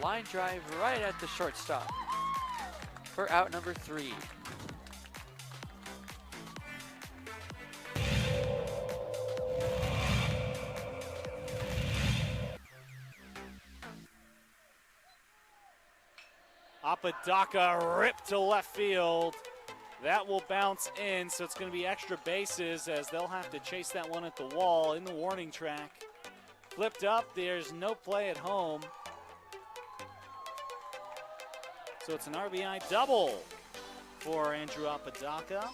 a line drive right at the shortstop for out number 3. Apodaca ripped to left field. That will bounce in, so it's going to be extra bases as they'll have to chase that one at the wall in the warning track. Flipped up, there's no play at home. So it's an RBI double for Andrew Apodaca.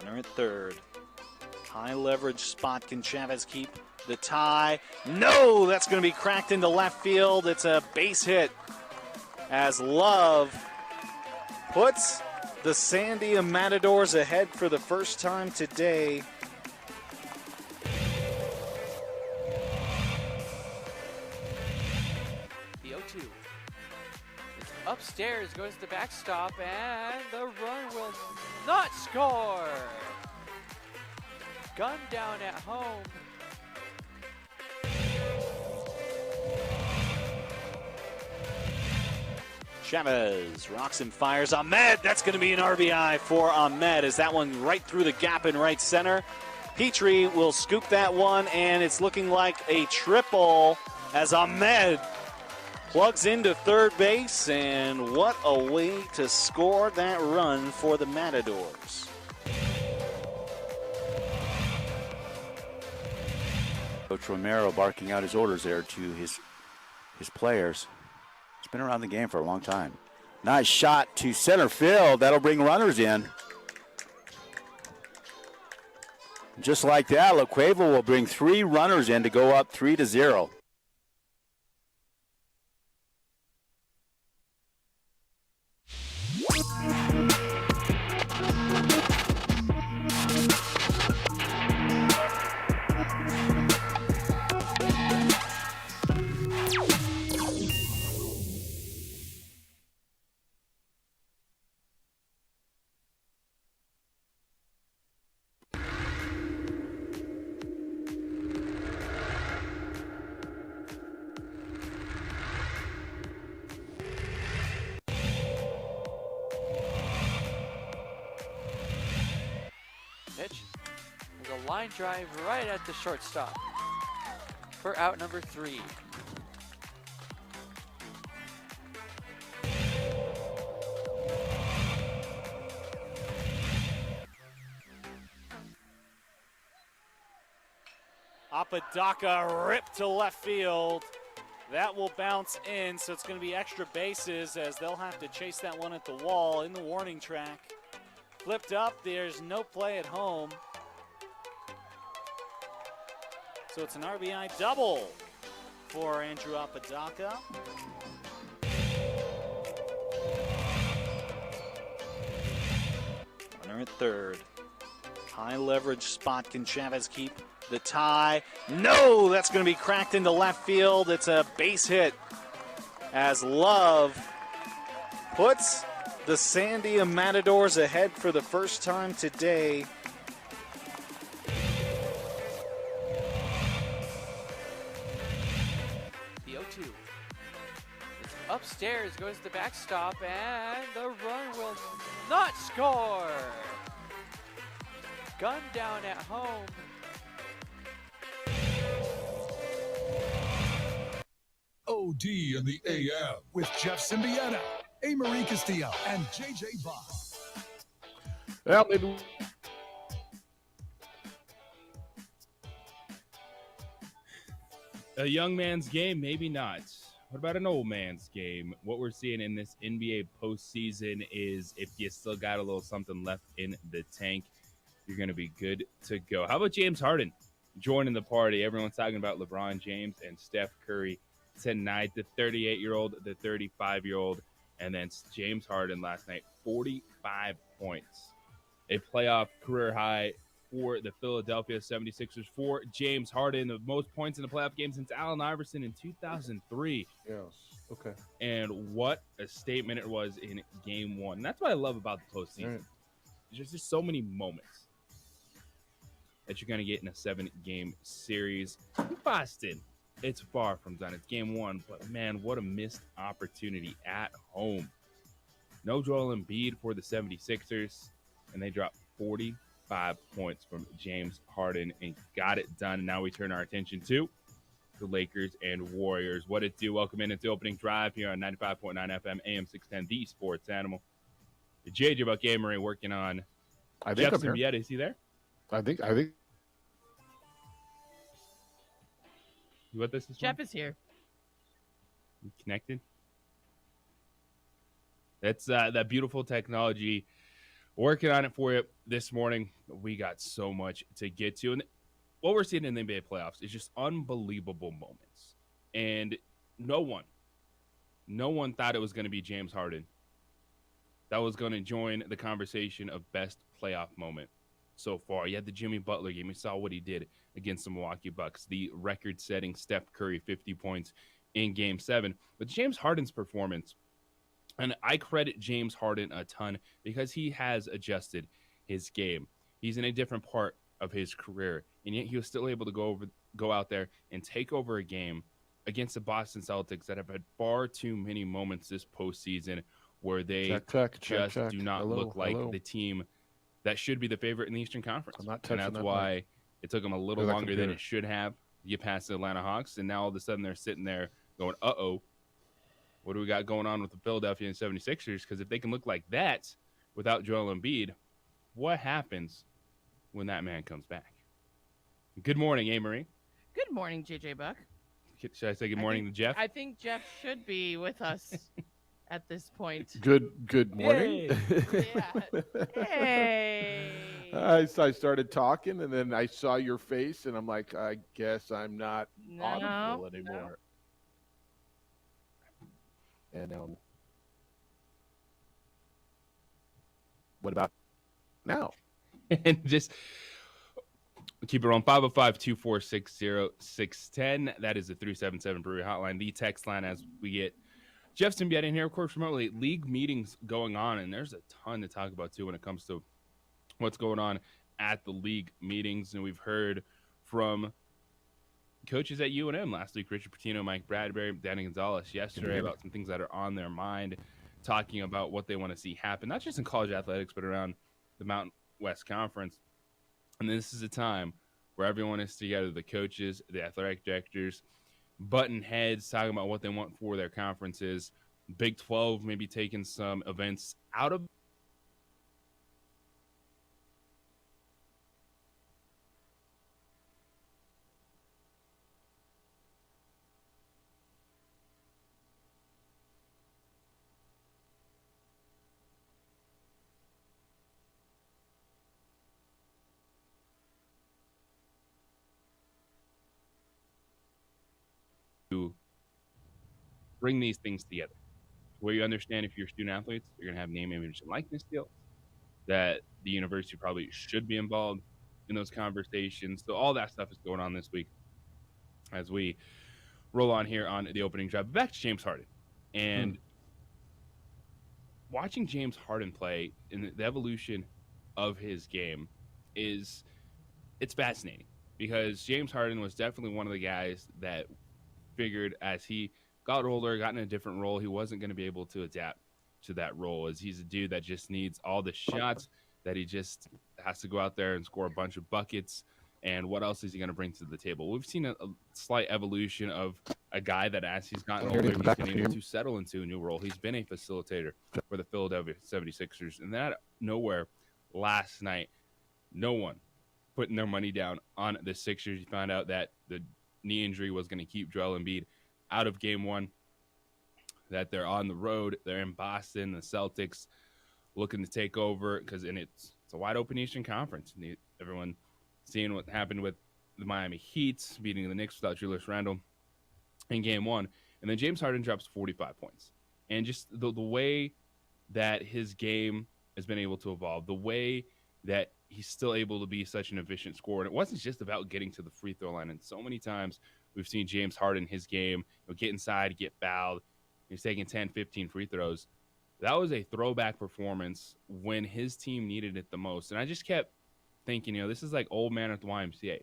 Runner at third. High leverage spot. Can Chavez keep the tie? No, that's going to be cracked into left field. It's a base hit as Love puts the Sandia Matadors ahead for the first time today. The 0-2. It's upstairs, goes to the backstop, and the run will not score. Gun down at home. Chavez rocks and fires. Ahmed, that's going to be an RBI for Ahmed as that one right through the gap in right center. Petrie will scoop that one, and it's looking like a triple as Ahmed plugs into third base, and what a way to score that run for the Matadors. Coach Romero barking out his orders there to his players. He's been around the game for a long time. Nice shot to center field. That'll bring runners in. Just like that, La Cueva will bring 3 runners in to go up 3-0. Pitch. There's a line drive right at the shortstop for out number 3. Apodaca ripped to left field. That will bounce in, so it's going to be extra bases as they'll have to chase that one at the wall in the warning track. Flipped up, there's no play at home. So it's an RBI double for Andrew Apodaca. Runner at third. High leverage spot. Can Chavez keep the tie? No, that's going to be cracked into left field. It's a base hit as Love puts the Sandia Matadors ahead for the first time today. The 0-2. It's upstairs, goes to the backstop, and the run will not score. Gun down at home. OD in the AM with Jeff Symbieta, A. Marie Castillo, and JJ Boss. Well, maybe a young man's game, maybe not. What about an old man's game? What we're seeing in this NBA postseason is if you still got a little something left in the tank, you're going to be good to go. How about James Harden joining the party? Everyone's talking about LeBron James and Steph Curry tonight, the 38-year-old, the 35-year-old, and then James Harden last night, 45 points. A playoff career high for the Philadelphia 76ers for James Harden, the most points in the playoff game since Allen Iverson in 2003. Yes. Okay. And what a statement it was in game 1. That's what I love about the postseason. Right. There's just so many moments. that you're going to get in a 7-game series. Boston, it's far from done. It's game 1, but man, what a missed opportunity at home. No Joel Embiid for the 76ers, and they dropped 45 points from James Harden and got it done. And now we turn our attention to the Lakers and Warriors. What it do? Welcome in. It's the opening drive here on 95.9 FM, AM 610, the Sports Animal. JJ Buck Amory working on Jeff Symbieta. Is he there? I think. You with us? Jeff is here. You connected? That's that beautiful technology. Working on it for you this morning. We got so much to get to. And what we're seeing in the NBA playoffs is just unbelievable moments. And no one thought it was going to be James Harden that was going to join the conversation of best playoff moment so far. You had the Jimmy Butler game. You saw what he did against the Milwaukee Bucks, the record-setting Steph Curry 50 points in Game 7. But James Harden's performance, and I credit James Harden a ton because he has adjusted his game. He's in a different part of his career, and yet he was still able to go out there and take over a game against the Boston Celtics that have had far too many moments this postseason where they just do not look like the team that should be the favorite in the Eastern Conference. And that's why it took them a little longer than it should have to get past the Atlanta Hawks. And now all of a sudden they're sitting there going, uh-oh, what do we got going on with the Philadelphia 76ers? Because if they can look like that without Joel Embiid, what happens when that man comes back? Good morning, Amory. Good morning, JJ Buck. Should I say good morning to Jeff? I think Jeff should be with us at this point. Good morning. Yeah. Hey. I started talking, and then I saw your face, and I'm like, I guess I'm not audible anymore. No. And what about now? And just keep it on 505-246-0610. That is the 377 Brewery Hotline, the text line as we get Jeff Symbieta in here. Of course, remotely, league meetings going on, and there's a ton to talk about, too, when it comes to what's going on at the league meetings. And we've heard from coaches at UNM last week, Richard Pitino, Mike Bradbury, Danny Gonzalez yesterday about some things that are on their mind, talking about what they want to see happen, not just in college athletics, but around the Mountain West Conference. And this is a time where everyone is together, the coaches, the athletic directors, button heads, talking about what they want for their conferences. Big 12 maybe taking some events out of to bring these things together, where you understand if you're student athletes, you're going to have name, image, and likeness deals, that the university probably should be involved in those conversations. So all that stuff is going on this week as we roll on here on the opening drive. Back to James Harden. And watching James Harden play in the evolution of his game it's fascinating, because James Harden was definitely one of the guys that figured as he got older, got in a different role, he wasn't going to be able to adapt to that role, as he's a dude that just needs all the shots, that he just has to go out there and score a bunch of buckets. And what else is he going to bring to the table? We've seen a slight evolution of a guy that as he's gotten older, he's been able to settle into a new role. He's been a facilitator for the Philadelphia 76ers. And then out of nowhere last night, no one putting their money down on the Sixers. You found out that the knee injury was going to keep Joel Embiid out of Game 1, that they're on the road. They're in Boston. The Celtics looking to take over because it's a wide-open Eastern Conference. Everyone seeing what happened with the Miami Heat, beating the Knicks without Julius Randle in Game 1. And then James Harden drops 45 points. And just the way that his game has been able to evolve, the way that he's still able to be such an efficient scorer. And it wasn't just about getting to the free throw line. And so many times we've seen James Harden, his game, get inside, get fouled. He's taking 10, 15 free throws. That was a throwback performance when his team needed it the most. And I just kept thinking, this is like old man at the YMCA.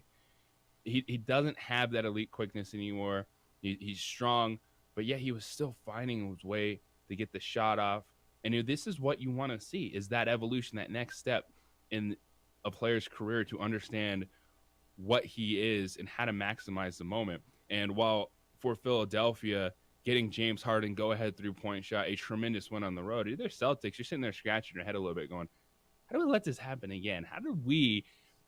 He doesn't have that elite quickness anymore. He's strong, but yet he was still finding his way to get the shot off. And this is what you want to see, is that evolution, that next step in a player's career to understand what he is and how to maximize the moment. And while for Philadelphia, getting James Harden go-ahead three-point shot, a tremendous win on the road, they're Celtics, you're sitting there scratching your head a little bit going, how do we let this happen again? How did we,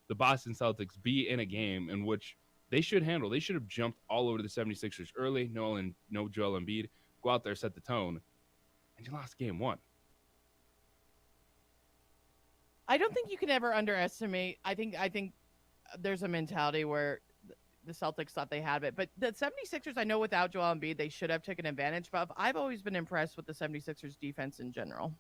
the Boston Celtics, be in a game in which they should handle? They should have jumped all over the 76ers early, no Joel Embiid, go out there, set the tone, and you lost game one. I don't think you can ever underestimate. I think there's a mentality where the Celtics thought they had it. But the 76ers, I know without Joel Embiid, they should have taken advantage of. I've always been impressed with the 76ers defense in general.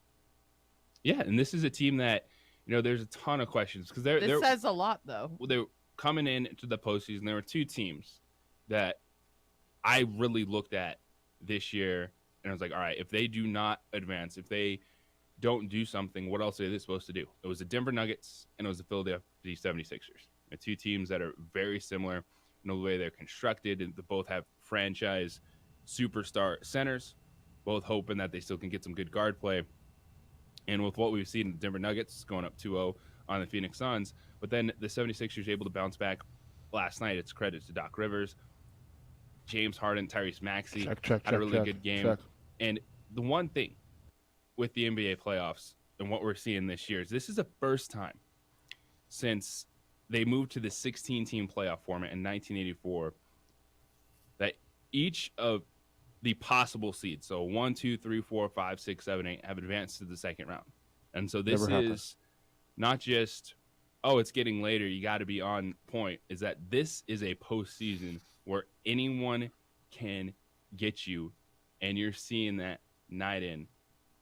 Yeah, and this is a team that, there's a ton of questions. Because this says a lot, though. They're coming into the postseason. There were two teams that I really looked at this year, and I was like, all right, if they do not advance, if they don't do something, what else are they supposed to do? It was the Denver Nuggets, and it was the Philadelphia 76ers. They're two teams that are very similar in the way they're constructed, and they both have franchise superstar centers, both hoping that they still can get some good guard play. And with what we've seen, the Denver Nuggets going up 2-0 on the Phoenix Suns, but then the 76ers able to bounce back last night. It's credit to Doc Rivers, James Harden, Tyrese Maxey had a really good game. And the one thing with the NBA playoffs and what we're seeing this year is this is the first time since they moved to the 16-team playoff format in 1984 that each of the possible seeds, so 1, 2, 3, 4, 5, 6, 7, 8, have advanced to the second round. And so this is not just, it's getting later, you got to be on point, is that this is a postseason where anyone can get you, and you're seeing that night in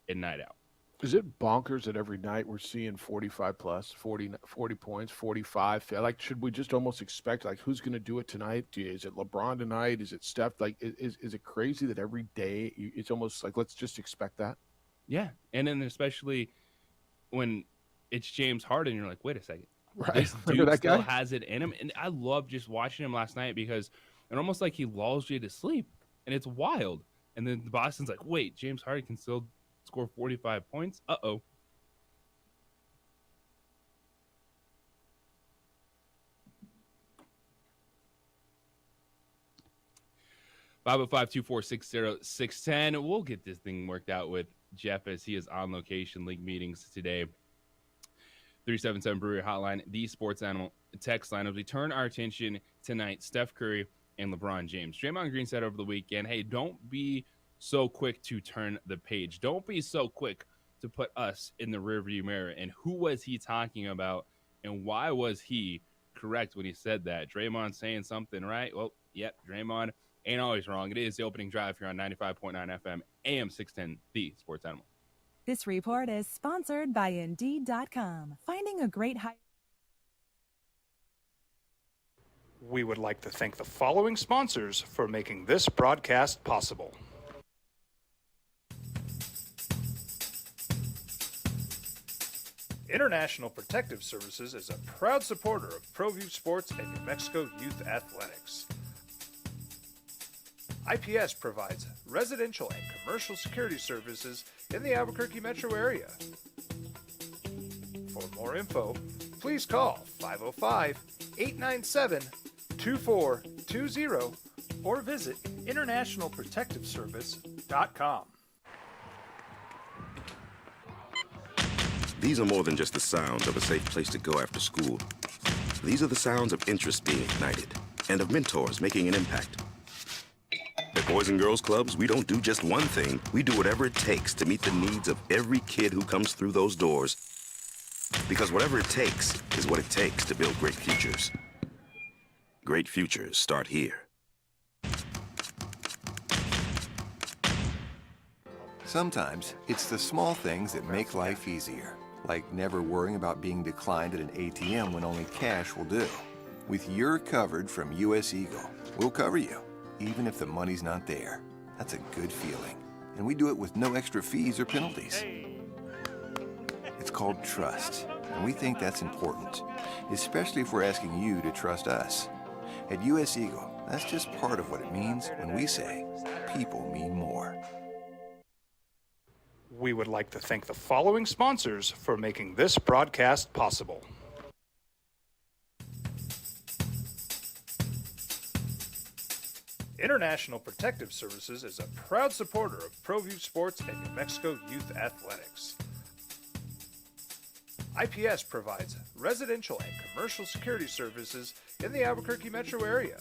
and night out. Is it bonkers that every night we're seeing 45 plus, 40 points, 45? Should we just almost expect, who's going to do it tonight? Is it LeBron tonight? Is it Steph? Is it crazy that every day it's almost like, let's just expect that? Yeah. And then especially when it's James Harden, you're like, wait a second. Right. This dude still has it in him. And I love just watching him last night because it's almost like he lulls you to sleep. And it's wild. And then Boston's like, wait, James Harden can still score 45 points? Uh-oh. Five 2460610. We'll get this thing worked out with Jeff as he is on location. League meetings today. 377 Brewery Hotline, the Sports Animal text line. As we turn our attention tonight, Steph Curry and LeBron James. Draymond Green said over the weekend, hey, don't be so quick to turn the page. Don't be so quick to put us in the rearview mirror. And who was he talking about, and why was he correct when he said that? Draymond saying something right? Well, yep, Draymond ain't always wrong. It is the opening drive here on 95.9 FM, AM 610, the Sports Animal. This report is sponsored by Indeed.com. Finding a great hire. We would like to thank the following sponsors for making this broadcast possible. International Protective Services is a proud supporter of ProView Sports and New Mexico Youth Athletics. IPS provides residential and commercial security services in the Albuquerque metro area. For more info, please call 505-897-2420 or visit internationalprotectiveservice.com. These are more than just the sounds of a safe place to go after school. These are the sounds of interest being ignited and of mentors making an impact. At Boys and Girls Clubs, we don't do just one thing. We do whatever it takes to meet the needs of every kid who comes through those doors. Because whatever it takes is what it takes to build great futures. Great futures start here. Sometimes it's the small things that make life easier, like never worrying about being declined at an ATM when only cash will do. With your coverage from US Eagle, we'll cover you, even if the money's not there. That's a good feeling. And we do it with no extra fees or penalties. It's called trust. and we think that's important, especially if we're asking you to trust us. At U.S. Eagle, that's just part of what it means when we say people mean more. We would like to thank the following sponsors for making this broadcast possible. International Protective Services is a proud supporter of ProView Sports and New Mexico Youth Athletics. IPS provides residential and commercial security services in the Albuquerque metro area.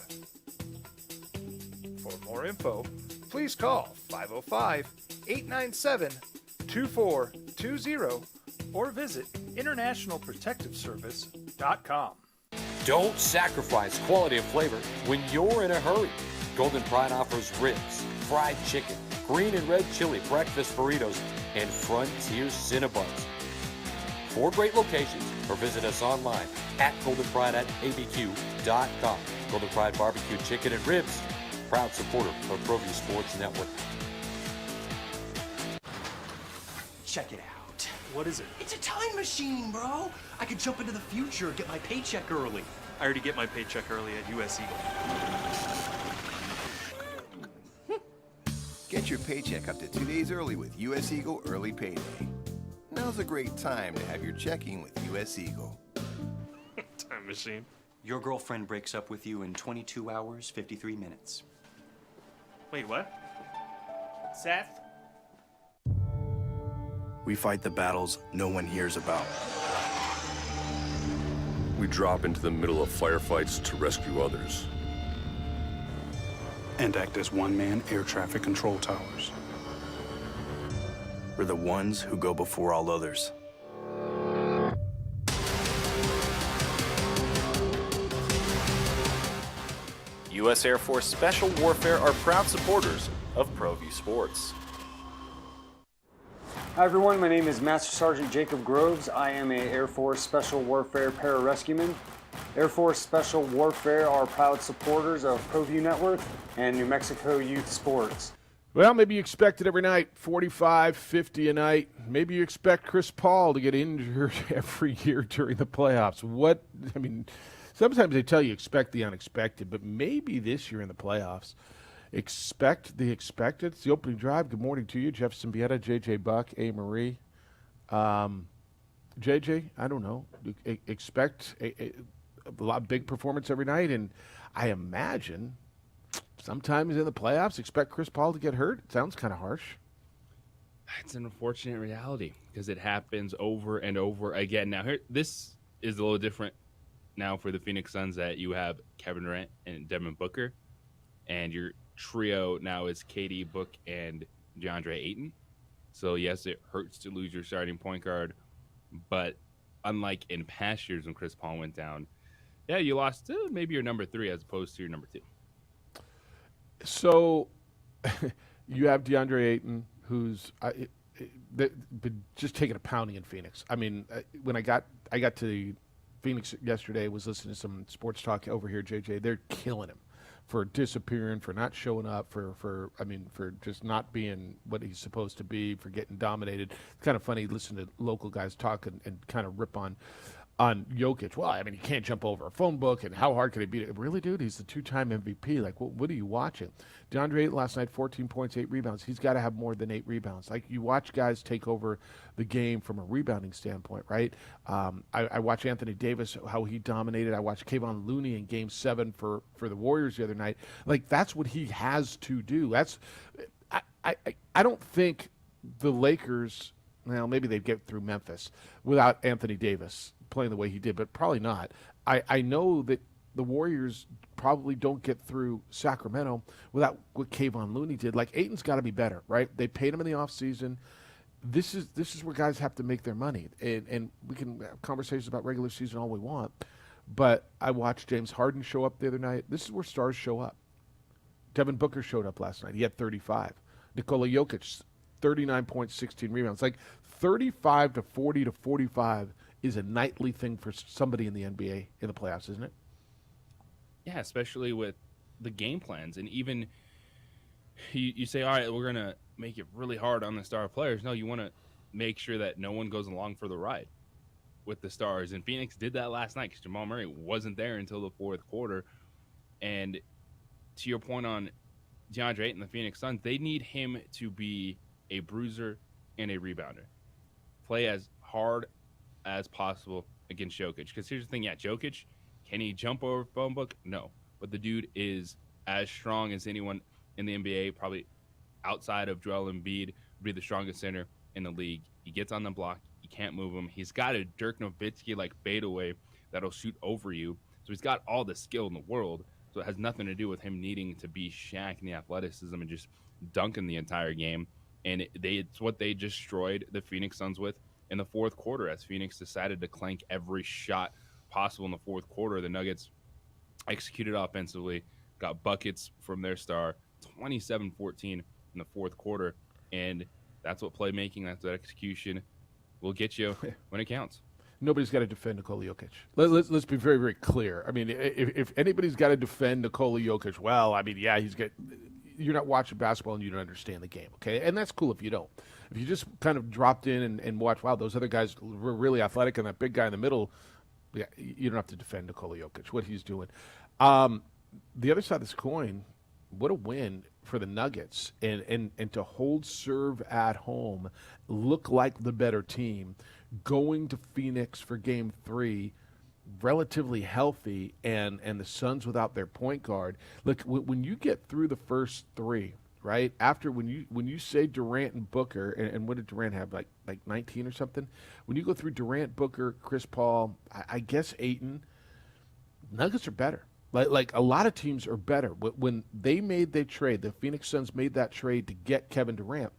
For more info, please call 505-897-2420 or visit internationalprotectiveservice.com. Don't sacrifice quality and flavor when you're in a hurry. Golden Pride offers ribs, fried chicken, green and red chili breakfast burritos, and Frontier Cinnabons. 4 great locations, or visit us online at goldenpride@abq.com. Golden Pride Barbecue Chicken and Ribs, proud supporter of ProView Sports Network. Check it out. What is it? It's a time machine, bro. I could jump into the future, get my paycheck early. I already get my paycheck early at U.S. Eagle. Get your paycheck up to 2 days early with U.S. Eagle Early Payday. Now's a great time to have your checking with U.S. Eagle. Time machine. Your girlfriend breaks up with you in 22 hours, 53 minutes. Wait, what? Seth? We fight the battles no one hears about. We drop into the middle of firefights to rescue others. And act as one-man air traffic control towers. We're the ones who go before all others. U.S. Air Force Special Warfare are proud supporters of ProView Sports. Hi everyone, my name is Master Sergeant Jacob Groves. I am a Air Force Special Warfare pararescueman. Air Force Special Warfare are proud supporters of ProView Network and New Mexico Youth Sports. Well, maybe you expect it every night, 45, 50 a night. Maybe you expect Chris Paul to get injured every year during the playoffs. Sometimes they tell you expect the unexpected, but maybe this year in the playoffs, expect the expected. It's the opening drive. Good morning to you, Jeff Symbieta, J.J. Buck, A. Marie. JJ, I don't know. Expect a lot big performance every night, and I imagine sometimes in the playoffs, expect Chris Paul to get hurt. It sounds kind of harsh. It's an unfortunate reality because it happens over and over again. Now, this is a little different now for the Phoenix Suns that you have Kevin Durant and Devin Booker, and your trio now is KD, Book, and DeAndre Ayton. So, yes, it hurts to lose your starting point guard, but unlike in past years when Chris Paul went down, yeah, you lost to maybe your number 3 as opposed to your number 2. So you have DeAndre Ayton, who's been just taking a pounding in Phoenix. I mean, when I got to Phoenix yesterday, was listening to some sports talk over here, JJ. They're killing him for disappearing, for not showing up, for just not being what he's supposed to be, for getting dominated. It's kind of funny listening to local guys talk and kind of rip on Jokic. Well, I mean, he can't jump over a phone book, and how hard can he beat it? Really, dude? He's the 2-time MVP. Like, what are you watching? DeAndre Ayton last night, 14 points, 8 rebounds. He's got to have more than 8 rebounds. Like, you watch guys take over the game from a rebounding standpoint, right? I watch Anthony Davis, how he dominated. I watched Kevon Looney in Game 7 for the Warriors the other night. Like, that's what he has to do. I don't think the Lakers, well, maybe they'd get through Memphis without Anthony Davis playing the way he did, but probably not. I know that the Warriors probably don't get through Sacramento without what Kevon Looney did. Like, Ayton's got to be better, right? They paid him in the offseason. This is where guys have to make their money. And we can have conversations about regular season all we want, but I watched James Harden show up the other night. This is where stars show up. Devin Booker showed up last night. He had 35. Nikola Jokic, 39 points, 16 rebounds. Like, 35 to 40 to 45 is a nightly thing for somebody in the NBA in the playoffs, isn't it? Yeah, especially with the game plans. And even you say, all right, we're going to make it really hard on the star players. No, you want to make sure that no one goes along for the ride. with the stars. And Phoenix did that last night because Jamal Murray wasn't there until the fourth quarter. And to your point on DeAndre Ayton, the Phoenix Suns, they need him to be a bruiser and a rebounder. Play as hard as possible against Jokic. Because here's the thing, Jokic, can he jump over phone book? No. But the dude is as strong as anyone in the NBA, probably outside of Joel Embiid, would be the strongest center in the league. He gets on the block. You can't move him. He's got a Dirk Nowitzki-like fadeaway that'll shoot over you. So he's got all the skill in the world. So it has nothing to do with him needing to be Shaq in the athleticism and just dunking the entire game. And it's what they destroyed the Phoenix Suns with in the fourth quarter, as Phoenix decided to clank every shot possible in the fourth quarter. The Nuggets executed offensively, got buckets from their star, 27-14 in the fourth quarter. And that's what playmaking, that's what execution will get you when it counts. Nobody's got to defend Nikola Jokic. Let's be very, very clear. I mean, if anybody's got to defend Nikola Jokic, well, I mean, yeah, you're not watching basketball and you don't understand the game, okay? And that's cool if you don't. If you just kind of dropped in and watched, wow, those other guys were really athletic, and that big guy in the middle, yeah, you don't have to defend Nikola Jokic, what he's doing. The other side of this coin, what a win for the Nuggets, and to hold serve at home, look like the better team, going to Phoenix for Game 3, relatively healthy, and the Suns without their point guard. Look, when you get through the first three, right after when you say Durant and Booker, and what did Durant have, like 19 or something? When you go through Durant, Booker, Chris Paul, I guess Ayton, Nuggets are better. Like a lot of teams are better. When they made their trade, the Phoenix Suns made that trade to get Kevin Durant.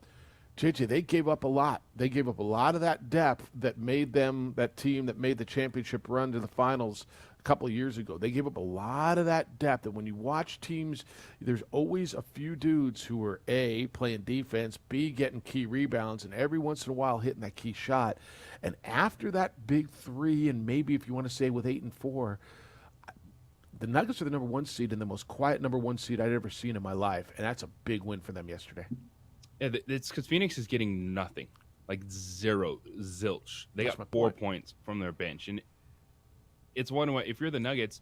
JJ, they gave up a lot. They gave up a lot of that depth that made them that team that made the championship run to the finals a couple of years ago. They gave up a lot of that depth. And when you watch teams, there's always a few dudes who are A, playing defense, B, getting key rebounds, and every once in a while hitting that key shot. And after that big three, and maybe if you want to say with 8 and 4, the Nuggets are the number 1 seed and the most quiet number 1 seed I'd ever seen in my life. And that's a big win for them yesterday. Yeah, it's because Phoenix is getting nothing, like zero, zilch. They got 4 points from their bench, and it's one way. If you're the Nuggets,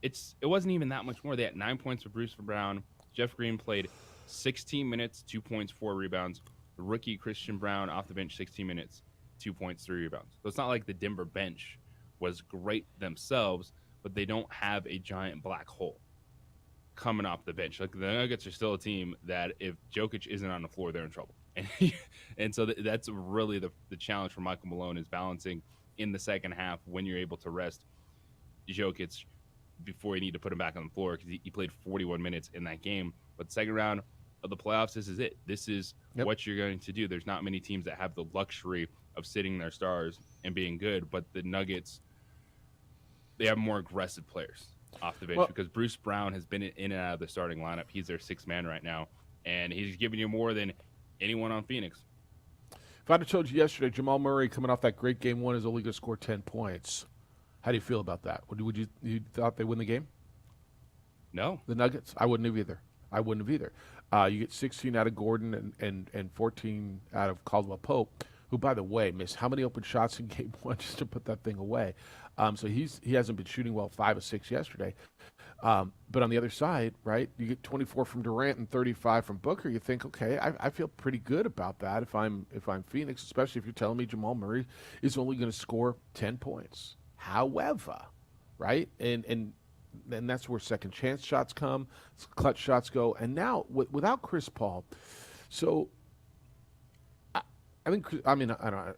it wasn't even that much more. They had 9 points for Bruce Brown. Jeff Green played 16 minutes, 2 points, 4 rebounds. The rookie Christian Brown off the bench, 16 minutes, 2 points, 3 rebounds. So it's not like the Denver bench was great themselves, but they don't have a giant black hole coming off the bench. Like, the Nuggets are still a team that if Jokic isn't on the floor, they're in trouble. And so that's really the challenge for Michael Malone, is balancing in the second half when you're able to rest Jokic before you need to put him back on the floor, because he played 41 minutes in that game. But the second round of the playoffs, this is it. This is what you're going to do. There's not many teams that have the luxury of sitting their stars and being good, but the Nuggets, they have more aggressive players off the bench, because Bruce Brown has been in and out of the starting lineup. He's their 6th man right now, and he's giving you more than anyone on Phoenix. If I'd have told you yesterday Jamal Murray coming off that great game 1 is only going to score 10 points, how do you feel about that? Would you thought they win the game? No. The Nuggets? I wouldn't have either. You get 16 out of Gordon and 14 out of Caldwell Pope, who, by the way, missed how many open shots in game 1 just to put that thing away. So he hasn't been shooting well, 5 of 6 yesterday. But on the other side, right, you get 24 from Durant and 35 from Booker. You think, okay, I feel pretty good about that if I'm Phoenix, especially if you're telling me Jamal Murray is only going to score 10 points. However, right, and that's where second chance shots come, clutch shots go. And now without Chris Paul, so I mean, I don't know.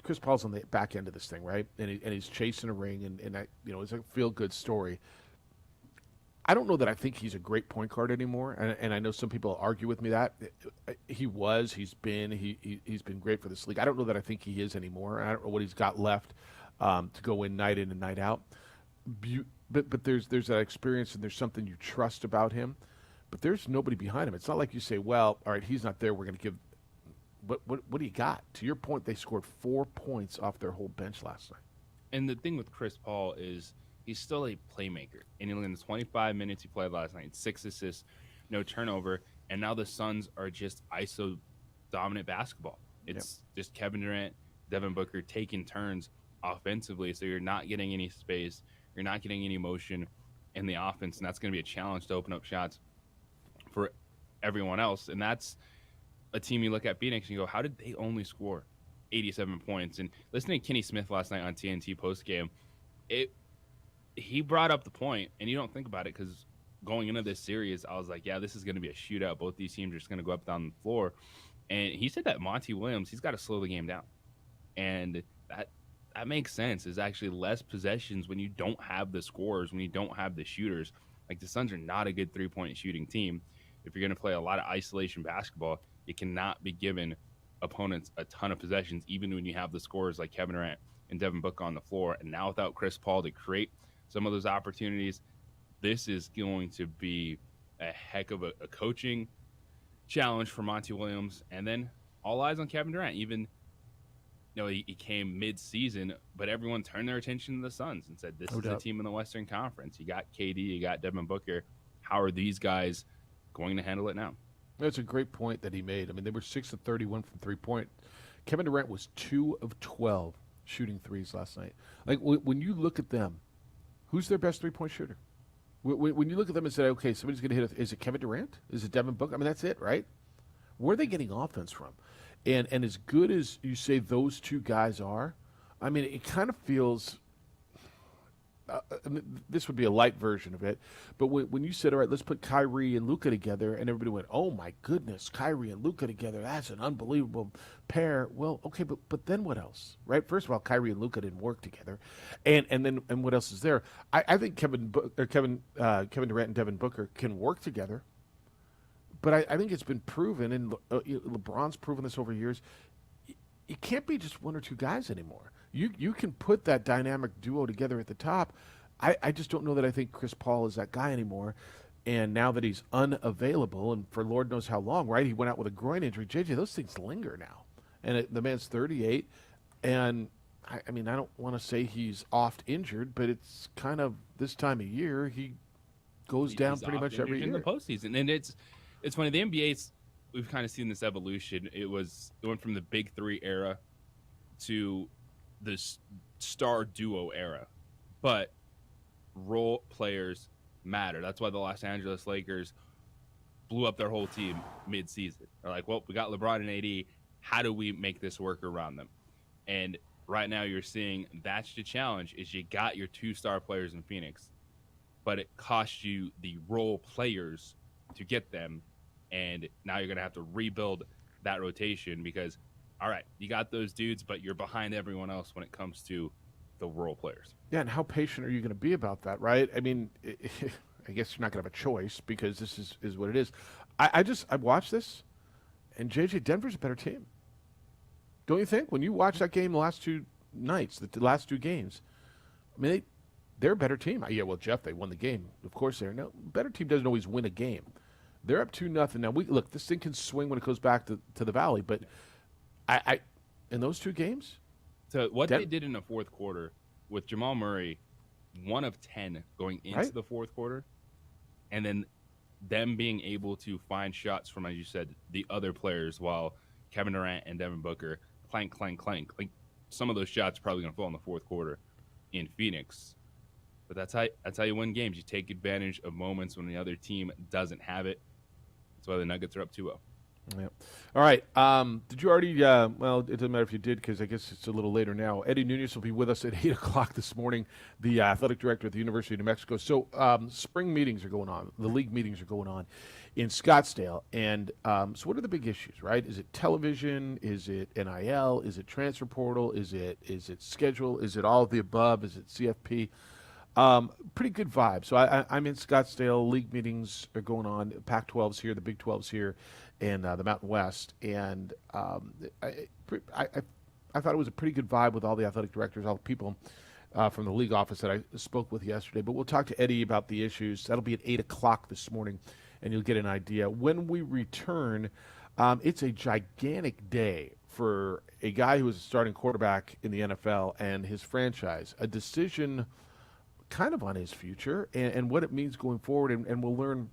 Chris Paul's on the back end of this thing, right? And he's chasing a ring, and that, it's a feel-good story. I don't know that I think he's a great point guard anymore, and I know some people argue with me that. He's been great for this league. I don't know that I think he is anymore. I don't know what he's got left to go in and night out. But there's that experience, and there's something you trust about him. But there's nobody behind him. It's not like you say, well, all right, he's not there, we're going to give. What do you got? To your point, they scored 4 points off their whole bench last night. And the thing with Chris Paul is he's still a playmaker. And in the 25 minutes he played last night, 6 assists, no turnover. And now the Suns are just ISO dominant basketball. It's just Kevin Durant, Devin Booker taking turns offensively, so you're not getting any space, you're not getting any motion in the offense, and that's going to be a challenge to open up shots for everyone else. And that's a team you look at Phoenix and you go, how did they only score 87 points? And listening to Kenny Smith last night on TNT postgame, he brought up the point, and you don't think about it because going into this series, I was like, yeah, this is going to be a shootout. Both these teams are just going to go up down the floor. And he said that Monty Williams, he's got to slow the game down. And that makes sense. There's actually less possessions when you don't have the scorers, when you don't have the shooters. Like, the Suns are not a good three-point shooting team. If you're going to play a lot of isolation basketball, you cannot be giving opponents a ton of possessions, even when you have the scorers like Kevin Durant and Devin Booker on the floor. And now without Chris Paul to create some of those opportunities, this is going to be a heck of a coaching challenge for Monty Williams. And then all eyes on Kevin Durant. Even, he came mid-season, but everyone turned their attention to the Suns and said, this is the team in the Western Conference. You got KD, you got Devin Booker. How are these guys going to handle it now? That's a great point that he made. I mean, they were 6 of 31 from three-point. Kevin Durant was 2 of 12 shooting threes last night. Like, when you look at them, who's their best three-point shooter? When you look at them and say, okay, somebody's going to hit is it Kevin Durant? Is it Devin Booker? I mean, that's it, right? Where are they getting offense from? And as good as you say those two guys are, I mean, it kind of feels this would be a light version of it. But when you said, all right, let's put Kyrie and Luka together, and everybody went, oh, my goodness, Kyrie and Luka together, that's an unbelievable pair. Well, okay, but then what else, right? First of all, Kyrie and Luka didn't work together. And then what else is there? I think Kevin Durant and Devin Booker can work together. But I think it's been proven, and LeBron's proven this over years, it can't be just one or two guys anymore. You can put that dynamic duo together at the top. I just don't know that I think Chris Paul is that guy anymore. And now that he's unavailable, and for Lord knows how long, right? He went out with a groin injury. JJ, those things linger now. And the man's 38. And, I mean, I don't want to say he's oft injured, but it's kind of this time of year, he goes down pretty much every year. In the postseason. And it's funny, the NBA's, we've kind of seen this evolution. It went from the Big Three era to this star duo era, but role players matter. That's why the Los Angeles Lakers blew up their whole team mid-season. They're like, well, we got LeBron and AD. How do we make this work around them? And right now you're seeing that's the challenge is you got your two star players in Phoenix, but it costs you the role players to get them. And now you're going to have to rebuild that rotation because, all right, you got those dudes, but you're behind everyone else when it comes to the role players. Yeah, and how patient are you going to be about that, right? I mean, I guess you're not going to have a choice because this is what it is. I watched this, and JJ, Denver's a better team. Don't you think? When you watch that game the last two nights, the last two games, I mean, they're a better team. Yeah, well, Jeff, they won the game. Of course they're. No, better team doesn't always win a game. They're up 2-0 now. Look, this thing can swing when it goes back to the Valley, but I in those two games. So what they did in the fourth quarter with Jamal Murray, 1 of 10 going into the fourth quarter, and then them being able to find shots from, as you said, the other players while Kevin Durant and Devin Booker clank, clank, clank. Like some of those shots are probably going to fall in the fourth quarter in Phoenix. But that's how you win games. You take advantage of moments when the other team doesn't have it. That's why the Nuggets are up 2-0. Yeah. All right. Did you already? Well, it doesn't matter if you did because I guess it's a little later now. Eddie Nunez will be with us at 8 o'clock this morning, the athletic director at the University of New Mexico. So spring meetings are going on. The league meetings are going on in Scottsdale. And so what are the big issues, right? Is it television? Is it NIL? Is it transfer portal? Is it schedule? Is it all of the above? Is it CFP? Pretty good vibe. So I'm in Scottsdale. League meetings are going on. Pac-12's here, the Big 12's here, and the Mountain West. And I thought it was a pretty good vibe with all the athletic directors, all the people from the league office that I spoke with yesterday. But we'll talk to Eddie about the issues. That'll be at 8 o'clock this morning, and you'll get an idea. When we return, it's a gigantic day for a guy who was a starting quarterback in the NFL and his franchise. A decision kind of on his future and what it means going forward, and we'll learn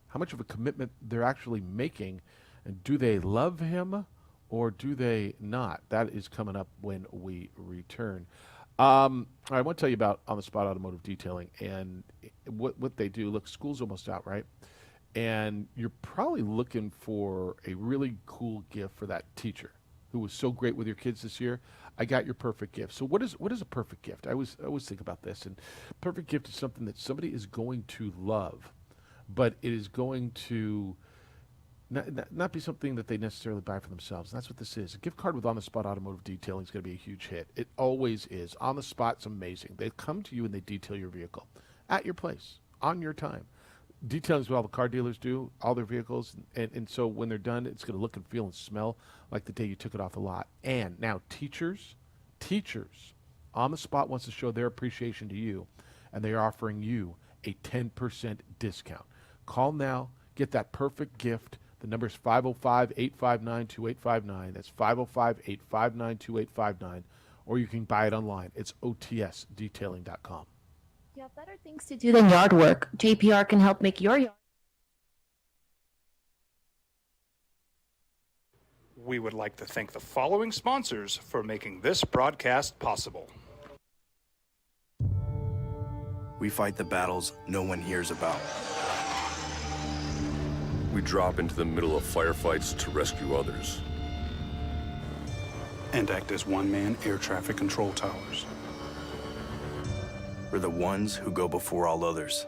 how much of a commitment they're actually making, and do they love him or do they not? That is coming up when we return. I want to tell you about On the Spot Automotive Detailing and what they do. Look, school's almost out, right? And you're probably looking for a really cool gift for that teacher who was so great with your kids this year. I got your perfect gift. So what is a perfect gift? I always think about this. And perfect gift is something that somebody is going to love, but it is going to not be something that they necessarily buy for themselves. And that's what this is. A gift card with On the Spot Automotive Detailing is going to be a huge hit. It always is. On the Spot's amazing. They come to you and they detail your vehicle at your place, on your time. Detailing is what all the car dealers do, all their vehicles. And so when they're done, it's going to look and feel and smell like the day you took it off the lot. And now teachers, On the Spot wants to show their appreciation to you, and they are offering you a 10% discount. Call now. Get that perfect gift. The number is 505-859-2859. That's 505-859-2859. Or you can buy it online. It's otsdetailing.com. You have better things to do than yard work. JPR can help make your yard. We would like to thank the following sponsors for making this broadcast possible. We fight the battles no one hears about. We drop into the middle of firefights to rescue others. And act as one-man air traffic control towers. We're the ones who go before all others.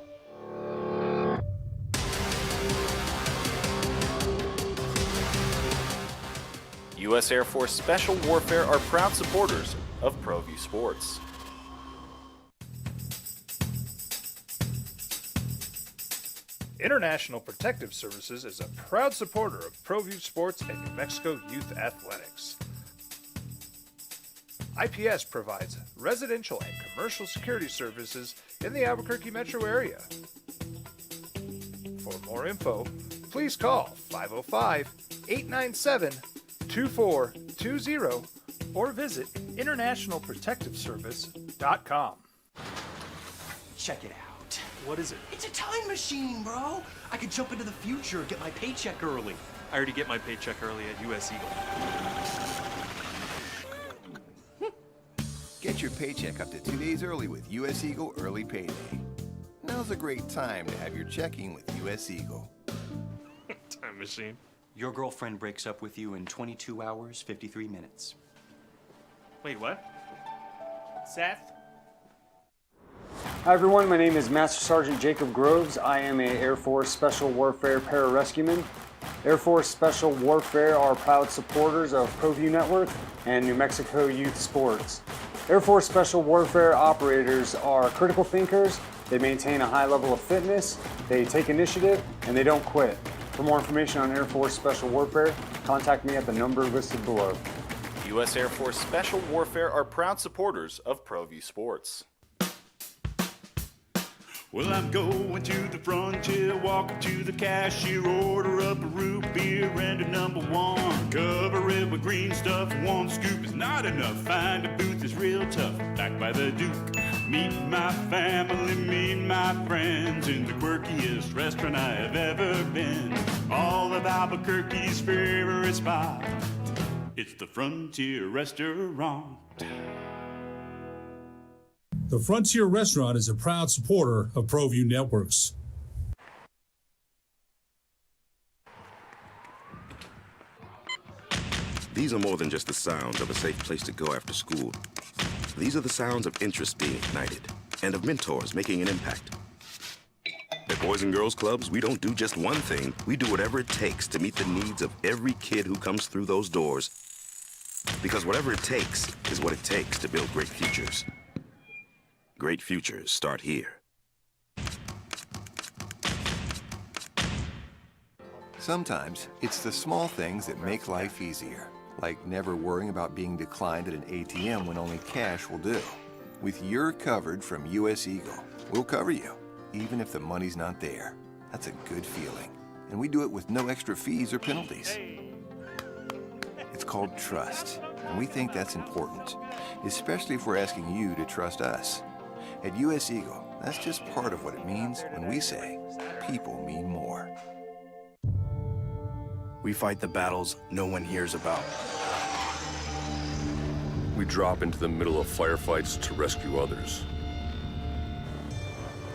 U.S. Air Force Special Warfare are proud supporters of ProView Sports. International Protective Services is a proud supporter of ProView Sports and New Mexico Youth Athletics. IPS provides residential and commercial security services in the Albuquerque metro area. For more info, please call 505-897-2420 or visit internationalprotectiveservice.com. Check it out. What is it? It's a time machine, bro. I could jump into the future, get my paycheck early. I already get my paycheck early at US Eagle. Get your paycheck up to 2 days early with US Eagle Early Payday. Now's a great time to have your checking with US Eagle. Time machine. Your girlfriend breaks up with you in 22 hours, 53 minutes. Wait, what? Seth? Hi everyone, my name is Master Sergeant Jacob Groves. I am a Air Force Special Warfare pararescueman. Air Force Special Warfare are proud supporters of ProView Network and New Mexico Youth Sports. Air Force Special Warfare operators are critical thinkers. They maintain a high level of fitness, they take initiative, and they don't quit. For more information on Air Force Special Warfare, contact me at the number listed below. U.S. Air Force Special Warfare are proud supporters of ProView Sports. Well, I'm going to the frontier, walking to the cashier, order up a root beer and a #1. Cover it with green stuff, one scoop is not enough. Find a booth is real tough, back by the Duke. Meet my family, meet my friends in the quirkiest restaurant I have ever been. All of Albuquerque's favorite spot, it's the Frontier Restaurant. The Frontier Restaurant is a proud supporter of ProView Networks. These are more than just the sounds of a safe place to go after school. These are the sounds of interest being ignited and of mentors making an impact. At Boys and Girls Clubs, we don't do just one thing. We do whatever it takes to meet the needs of every kid who comes through those doors. Because whatever it takes is what it takes to build great futures. Great futures start here. Sometimes it's the small things that make life easier, like never worrying about being declined at an ATM when only cash will do. With You're Covered from US Eagle, we'll cover you, even if the money's not there. That's a good feeling. And we do it with no extra fees or penalties. It's called trust, and we think that's important, especially if we're asking you to trust us. At US Eagle, that's just part of what it means when we say people mean more. We fight the battles no one hears about. We drop into the middle of firefights to rescue others.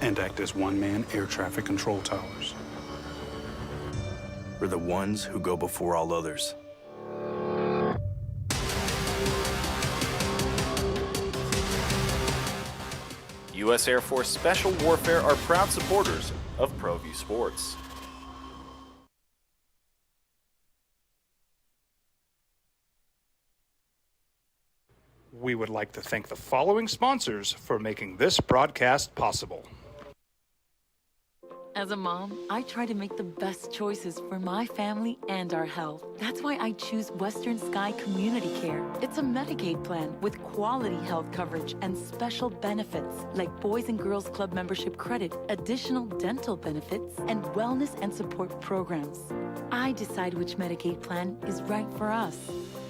And act as one-man air traffic control towers. We're the ones who go before all others. U.S. Air Force Special Warfare are proud supporters of ProView Sports. We would like to thank the following sponsors for making this broadcast possible. As a mom, I try to make the best choices for my family and our health. That's why I choose Western Sky Community Care. It's a Medicaid plan with quality health coverage and special benefits like Boys and Girls Club membership credit, additional dental benefits, and wellness and support programs. I decide which Medicaid plan is right for us.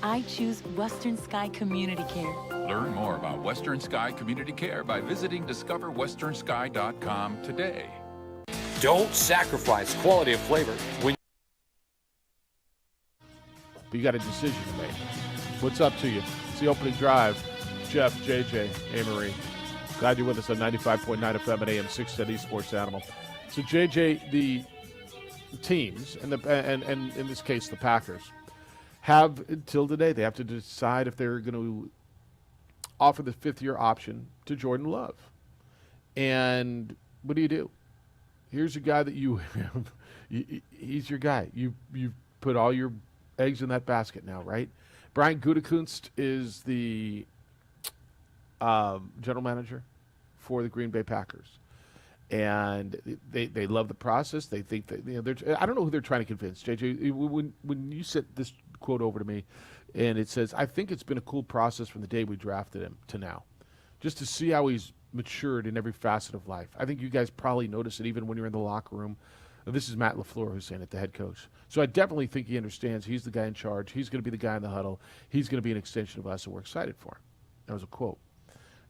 I choose Western Sky Community Care. Learn more about Western Sky Community Care by visiting discoverwesternsky.com today. Don't sacrifice quality of flavor when. But you got a decision to make. What's up to you? It's the opening drive. Jeff, JJ, Amory. Glad you're with us on 95.9 FM and AM 610 Sports Animal. So JJ, the teams and in this case the Packers have until today. They have to decide if they're going to offer the fifth-year option to Jordan Love. And what do? Here's a guy that you have. He's your guy. You put all your eggs in that basket now, right? Brian Gutekunst is the general manager for the Green Bay Packers, and they love the process. They think that I don't know who they're trying to convince. JJ, when you sent this quote over to me, and it says, "I think it's been a cool process from the day we drafted him to now, just to see how he's matured in every facet of life." I think you guys probably noticed it even when you're in the locker room. This is Matt LaFleur who's saying it, the head coach. So I definitely think he understands he's the guy in charge. He's going to be the guy in the huddle. He's going to be an extension of us, and we're excited for him. That was a quote.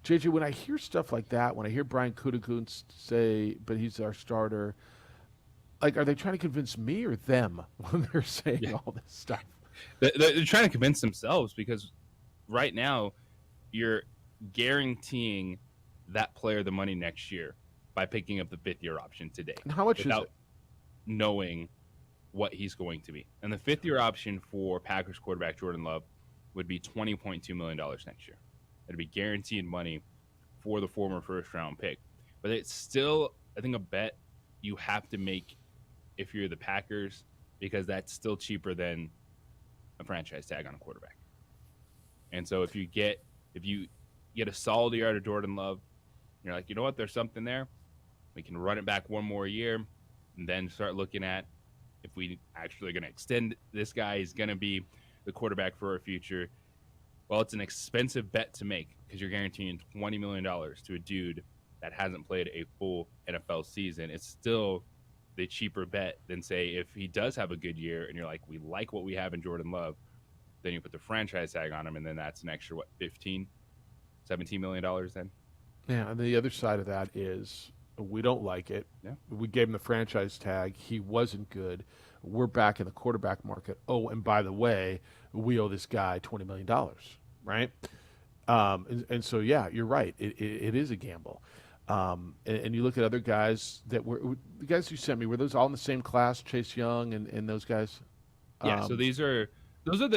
JJ, when I hear stuff like that, when I hear Brian Gutekunst say, but he's our starter, like, are they trying to convince me or them when they're saying all this stuff? They're trying to convince themselves, because right now you're guaranteeing that player the money next year by picking up the fifth-year option today. And how much is it? Knowing what he's going to be. And the fifth-year option for Packers quarterback Jordan Love would be $20.2 million next year. It'd be guaranteed money for the former first-round pick. But it's still, I think, a bet you have to make if you're the Packers, because that's still cheaper than a franchise tag on a quarterback. And so if you get a solid year out of Jordan Love, you're like, you know what, there's something there. We can run it back one more year and then start looking at if we actually are going to extend this guy. He's going to be the quarterback for our future. Well, it's an expensive bet to make because you're guaranteeing $20 million to a dude that hasn't played a full NFL season. It's still the cheaper bet than, say, if he does have a good year and you're like, we like what we have in Jordan Love, then you put the franchise tag on him, and then that's an extra, $17 million then? Yeah, and the other side of that is we don't like it. Yeah. We gave him the franchise tag. He wasn't good. We're back in the quarterback market. Oh, and by the way, we owe this guy $20 million, right? And so, yeah, you're right. It is a gamble. And you look at other guys the guys you sent me, were those all in the same class, Chase Young and those guys? Yeah, so those are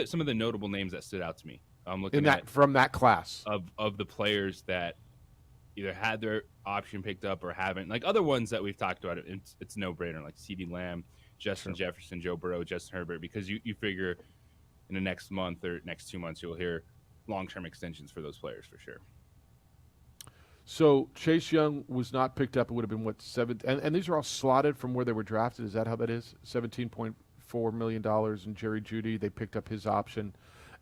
some of the notable names that stood out to me. I'm looking from that class of the players that either had their option picked up or haven't. Like other ones that we've talked about, it's no brainer, like CeeDee Lamb, Justin Jefferson, Joe Burrow, Justin Herbert, because you figure in the next month or next 2 months you'll hear long-term extensions for those players for sure. So Chase Young was not picked up. It would have been and these are all slotted from where they were drafted. Is that how that is? $17.4 million. And Jerry Jeudy, they picked up his option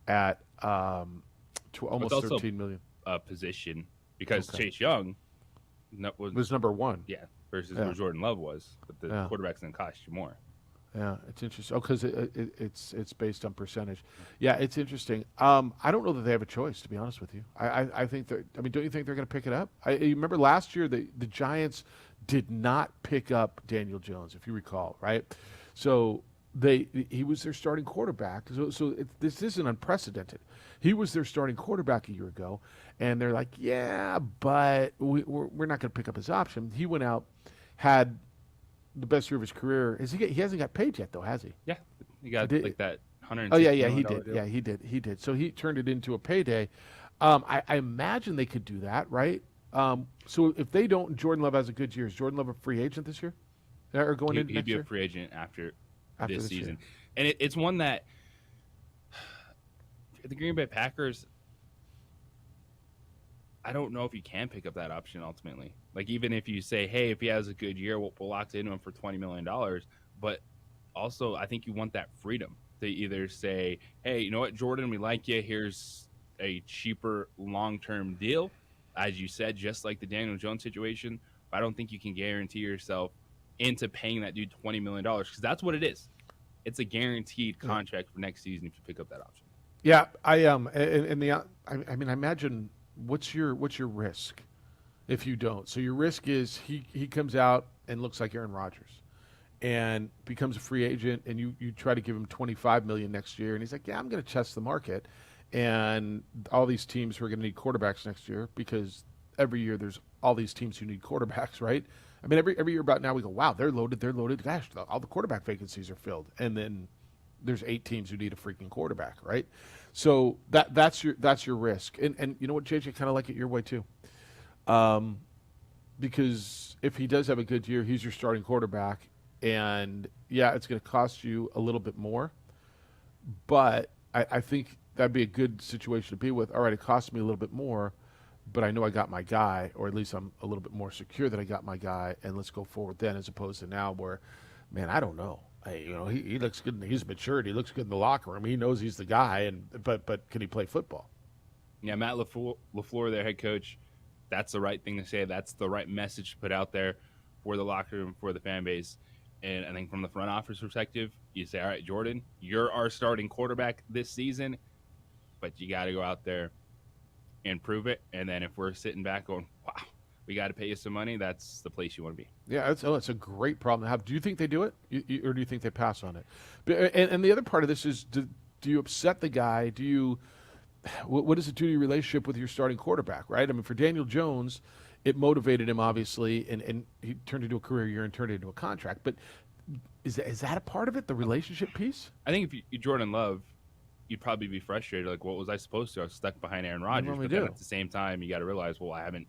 at almost $13 million. Position, because Chase Young was number one. Yeah, versus where Jordan Love was. But the quarterback's going to cost you more. Yeah, it's interesting. Oh, because it's based on percentage. Yeah, it's interesting. I don't know that they have a choice, to be honest with you. I think don't you think they're going to pick it up? You remember last year the Giants did not pick up Daniel Jones, if you recall, right? So he was their starting quarterback. So this isn't unprecedented. He was their starting quarterback a year ago, and they're like, yeah, but we're not going to pick up his option. He went out, had the best year of his career. He hasn't got paid yet, though, has he? Yeah, he got like that $160 Oh yeah, he million did. deal. Yeah, he did. So he turned it into a payday. I imagine they could do that, right? So if they don't, Jordan Love has a good year. Is Jordan Love a free agent this year, or going into He'd next be year? a free agent after This season, year. and it's one that the Green Bay Packers. I don't know if you can pick up that option ultimately. Like, even if you say, hey, if he has a good year, we'll lock into him for $20 million. But also, I think you want that freedom to either say, hey, you know what, Jordan, we like you. Here's a cheaper long-term deal. As you said, just like the Daniel Jones situation. But I don't think you can guarantee yourself into paying that dude $20 million, because that's what it is. It's a guaranteed contract for next season if you pick up that option. Yeah, I imagine what's your risk if you don't? So your risk is he comes out and looks like Aaron Rodgers and becomes a free agent, and you try to give him $25 million next year, and he's like, yeah, I'm going to test the market, and all these teams are going to need quarterbacks next year, because every year there's all these teams who need quarterbacks, right? I mean, every year about now we go, wow, they're loaded. Gosh, all the quarterback vacancies are filled, and then there's 8 teams who need a freaking quarterback, right? So that's your risk, and you know what, JJ, kind of like it your way too, because if he does have a good year, he's your starting quarterback, and yeah, it's going to cost you a little bit more, but I think that'd be a good situation to be with. All right, it cost me a little bit more, but I know I got my guy, or at least I'm a little bit more secure that I got my guy, and let's go forward then, as opposed to now where, man, I don't know. He looks good. He's matured. He looks good in the locker room. He knows he's the guy, but can he play football? Yeah, Matt LaFleur, their head coach, that's the right thing to say. That's the right message to put out there for the locker room, for the fan base. And I think from the front office perspective, you say, all right, Jordan, you're our starting quarterback this season, but you got to go out there and prove it. And then if we're sitting back going, wow, we got to pay you some money, that's the place you want to be. Yeah, it's a great problem to have. Do you think they do it, or do you think they pass on it? And the other part of this is, do you upset the guy? What does it do to your relationship with your starting quarterback, right? I mean, for Daniel Jones, it motivated him, obviously, and he turned into a career year and turned into a contract. But is that a part of it, the relationship piece? I think if you Jordan Love, you'd probably be frustrated. Like, what was I supposed to? I was stuck behind Aaron Rodgers. But then at the same time, you got to realize, well, I haven't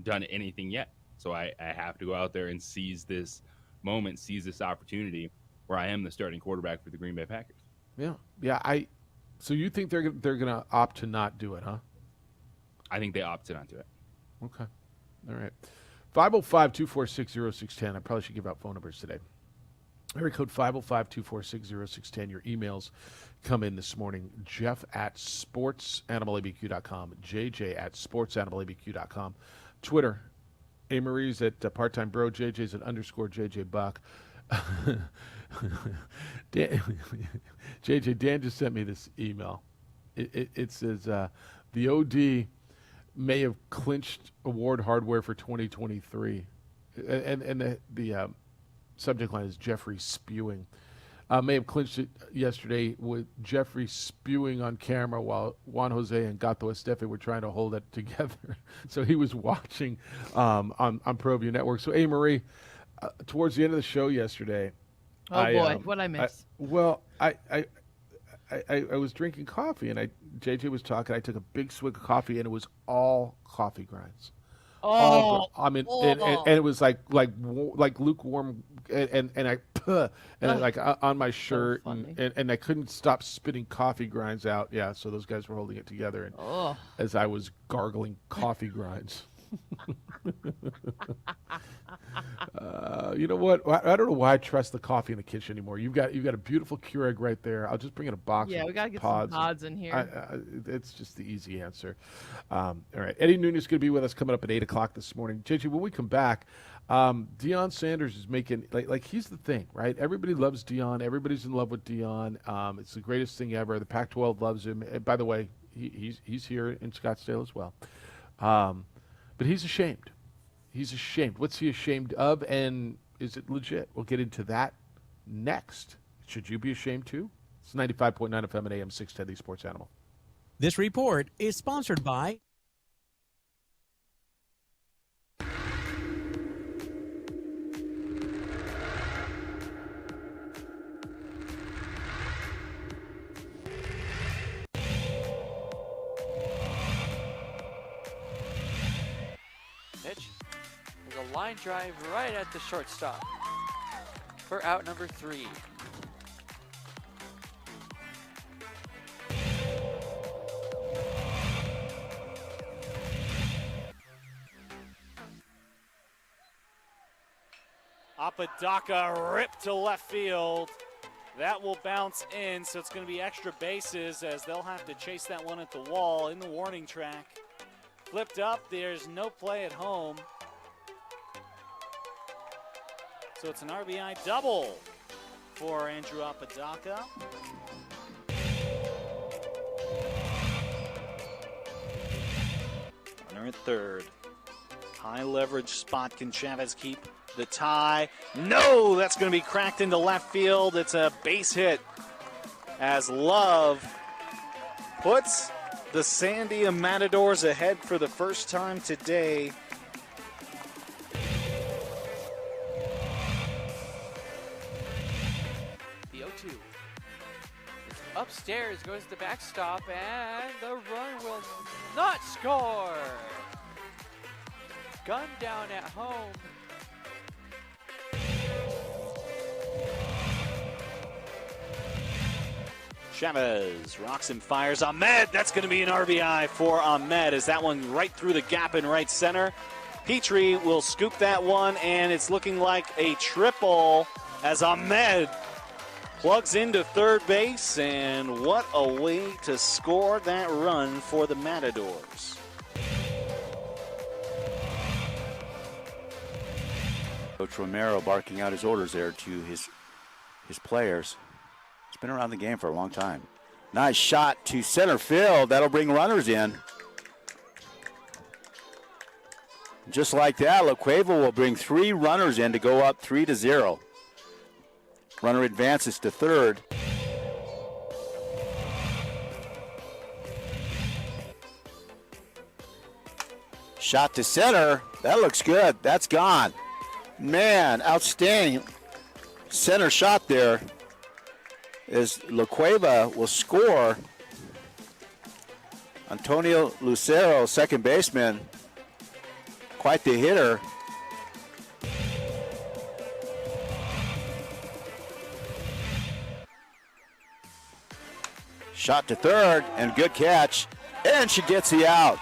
done anything yet. So I have to go out there and seize this moment, seize this opportunity where I am the starting quarterback for the Green Bay Packers. Yeah. So you think they're going to opt to not do it, huh? I think they opt to not do it. Okay. All right. 505-246-0610. I probably should give out phone numbers today. Area code 505-246-0610. Your emails come in this morning. Jeff at sportsanimалabq.com. JJ at sportsanimалabq.com. Twitter. A. Marie's at part-time bro. JJ's at _JJ Buck. JJ, Dan just sent me this email. It says, the OD may have clinched award hardware for 2023. And the subject line is Jeffrey spewing. May have clinched it yesterday with Jeffrey spewing on camera while Juan Jose and Gato Estefe were trying to hold it together. So he was watching on ProView Network. So, A. Marie, towards the end of the show yesterday. What'd I miss? I was drinking coffee, and JJ was talking. I took a big swig of coffee, and it was all coffee grinds. And it was like lukewarm, and like on my shirt, and I couldn't stop spitting coffee grinds out. Yeah, so those guys were holding it together, and as I was gargling coffee grinds. You know what? I don't know why I trust the coffee in the kitchen anymore. You've got a beautiful Keurig right there. I'll just bring in a box. Yeah, we gotta get some pods in here. It's just the easy answer. All right, Eddie Nunez is going to be with us coming up at 8:00 this morning. JJ, when we come back, Deion Sanders is making like he's the thing, right? Everybody loves Deion. Everybody's in love with Deion. It's the greatest thing ever. The Pac-12 loves him. And by the way, he's here in Scottsdale as well. But he's ashamed. He's ashamed. What's he ashamed of, and is it legit? We'll get into that next. Should you be ashamed too? It's 95.9 FM and AM 610, the Sports Animal. This report is sponsored by Pitch is a line drive right at the shortstop for out number 3. Apodaca ripped to left field. That will bounce in, so it's going to be extra bases as they'll have to chase that one at the wall in the warning track. Flipped up, there's no play at home. So it's an RBI double for Andrew Apodaca. Runner at third. High leverage spot. Can Chavez keep the tie? No, that's going to be cracked into left field. It's a base hit as Love puts the Sandia Matadors ahead for the first time today. The 0-2. It's upstairs, goes to the backstop, and the run will not score. Gun down at home. Chavez rocks and fires. Ahmed, that's going to be an RBI for Ahmed as that one right through the gap in right center. Petrie will scoop that one, and it's looking like a triple as Ahmed plugs into third base, and what a way to score that run for the Matadors. Coach Romero barking out his orders there to his players. He's been around the game for a long time. Nice shot to center field. That'll bring runners in. Just like that, La Cueva will bring 3 runners in to go up 3-0. Runner advances to third. Shot to center. That looks good. That's gone. Man, outstanding center shot there. As La Cueva will score. Antonio Lucero, second baseman, quite the hitter. Shot to third, and good catch, and she gets the out.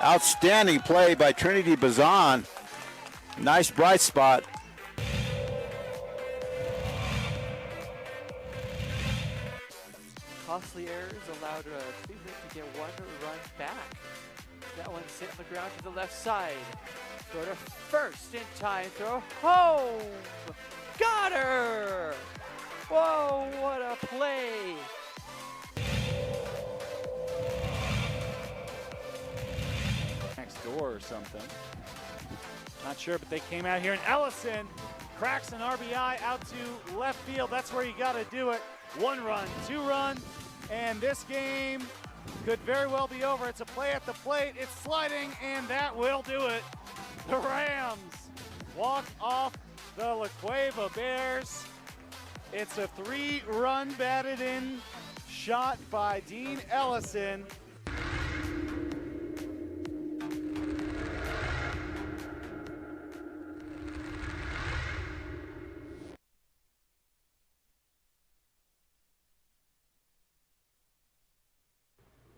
Outstanding play by Trinity Bazan. Nice bright spot. Costly errors allowed Cleveland to get 1 run back. That one hit on the ground to the left side. Throw to first in time. Throw home. Got her. Whoa, what a play. Next door or something. Not sure, but they came out here, and Ellison cracks an RBI out to left field. That's where you got to do it. 1 run, 2 run, and this game could very well be over. It's a play at the plate. It's sliding, and that will do it. The Rams walk off the La Cueva Bears. It's a 3-run batted in shot by Dean Ellison.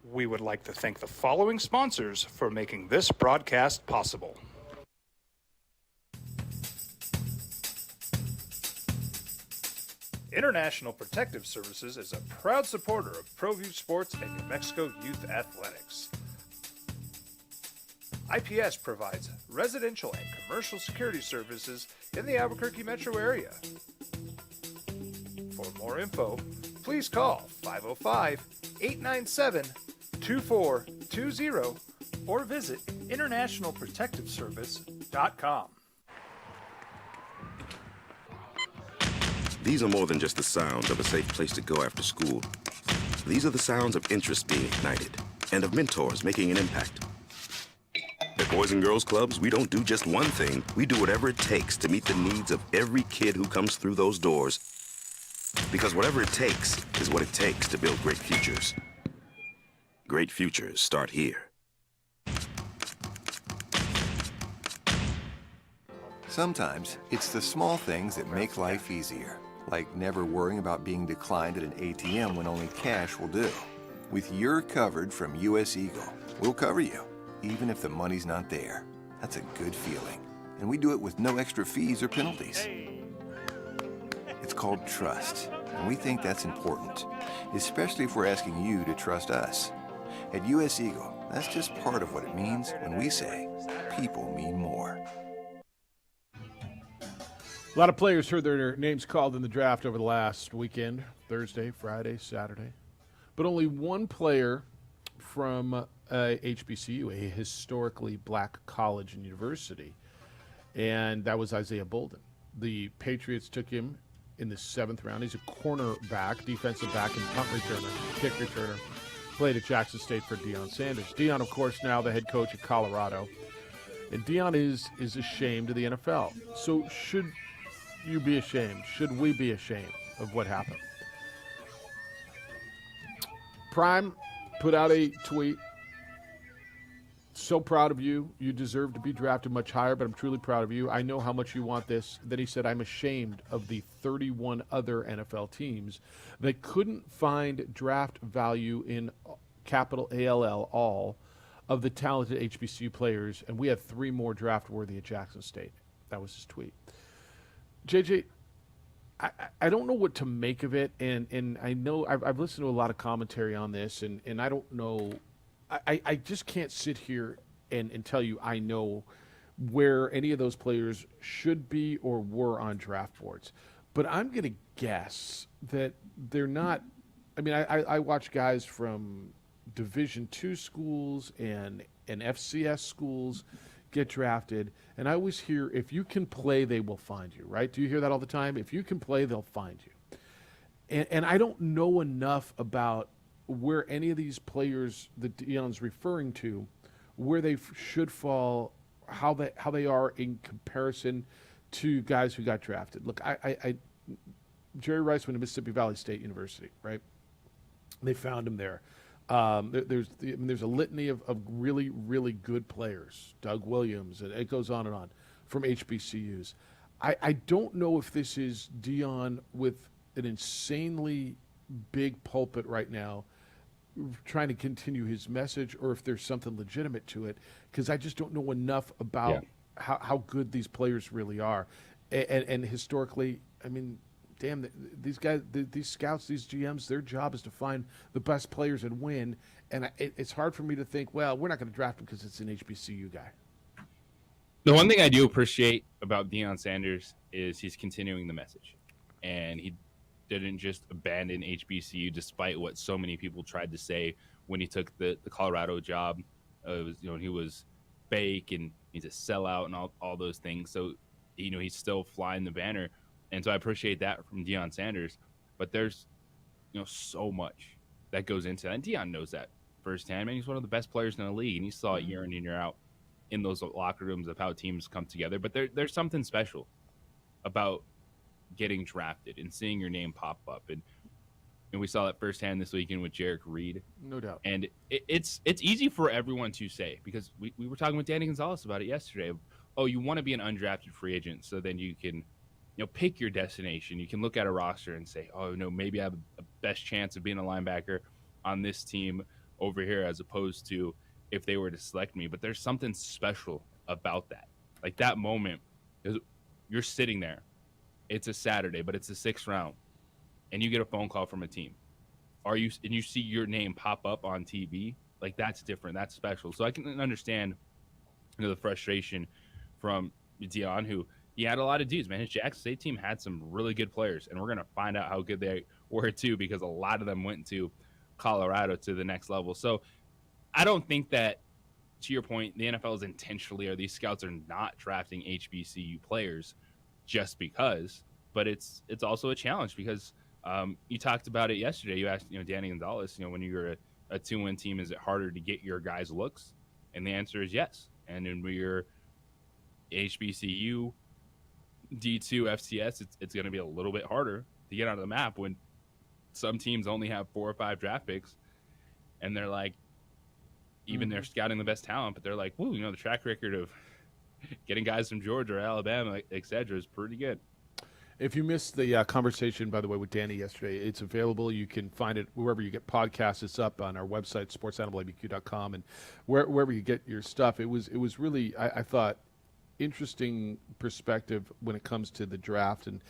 We would like to thank the following sponsors for making this broadcast possible. International Protective Services is a proud supporter of ProView Sports and New Mexico Youth Athletics. IPS provides residential and commercial security services in the Albuquerque metro area. For more info, please call 505-897-2420 or visit internationalprotectiveservice.com. These are more than just the sounds of a safe place to go after school. These are the sounds of interest being ignited and of mentors making an impact. At Boys and Girls Clubs, we don't do just one thing. We do whatever it takes to meet the needs of every kid who comes through those doors. Because whatever it takes is what it takes to build great futures. Great futures start here. Sometimes it's the small things that make life easier, like never worrying about being declined at an ATM when only cash will do. With your covered from US Eagle, we'll cover you, even if the money's not there. That's a good feeling. And we do it with no extra fees or penalties. It's called trust, and we think that's important, especially if we're asking you to trust us. At US Eagle, that's just part of what it means when we say people mean more. A lot of players heard their names called in the draft over the last weekend, Thursday, Friday, Saturday. But only one player from HBCU, a historically black college and university, and that was Isaiah Bolden. The Patriots took him in the 7th round. He's a cornerback, defensive back, and punt returner, kick returner. Played at Jackson State for Deion Sanders. Deion, of course, now the head coach at Colorado. And Deion is ashamed of the NFL. So should you be ashamed? Should we be ashamed of what happened? Prime put out a tweet. So proud of you. You deserve to be drafted much higher, but I'm truly proud of you. I know how much you want this. Then he said, I'm ashamed of the 31 other NFL teams that couldn't find draft value in capital ALL, all of the talented HBCU players, and we have 3 more draft worthy at Jackson State. That was his tweet. JJ, I don't know what to make of it, and I know I've listened to a lot of commentary on this, and I don't know. I just can't sit here and tell you I know where any of those players should be or were on draft boards. But I'm going to guess that they're not. I mean, I watch guys from Division II schools and FCS schools get drafted, and I always hear, if you can play, they will find you, right? Do you hear that all the time? If you can play, they'll find you. And I don't know enough about where any of these players that Deion's referring to, where they should fall, how they are in comparison to guys who got drafted. Look, Jerry Rice went to Mississippi Valley State University, right? They found him there. There's a litany of really, really good players, Doug Williams, and it goes on and on, from HBCUs. I don't know if this is Deion with an insanely big pulpit right now trying to continue his message, or if there's something legitimate to it, because I just don't know enough about how good these players really are. And historically, I mean, damn, these guys, these scouts, these GMs, their job is to find the best players and win. And it's hard for me to think, well, we're not going to draft him because it's an HBCU guy. The one thing I do appreciate about Deion Sanders is he's continuing the message. And he didn't just abandon HBCU despite what so many people tried to say when he took the Colorado job. It was, he was fake and he's a sellout and all those things. So, he's still flying the banner. And so I appreciate that from Deion Sanders. But there's, so much that goes into that. And Deion knows that firsthand. Man, he's one of the best players in the league. And he saw it year in and year out in those locker rooms of how teams come together. But there's something special about getting drafted and seeing your name pop up. And we saw that firsthand this weekend with Jarek Reed. No doubt. And it's easy for everyone to say, because we were talking with Danny Gonzalez about it yesterday. Oh, you want to be an undrafted free agent so then you can pick your destination. You can look at a roster and say, oh, no, maybe I have a best chance of being a linebacker on this team over here, as opposed to if they were to select me. But there's something special about that. Like that moment, you're sitting there. It's a Saturday, but it's the 6th round, and you get a phone call from a team. And you see your name pop up on TV. Like, that's different. That's special. So I can understand the frustration from Deion, who he had a lot of dudes, man. His Jackson State team had some really good players, and we're going to find out how good they were too, because a lot of them went to Colorado to the next level. So I don't think that, to your point, the NFL is intentionally, or these scouts are not drafting HBCU players just because. but it's also a challenge because you talked about it yesterday. You asked, Danny Gonzalez, when you're a 2-win team, is it harder to get your guys looks? And the answer is yes. And when we're HBCU, D2, FCS, it's going to be a little bit harder to get onto the map when some teams only have 4 or 5 draft picks, and they're like, even they're scouting the best talent, but they're like, whoa, the track record of getting guys from Georgia or Alabama, et cetera, is pretty good. If you missed the conversation, by the way, with Danny yesterday, it's available. You can find it wherever you get podcasts. It's up on our website, sportsanimalabq.com, and wherever you get your stuff. It was really, I thought, interesting perspective when it comes to the draft. And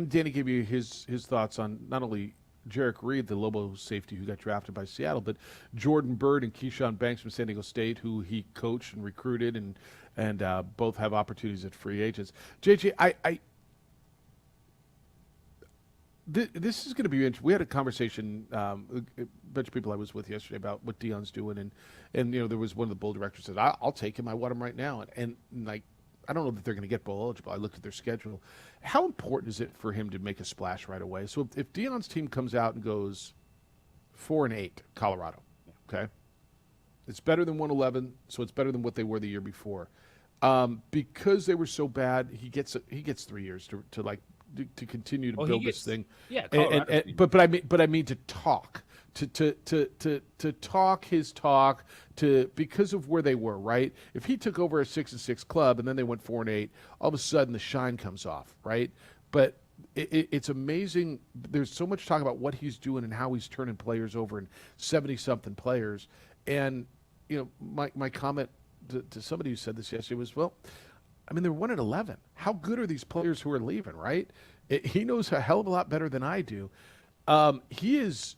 Danny gave you his thoughts on not only Jarek Reed, the Lobo safety who got drafted by Seattle, but Jordan Bird and Keyshawn Banks from San Diego State, who he coached and recruited, and both have opportunities at free agents. JJ, this is going to be interesting. We had a conversation, a bunch of people I was with yesterday, about what Deion's doing, and there was one of the Bull directors that said, I'll take him. I want him right now, and like, I don't know that they're going to get bowl eligible. I looked at their schedule. How important is it for him to make a splash right away? So if Deion's team comes out and goes 4-8, Colorado, okay, it's better than 111, so it's better than what they were the year before. Because they were so bad, he gets 3 years to continue to build this thing. Yeah, but I mean to talk. To talk his talk because of where they were, right? If he took over a 6-6 club and then they went 4-8, all of a sudden the shine comes off, right? But it's amazing. There's so much talk about what he's doing and how he's turning players over, and 70-something players. And my comment to somebody who said this yesterday was, well, I mean, they're 1-11. How good are these players who are leaving, right? He knows a hell of a lot better than I do. He is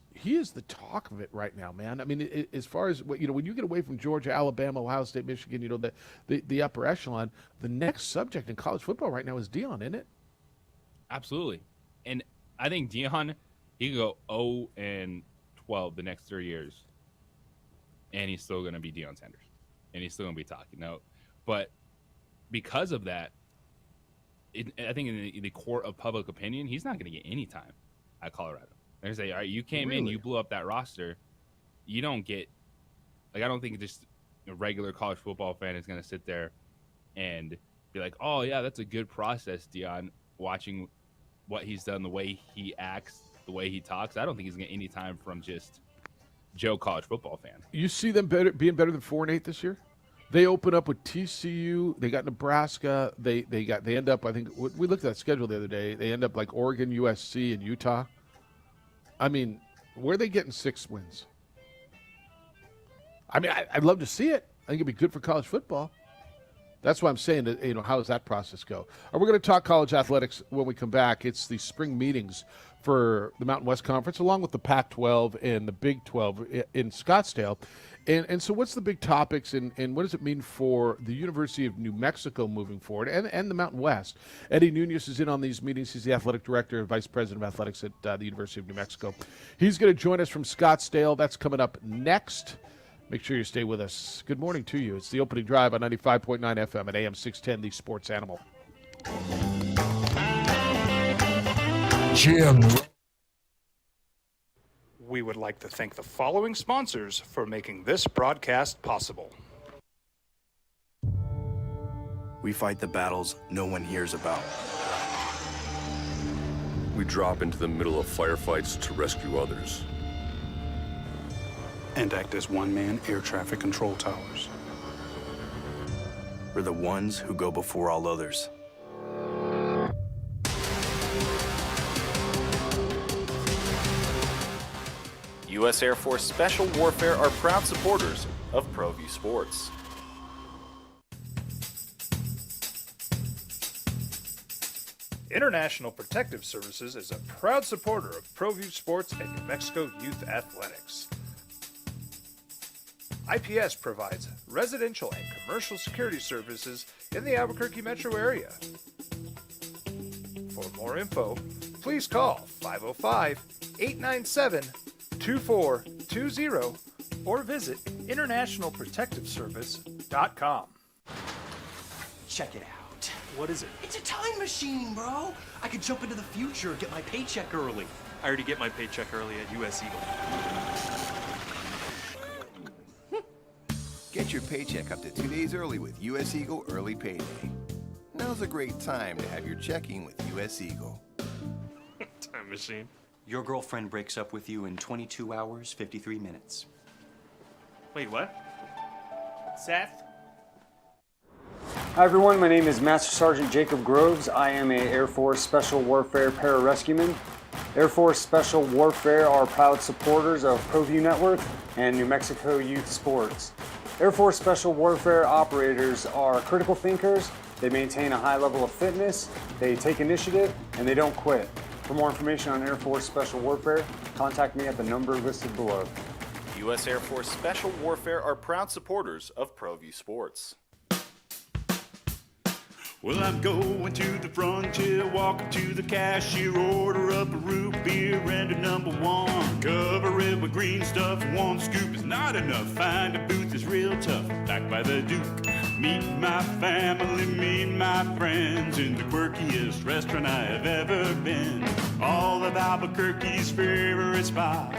the talk of it right now, man. I mean, as far as when you get away from Georgia, Alabama, Ohio State, Michigan, the upper echelon, the next subject in college football right now is Deion, isn't it? Absolutely. And I think Deion, he could go 0-12 the next 3 years, and he's still going to be Deion Sanders, and he's still going to be talking. No, but because of that, I think in the court of public opinion, he's not going to get any time at Colorado. They're going to say, all right, you came in, you blew up that roster. You don't get – I don't think just a regular college football fan is going to sit there and be like, oh, yeah, that's a good process, Deion, watching what he's done, the way he acts, the way he talks. I don't think he's going to get any time from just Joe college football fan. You see them being better than 4-8 this year? They open up with TCU. They got Nebraska. They end up, I think, we looked at that schedule the other day. They end up like Oregon, USC, and Utah. I mean, where are they getting 6 wins? I mean, I'd love to see it. I think it'd be good for college football. That's why I'm saying that, how does that process go? We're going to talk college athletics when we come back. It's the spring meetings for the Mountain West Conference, along with the Pac-12 and the Big 12 in Scottsdale. And so what's the big topics, and what does it mean for the University of New Mexico moving forward and the Mountain West? Eddie Nunez is in on these meetings. He's the athletic director and vice president of athletics at the University of New Mexico. He's going to join us from Scottsdale. That's coming up next. Make sure you stay with us. Good morning to you. It's the opening drive on 95.9 FM at AM 610, the Sports Animal. Jim. We would like to thank the following sponsors for making this broadcast possible. We fight the battles no one hears about. We drop into the middle of firefights to rescue others. And act as one-man air traffic control towers. We're the ones who go before all others. U.S. Air Force Special Warfare are proud supporters of ProView Sports. International Protective Services is a proud supporter of ProView Sports and New Mexico Youth Athletics. IPS provides residential and commercial security services in the Albuquerque metro area. For more info, please call 505-897-2420 or visit internationalprotectiveservice.com. Check it out. What is it? It's a time machine, bro. I could jump into the future, get my paycheck early. I already get my paycheck early at US Eagle. Get your paycheck up to 2 days early with US Eagle Early Payday. Now's a great time to have your checking with US Eagle. Time machine. Your girlfriend breaks up with you in 22 hours, 53 minutes. Wait, what? Seth? Hi everyone, my name is Master Sergeant Jacob Groves. I am a Air Force Special Warfare Pararescueman. Air Force Special Warfare are proud supporters of ProView Network and New Mexico Youth Sports. Air Force Special Warfare operators are critical thinkers. They maintain a high level of fitness, they take initiative, and they don't quit. For more information on Air Force Special Warfare, contact me at the number listed below. U.S. Air Force Special Warfare are proud supporters of ProView Sports. Well, I'm going to the frontier, walk up to the cashier, order up a root beer and a number one. Cover it with green stuff, one scoop is not enough. Find a booth is real tough, back by the Duke. Meet my family, meet my friends in the quirkiest restaurant I have ever been. All of Albuquerque's favorite spot,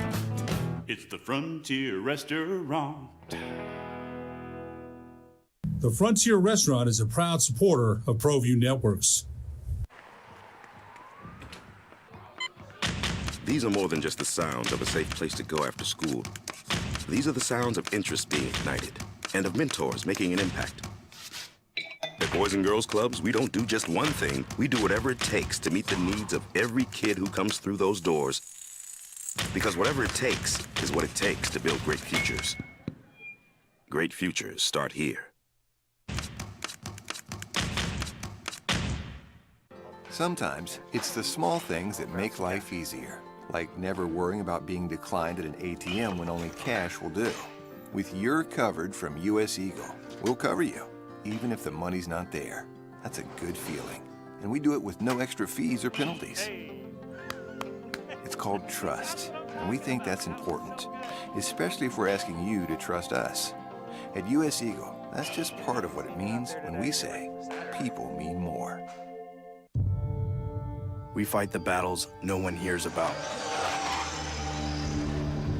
it's the Frontier Restaurant. The Frontier Restaurant is a proud supporter of ProView Networks. These are more than just the sounds of a safe place to go after school. These are the sounds of interest being ignited and of mentors making an impact. At Boys and Girls Clubs, we don't do just one thing. We do whatever it takes to meet the needs of every kid who comes through those doors. Because whatever it takes is what it takes to build great futures. Great futures start here. Sometimes it's the small things that make life easier, like never worrying about being declined at an ATM when only cash will do. With your covered from US Eagle, we'll cover you, even if the money's not there. That's a good feeling. And we do it with no extra fees or penalties. It's called trust, and we think that's important, especially if we're asking you to trust us. At US Eagle, that's just part of what it means when we say, people mean more. We fight the battles no one hears about.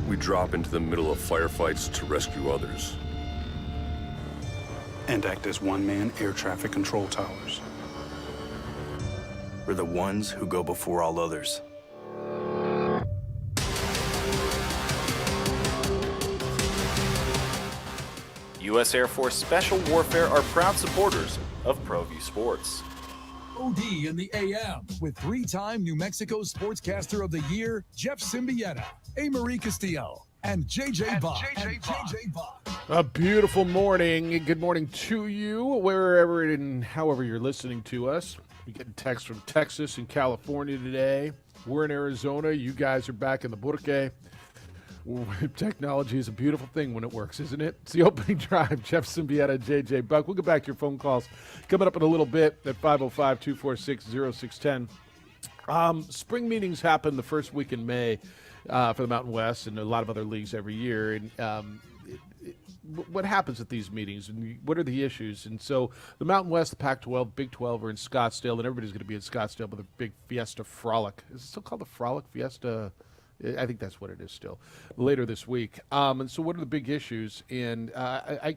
We drop into the middle of firefights to rescue others. And act as one-man air traffic control towers. We're the ones who go before all others. U.S. Air Force Special Warfare are proud supporters of ProView Sports. OD in the AM with three-time New Mexico Sportscaster of the Year, Jeff Symbieta, A. Marie Castillo, and JJ Bach. A beautiful morning. Good morning to you, wherever and however you're listening to us. We get texts from Texas and California today. We're in Arizona. You guys are back in the Burque. Technology is a beautiful thing when it works, isn't it? It's the opening drive. Jeff Symbieta, JJ Buck. We'll get back to your phone calls coming up in a little bit at 505-246-0610. Spring meetings happen the first week in May for the Mountain West and a lot of other leagues every year. And what happens at these meetings and what are the issues? And so the Mountain West, the Pac-12, Big 12 are in Scottsdale, and everybody's going to be in Scottsdale with a big Fiesta Frolic. Is it still called the Frolic Fiesta? I think that's what it is still, later this week. And so what are the big issues? And I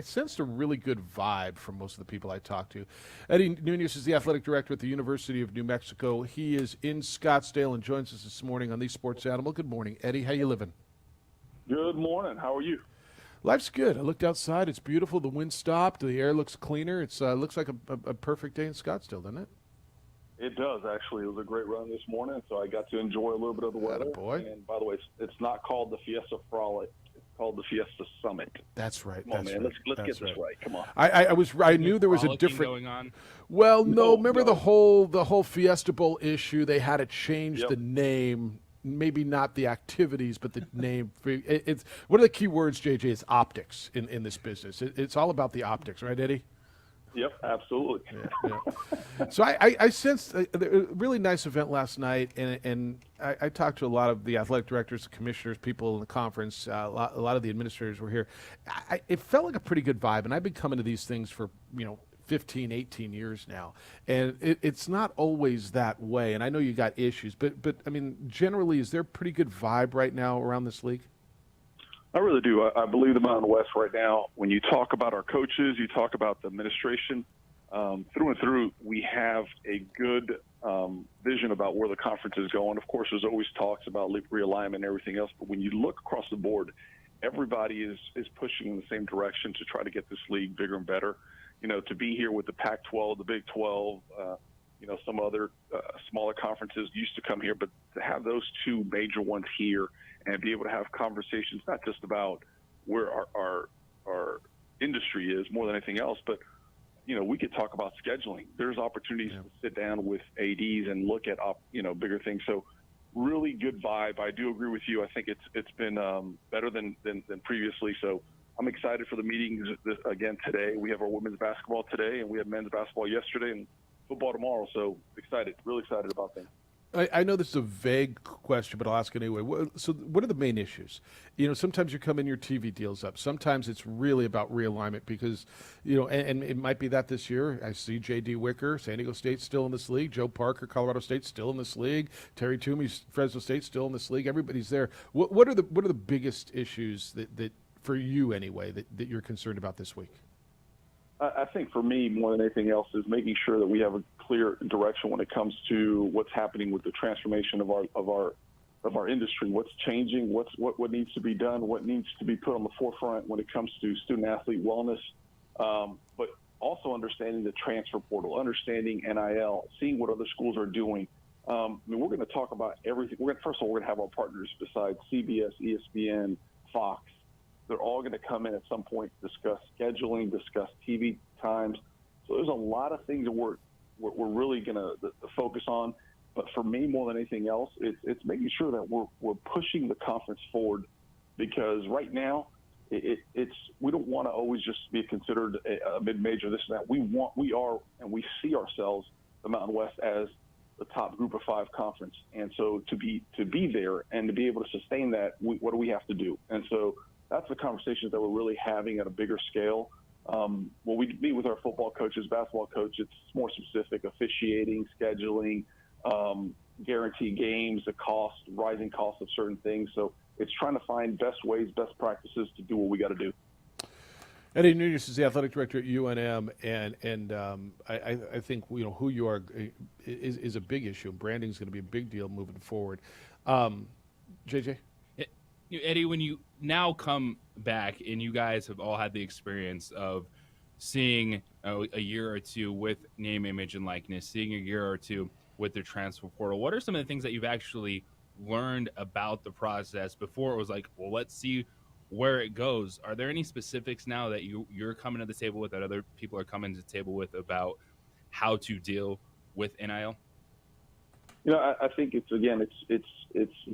sensed a really good vibe from most of the people I talked to. Eddie Nunez is the athletic director at the University of New Mexico. He is in Scottsdale and joins us this morning on the Sports Animal. Good morning, Eddie. How you living? Good morning. How are you? Life's good. I looked outside. It's beautiful. The wind stopped. The air looks cleaner. It looks like a perfect day in Scottsdale, doesn't it? It does, actually. It was a great run this morning, so I got to enjoy a little bit of the weather. Boy. And by the way, it's not called the Fiesta Frolic. It's called the Fiesta Summit. That's right. Come on, man. Right. Let's get this right. Come on. I knew there was a different going on. Well, no. Remember the whole Fiesta Bowl issue? They had to change the name. Maybe not the activities, but the name. It's one of the key words, JJ, is optics in this business. It's all about the optics, right, Eddie? Yep, absolutely. Yeah. So I sensed a really nice event last night, and I talked to a lot of the athletic directors, commissioners, people in the conference. A lot of the administrators were here. It felt like a pretty good vibe, and I've been coming to these things for 15, 18 years now. And it's not always that way. And I know you got issues, but I mean, generally, is there a pretty good vibe right now around this league? I really do. I believe the Mountain West right now, when you talk about our coaches, you talk about the administration, through and through, we have a good vision about where the conference is going. Of course, there's always talks about realignment and everything else, but when you look across the board, everybody is pushing in the same direction to try to get this league bigger and better. You know, to be here with the Pac-12, the Big 12, you know, some other smaller conferences used to come here, but to have those two major ones here and be able to have conversations, not just about where our industry is more than anything else, but, you know, we could talk about scheduling. There's opportunities to sit down with ADs and look at, you know, bigger things. So really good vibe. I do agree with you. I think it's been better than previously. So I'm excited for the meetings again today. We have our women's basketball today, and we have men's basketball yesterday, and football tomorrow. So excited, really excited about things. I know this is a vague question, but I'll ask it anyway. So what are the main issues? You know, sometimes you come in, your TV deals up. Sometimes it's really about realignment because, you know, and it might be that this year. I see J.D. Wicker, San Diego State, still in this league. Joe Parker, Colorado State, still in this league. Terry Toomey, Fresno State, still in this league. Everybody's there. What are the biggest issues that for you anyway, that you're concerned about this week? I think for me, more than anything else, is making sure that we have a clear direction when it comes to what's happening with the transformation of our industry. What's changing? What needs to be done? What needs to be put on the forefront when it comes to student athlete wellness? But also understanding the transfer portal, understanding NIL, seeing what other schools are doing. I mean, we're going to talk about everything. First of all, we're going to have our partners besides CBS, ESPN, Fox. They're all going to come in at some point, discuss scheduling, discuss TV times. So there's a lot of things that we're really going to focus on. But for me, more than anything else, it's making sure that we're pushing the conference forward, because right now it's we don't want to always just be considered a mid-major, this and that. We are and we see ourselves, the Mountain West, as the top Group of 5 conference. And so to be there and to be able to sustain that, what do we have to do? And so that's the conversations that we're really having at a bigger scale. When we meet with our football coaches, basketball coach, it's more specific: officiating, scheduling, guarantee games, the cost, rising costs of certain things. So it's trying to find best ways, best practices to do what we got to do. Eddie Nunez is the athletic director at UNM, and I think, you know, who you are is a big issue. Branding is going to be a big deal moving forward. JJ? Eddie, when you now come back and you guys have all had the experience of seeing a year or two with name, image, and likeness, seeing a year or two with the transfer portal, what are some of the things that you've actually learned about the process before it was like, well, let's see where it goes? Are there any specifics now that you're coming to the table with, that other people are coming to the table with, about how to deal with NIL? You know, I think it's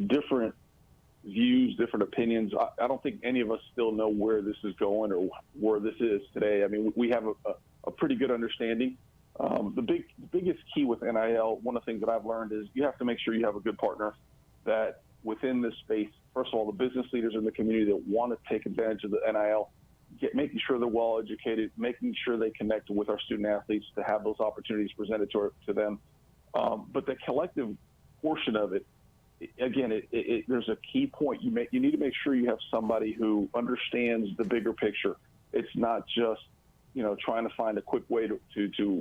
different views, different opinions. I don't think any of us still know where this is going or where this is today. I mean, we have a pretty good understanding. The biggest key with NIL, one of the things that I've learned, is you have to make sure you have a good partner that within this space, first of all, the business leaders in the community that want to take advantage of the NIL, making sure they're well educated, making sure they connect with our student athletes to have those opportunities presented to them. But the collective portion of it, again, there's a key point you make. You need to make sure you have somebody who understands the bigger picture. It's not just, you know, trying to find a quick way to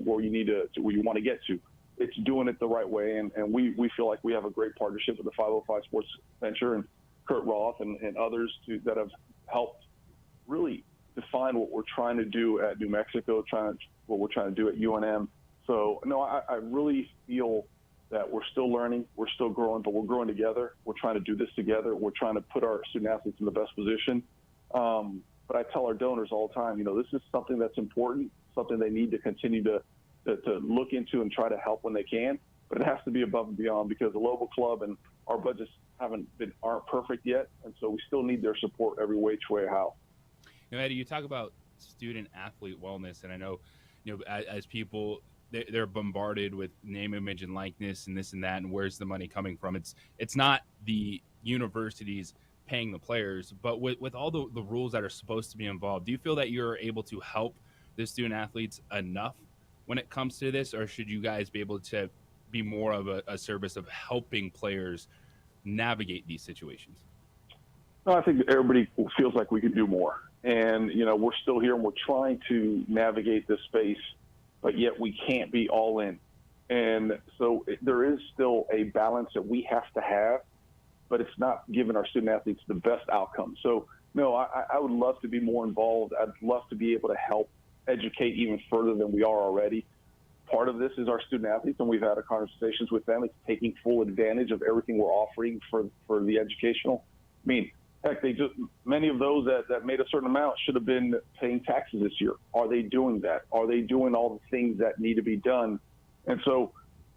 where you need to where you want to get to. It's doing it the right way, and we feel like we have a great partnership with the 505 Sports Venture and Kurt Roth and others that have helped really define what we're trying to do at New Mexico, what we're trying to do at UNM. So, no, I really feel that we're still learning, we're still growing, but we're growing together. We're trying to do this together. We're trying to put our student athletes in the best position. But I tell our donors all the time, you know, this is something that's important, something they need to continue to look into and try to help when they can. But it has to be above and beyond, because the local club and our budgets aren't perfect yet, and so we still need their support every which way how. You know, Eddie, you talk about student athlete wellness, and I know, you know, as people, they're bombarded with name, image, and likeness, and this and that, and where's the money coming from? It's not the universities paying the players, but with all the rules that are supposed to be involved, do you feel that you're able to help the student athletes enough when it comes to this, or should you guys be able to be more of a service of helping players navigate these situations? No, I think everybody feels like we could do more. And, we're still here and we're trying to navigate this space, but yet we can't be all in. And so there is still a balance that we have to have, but it's not giving our student athletes the best outcome. So, no, I would love to be more involved. I'd love to be able to help educate even further than we are already. Part of this is our student athletes, and we've had our conversations with them. It's taking full advantage of everything we're offering for the educational. I mean, heck, many of those that made a certain amount should have been paying taxes this year. Are they doing that? Are they doing all the things that need to be done? And so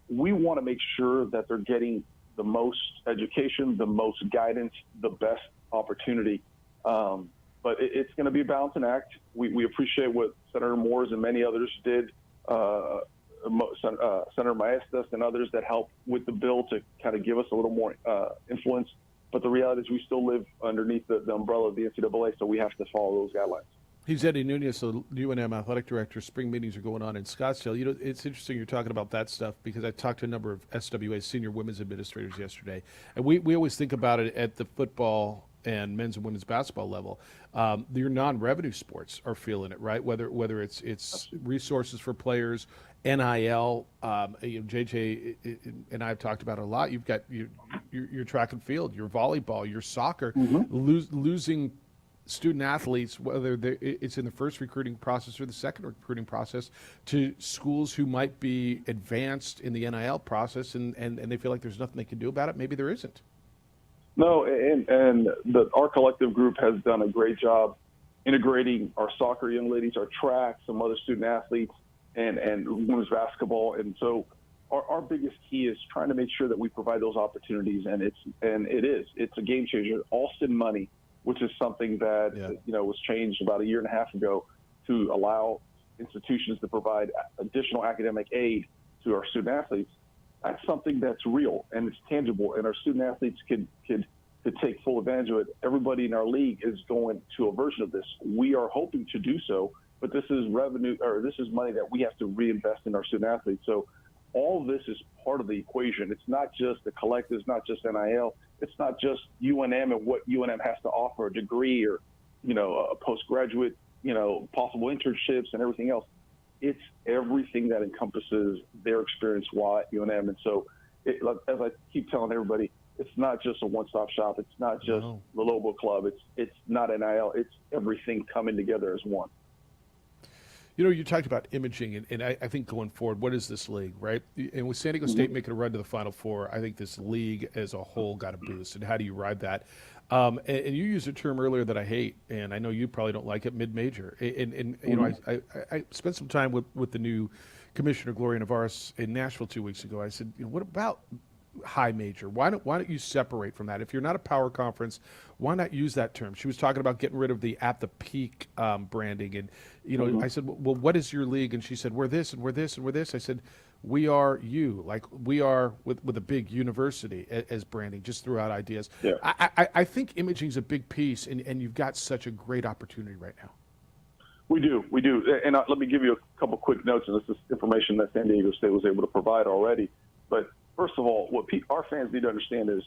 we want to make sure that they're getting the most education, the most guidance, the best opportunity. But it's going to be a balancing act. We appreciate what Senator Moores and many others did, Senator Maestas and others that helped with the bill to kind of give us a little more influence. But the reality is we still live underneath the umbrella of the NCAA, so we have to follow those guidelines. He's Eddie Nunez, the UNM athletic director. Spring meetings are going on in Scottsdale. It's interesting you're talking about that stuff because I talked to a number of SWA senior women's administrators yesterday, and we always think about it at the football and men's and women's basketball level. Your non-revenue sports are feeling it, right? Whether it's resources for players, NIL. JJ and I have talked about it a lot. You've got your track and field, your volleyball, your soccer, losing student athletes, whether it's in the first recruiting process or the second recruiting process, to schools who might be advanced in the NIL process, and they feel like there's nothing they can do about it. Maybe there isn't. No, and our collective group has done a great job integrating our soccer young ladies, our track, some other student athletes, and women's basketball. And so our biggest key is trying to make sure that we provide those opportunities, and it's a game changer. Alston money, which is something that was changed about a year and a half ago to allow institutions to provide additional academic aid to our student athletes. That's something that's real and it's tangible, and our student athletes could take full advantage of it. Everybody in our league is going to a version of this. We are hoping to do so, but this is revenue, or this is money that we have to reinvest in our student athletes. So all of this is part of the equation. It's not just the collective, it's not just NIL, it's not just UNM and what UNM has to offer, a degree or, a postgraduate, possible internships and everything else. It's everything that encompasses their experience while at UNM. And so, as I keep telling everybody, it's not just a one-stop shop. It's not just the Lobo Club. It's not NIL. It's everything coming together as one. You talked about imaging, and I think going forward, what is this league, right? And with San Diego State making a run to the Final Four, I think this league as a whole got a boost. And how do you ride that? And you used a term earlier that I hate, and I know you probably don't like it, mid-major. And I spent some time with the new Commissioner Gloria Navarez in Nashville 2 weeks ago. I said, what about high major? Why don't you separate from that? If you're not a power conference, why not use that term? She was talking about getting rid of the at the peak branding, and I said, well, what is your league? And she said, we're this and we're this and we're this. I said, we are you, like we are with a big university as branding, just threw out ideas. Yeah. I think imaging is a big piece, and you've got such a great opportunity right now. We do. And let me give you a couple quick notes, and this is information that San Diego State was able to provide already. But first of all, what our fans need to understand is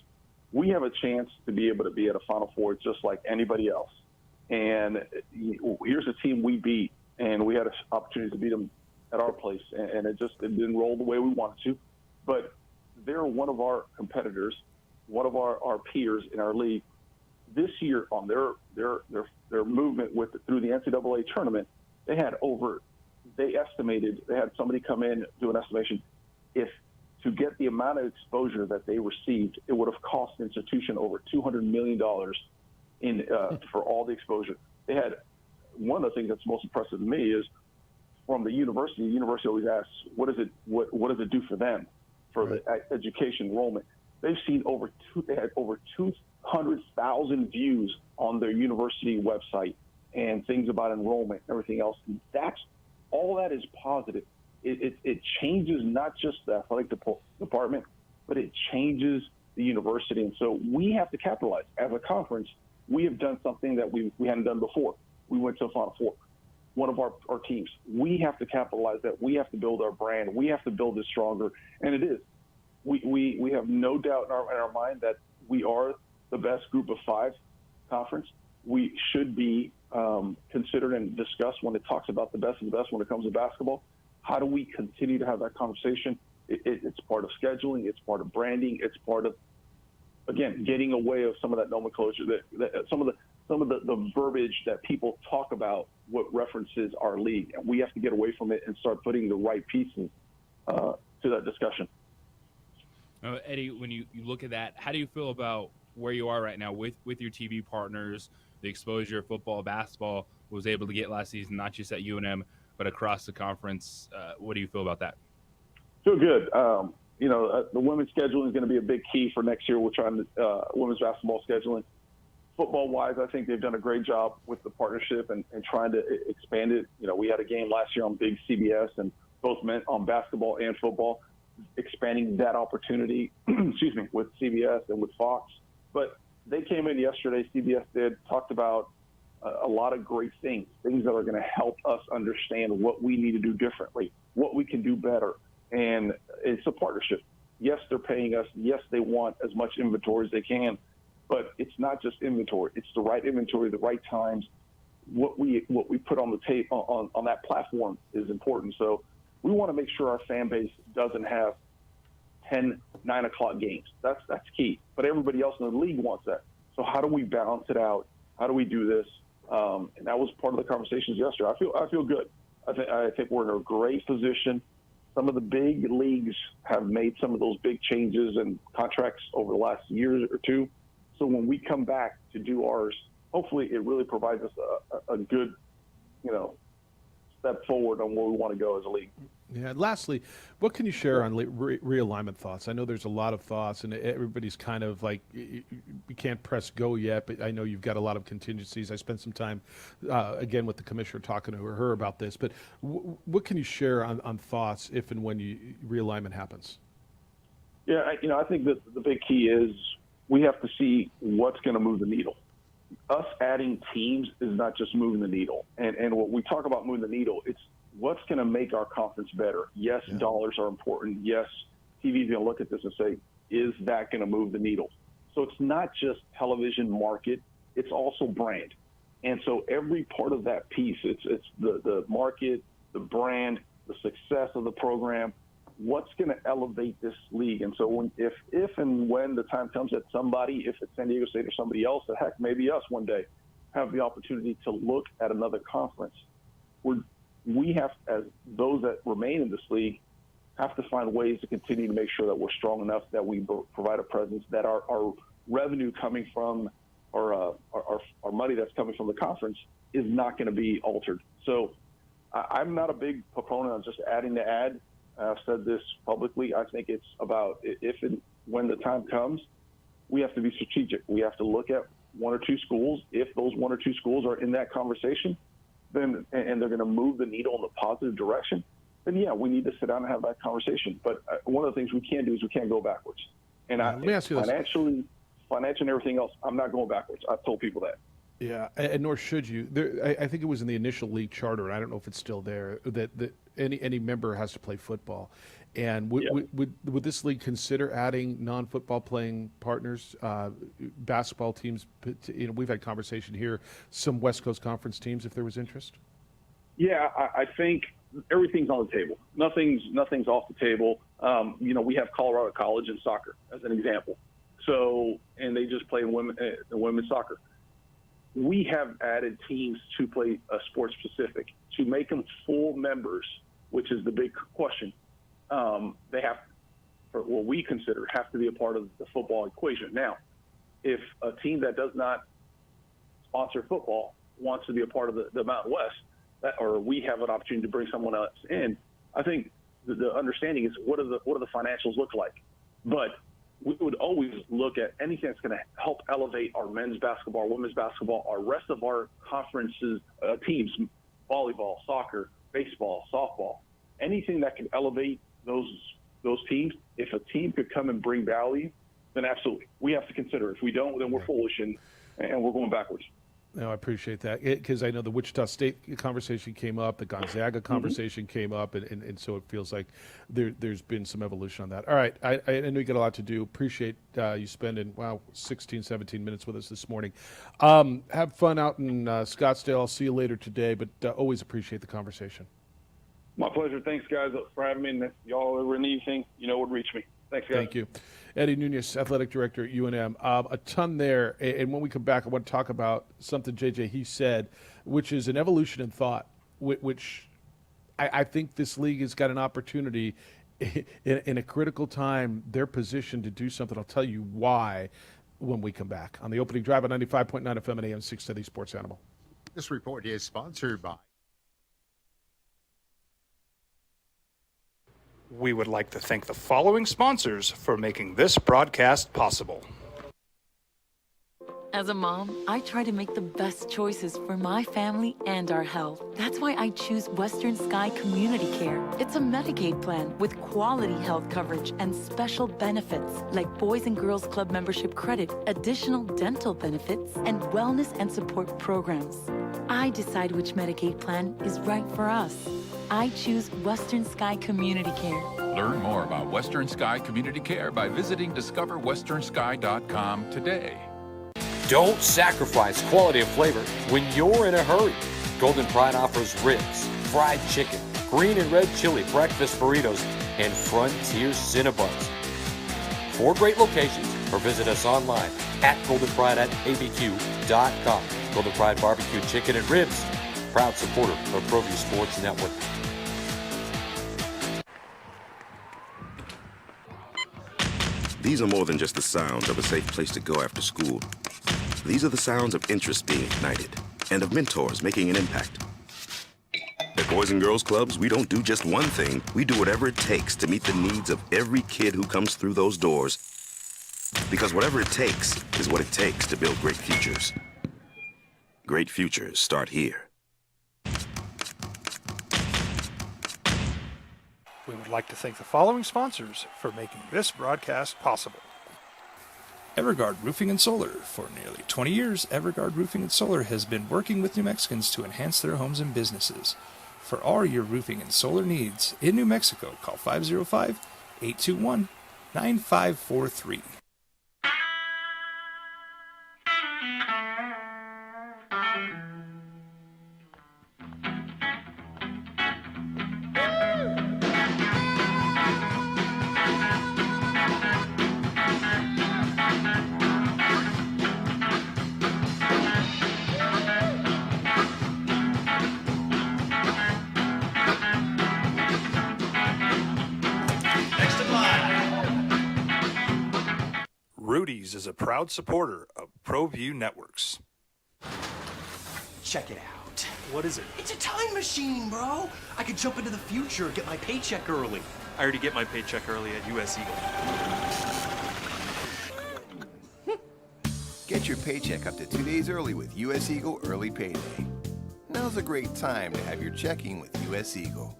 we have a chance to be able to be at a Final Four just like anybody else. And here's a team we beat, and we had an opportunity to beat them at our place, and it didn't roll the way we wanted to. But they're one of our competitors, one of our peers in our league. This year on their movement through the NCAA tournament, they had somebody come in, do an estimation. If to get the amount of exposure that they received, it would have cost the institution over $200 million for all the exposure. They had one of the things that's most impressive to me is from the university. The university always asks, what does it do for them for the education enrollment? They've seen they had over 200,000 views on their university website and things about enrollment and everything else. And all that is positive. It changes not just the athletic department, but it changes the university. And so we have to capitalize. As a conference, we have done something that we hadn't done before. We went to a Final Four. one of our teams. We have to capitalize that. We have to build our brand. We have to build it stronger, and it is. We have no doubt in our mind that we are the best group of 5 conference. We should be considered and discussed when it talks about the best of the best when it comes to basketball. How do we continue to have that conversation? It's part of scheduling. It's part of branding. It's part of, again, getting away of some of that nomenclature, some of the verbiage that people talk about what references our league. And we have to get away from it and start putting the right pieces to that discussion. Eddie, when you look at that, how do you feel about where you are right now with your TV partners, the exposure football, basketball was able to get last season, not just at UNM, but across the conference? What do you feel about that? Feel good. The women's scheduling is going to be a big key for next year. We're trying to women's basketball scheduling. Football-wise, I think they've done a great job with the partnership and trying to expand it. We had a game last year on Big CBS and both meant on basketball and football, expanding that opportunity, with CBS and with Fox. But they came in yesterday, CBS did, talked about a lot of great things that are going to help us understand what we need to do differently, what we can do better. And it's a partnership. Yes, they're paying us. Yes, they want as much inventory as they can. But it's not just inventory. It's the right inventory, the right times. What we put on the tape on that platform is important. So we want to make sure our fan base doesn't have 10, 9 o'clock games. That's key. But everybody else in the league wants that. So how do we balance it out? How do we do this? And that was part of the conversations yesterday. I feel good. I think we're in a great position. Some of the big leagues have made some of those big changes and contracts over the last year or two. So when we come back to do ours, hopefully it really provides us a good, step forward on where we want to go as a league. Yeah. Lastly, what can you share on realignment thoughts? I know there's a lot of thoughts, and everybody's kind of like, you can't press go yet, but I know you've got a lot of contingencies. I spent some time, again, with the commissioner talking to her about this. But what can you share on thoughts if and when realignment happens? Yeah, I think that the big key is we have to see what's going to move the needle. Us adding teams is not just moving the needle. And when we talk about moving the needle, it's what's going to make our conference better. Yes, dollars are important. Yes, TV is going to look at this and say, is that going to move the needle? So it's not just television market, it's also brand. And so every part of that piece, it's the market, the brand, the success of the program, what's going to elevate this league. And so if and when the time comes that somebody, if it's San Diego State or somebody else, or heck, maybe us one day, have the opportunity to look at another conference, we have, as those that remain in this league, have to find ways to continue to make sure that we're strong enough that we provide a presence, that our revenue coming from, or our money that's coming from the conference is not going to be altered. So I'm not a big proponent of just adding to add. I've said this publicly. I think it's about if and when the time comes, we have to be strategic. We have to look at one or two schools. If those one or two schools are in that conversation, then and they're going to move the needle in the positive direction, then yeah, we need to sit down and have that conversation. But one of the things we can't do is we can't go backwards. And let me ask you financially and everything else, I'm not going backwards. I've told people that. Yeah, and nor should you. I think it was in the initial league charter, and I don't know if it's still there, that any member has to play football. And would this league consider adding non-football playing partners, basketball teams? We've had conversation here, some West Coast Conference teams, if there was interest. Yeah, I think everything's on the table. Nothing's off the table. We have Colorado College in soccer as an example. So, and they just play women's soccer. We have added teams to play sports specific to make them full members, which is the big question. They have, for what we consider, have to be a part of the football equation. Now, if a team that does not sponsor football wants to be a part of the Mountain West, or we have an opportunity to bring someone else in, I think the understanding is what do the financials look like. But we would always look at anything that's going to help elevate our men's basketball, women's basketball, our rest of our conferences, teams, volleyball, soccer, baseball, softball, anything that can elevate those teams. If a team could come and bring value, then absolutely. We have to consider it. If we don't, then we're foolish and we're going backwards. No, I appreciate that because I know the Wichita State conversation came up, the Gonzaga conversation came up, and so it feels like there's been some evolution on that. All right, I know you got a lot to do. Appreciate you spending 16, 17 minutes with us this morning. Have fun out in Scottsdale. I'll see you later today, but always appreciate the conversation. My pleasure. Thanks, guys, for having me. And y'all ever need anything, you know where to reach me. Thanks, guys. Thank you. Eddie Nunez, Athletic Director at UNM. A ton there. And when we come back, I want to talk about something, JJ, he said, which is an evolution in thought, which I think this league has got an opportunity in a critical time. They're positioned to do something. I'll tell you why when we come back on the opening drive at 95.9 FM and AM 670 Sports Animal. This report is sponsored by. We would like to thank the following sponsors for making this broadcast possible. As a mom, I try to make the best choices for my family and our health. That's why I choose Western Sky Community Care. It's a Medicaid plan with quality health coverage and special benefits like Boys and Girls Club membership credit, additional dental benefits, and wellness and support programs. I decide which Medicaid plan is right for us. I choose Western Sky Community Care. Learn more about Western Sky Community Care by visiting discoverwesternsky.com today. Don't sacrifice quality and flavor when you're in a hurry. Golden Pride offers ribs, fried chicken, green and red chili breakfast burritos, and Frontier Cinnabons. 4 great locations, or visit us online at goldenpride@abq.com. Golden Pride Barbecue Chicken and Ribs, proud supporter of ProView Sports Network. These are more than just the sounds of a safe place to go after school. These are the sounds of interest being ignited and of mentors making an impact. At Boys and Girls Clubs, we don't do just one thing. We do whatever it takes to meet the needs of every kid who comes through those doors. Because whatever it takes is what it takes to build great futures. Great futures start here. We would like to thank the following sponsors for making this broadcast possible. Everguard Roofing and Solar. For nearly 20 years, Everguard Roofing and Solar has been working with New Mexicans to enhance their homes and businesses. For all your roofing and solar needs in New Mexico, call 505-821-9543. Rudy's is a proud supporter of ProView Networks. Check it out. What is it? It's a time machine, bro. I could jump into the future, get my paycheck early. I already get my paycheck early at US Eagle. Get your paycheck up to 2 days early with US Eagle Early Payday. Now's a great time to have your checking with US Eagle.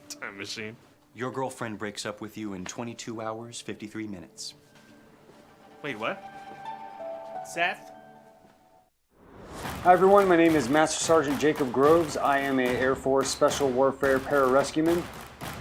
Time machine. Your girlfriend breaks up with you in 22 hours, 53 minutes. Wait, what? Seth? Hi everyone, my name is Master Sergeant Jacob Groves. I am a Air Force Special Warfare Pararescueman.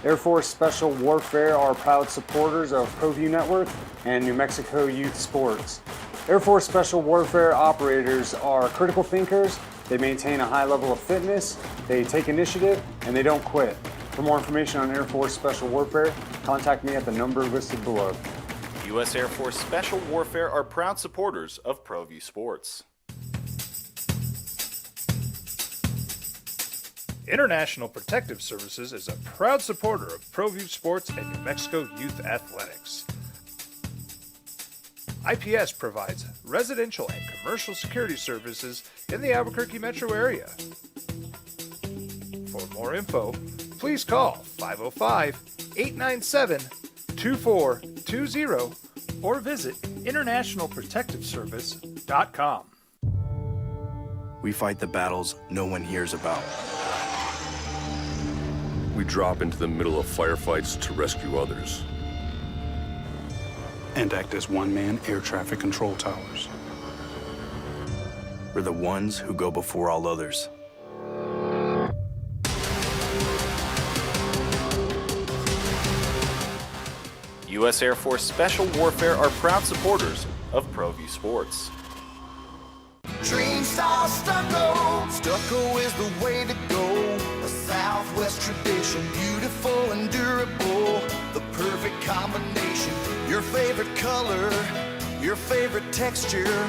Air Force Special Warfare are proud supporters of ProView Network and New Mexico Youth Sports. Air Force Special Warfare operators are critical thinkers. They maintain a high level of fitness, they take initiative, and they don't quit. For more information on Air Force Special Warfare, contact me at the number listed below. U.S. Air Force Special Warfare are proud supporters of ProView Sports. International Protective Services is a proud supporter of ProView Sports and New Mexico Youth Athletics. IPS provides residential and commercial security services in the Albuquerque metro area. For more info, please call 505-897-2420 or visit internationalprotectiveservice.com. We fight the battles no one hears about. We drop into the middle of firefights to rescue others. And act as one-man air traffic control towers. We're the ones who go before all others. U.S. Air Force Special Warfare are proud supporters of ProView Sports. Dream style stucco. Stucco is the way to go. A Southwest tradition, beautiful and durable. The perfect combination. Your favorite color, your favorite texture.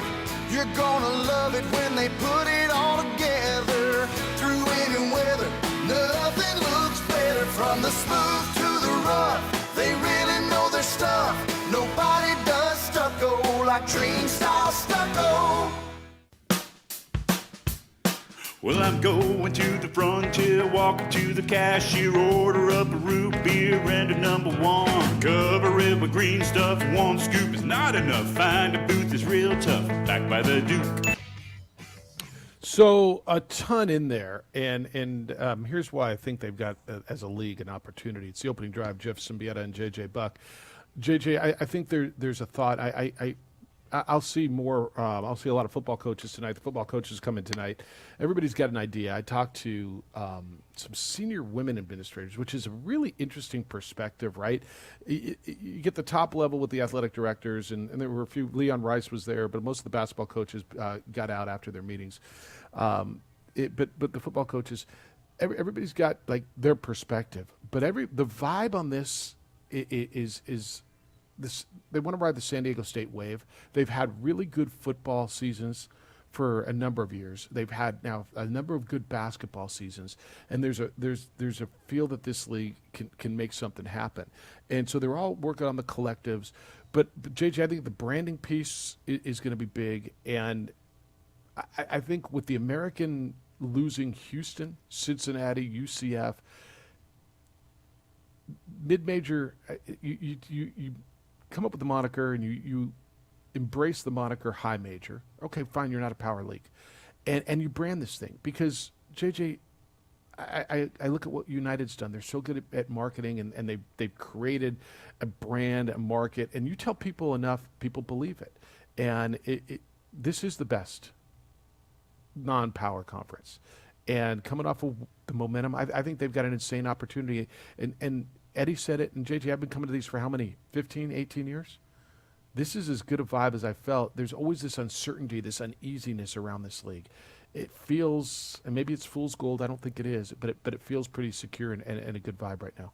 You're gonna love it when they put it all together. Through any weather, nothing looks better. From the smooth to the rough, they really know their stuff. Nobody does stucco like Dream style stucco. Well, I'm going to the frontier, walking to the cashier, order up a root beer and a number one. Cover it with green stuff, one scoop is not enough. Find a booth is real tough, back by the Duke. So a ton in there, and here's why I think they've got, as a league, an opportunity. It's the opening drive, Jeff Symbieta and J.J. Buck. J.J., I think there's a thought. I'll see more. I'll see a lot of football coaches tonight. The football coaches come in tonight. Everybody's got an idea. I talked to some senior women administrators, which is a really interesting perspective, right? You get the top level with the athletic directors, and there were a few. Leon Rice was there, but most of the basketball coaches got out after their meetings. But the football coaches, everybody's got like their perspective. But the vibe on this is this. They want to ride the San Diego State wave. They've had really good football seasons for a number of years. They've had now a number of good basketball seasons, and there's a feel that this league can make something happen. And so they're all working on the collectives. But JJ, I think the branding piece is going to be big, and I think with the American losing Houston, Cincinnati, UCF, mid-major, you come up with the moniker and you embrace the moniker high major. Okay, fine, you're not a power league. And you brand this thing because, JJ, I look at what United's done. They're so good at marketing, and they've created a brand, a market, and you tell people enough, people believe it. And this is the best non-power conference. And coming off of the momentum, I think they've got an insane opportunity. And Eddie said it, and JJ, I've been coming to these for how many, 15, 18 years? This is as good a vibe as I felt. There's always this uncertainty, this uneasiness around this league. It feels, and maybe it's fool's gold, I don't think it is, but it feels pretty secure and a good vibe right now.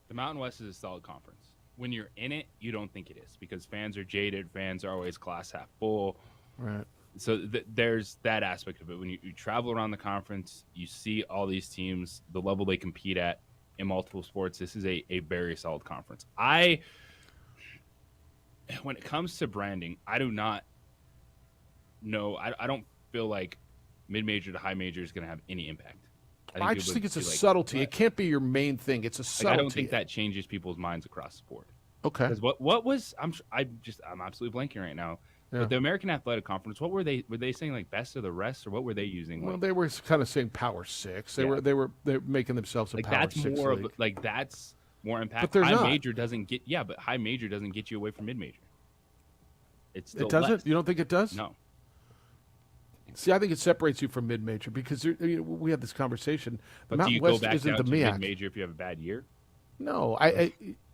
The Mountain West is a solid conference. When you're in it, you don't think it is because fans are jaded. Fans are always glass half full. Right. So there's that aspect of it. When you travel around the conference, you see all these teams, the level they compete at in multiple sports. This is a very solid conference. When it comes to branding, I do not know. I don't feel like mid-major to high major is going to have any impact. I just think it's a subtlety. It can't be your main thing. It's a subtlety. I don't think that changes people's minds across the board. Okay. Because what was I'm absolutely blanking right now. Yeah. But the American Athletic Conference, what were they saying, like best of the rest, or what were they using? Well, they were kind of saying Power Six. They're making themselves a like Power that's Six more league. That's more impact. But they're high not. major doesn't get but high major doesn't get you away from mid major. It's still It doesn't. less. You don't think it does? No. See, I think it separates you from mid-major because we had this conversation. The But do you Mountain West go back isn't down the to MEAC. mid major if you have a bad year? No,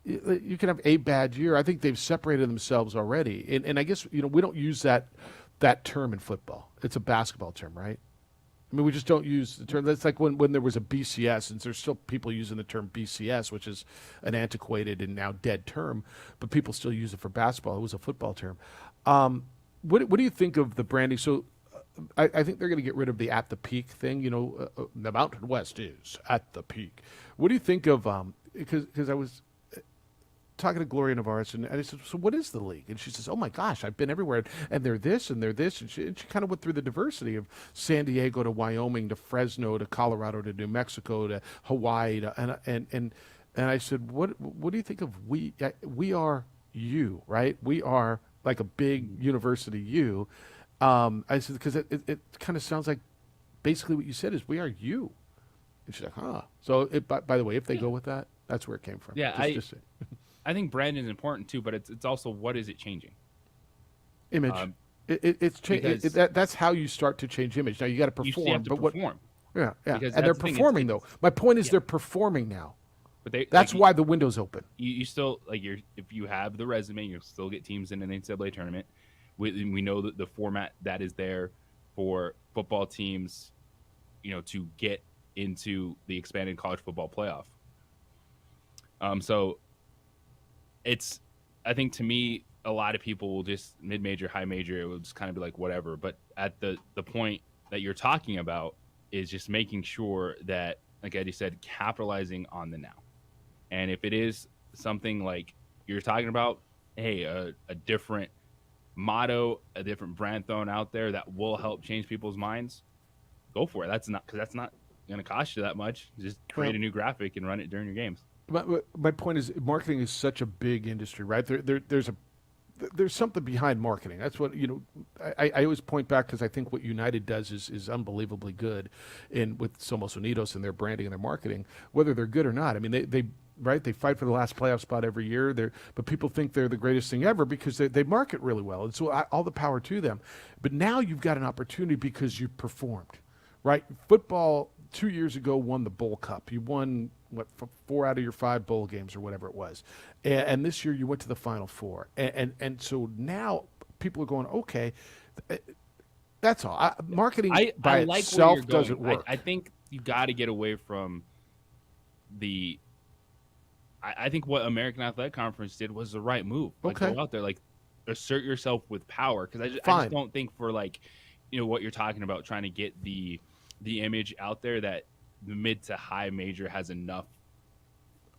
you can have a bad year. I think they've separated themselves already, and I guess we don't use that term in football. It's a basketball term, right? I mean, we just don't use the term. That's like when there was a BCS, and there's still people using the term BCS, which is an antiquated and now dead term, but people still use it for basketball. It was a football term. What do you think of the branding? So I think they're going to get rid of the at the peak thing. The Mountain West is at the peak. What do you think of because I was talking to Gloria Navarez, and I said, so what is the league? And she says, oh my gosh, I've been everywhere, and they're this and they're this, and she kind of went through the diversity of San Diego to Wyoming to Fresno to Colorado to New Mexico to Hawaii and I said, what do you think of we are you, right? We are like a big university U. I said, because it kind of sounds like basically what you said is we are you. And she's like, huh. So by the way, if they go with that, that's where it came from. Yeah, I think branding is important too, but it's also what is it changing? Image. That's how you start to change image. Now you got to perform. You still have to perform. Yeah, Because and they're that's the thing, performing though. My point is they're performing now. But that's why the window's open. You still if you have the resume, you'll still get teams in an NCAA tournament. We know that the format that is there for football teams, to get into the expanded college football playoff. So it's, I think to me, a lot of people will just mid-major, high major, it will just kind of be like whatever. But at the point that you're talking about is just making sure that, like Eddie said, capitalizing on the now. And if it is something like you're talking about, hey, a different motto, a different brand thrown out there that will help change people's minds, go for it. That's not going to cost you that much. Just create a new graphic and run it during your games. My point is, marketing is such a big industry, right? There's something behind marketing. That's what, I always point back, because I think what United does is unbelievably good with Somos Unidos and their branding and their marketing, whether they're good or not. I mean, they fight for the last playoff spot every year. But people think they're the greatest thing ever because they market really well. And so all the power to them. But now you've got an opportunity because you performed, right? Football 2 years ago won the Bowl Cup. You won, 4 out of your 5 bowl games or whatever it was. And this year you went to the Final Four. And so now people are going, okay, that's all. Marketing by like itself doesn't work. I think you got to get away from I think what American Athletic Conference did was the right move. Go out there, assert yourself with power. Because I just don't think for what you're talking about, trying to get the image out there, that the mid to high major has enough.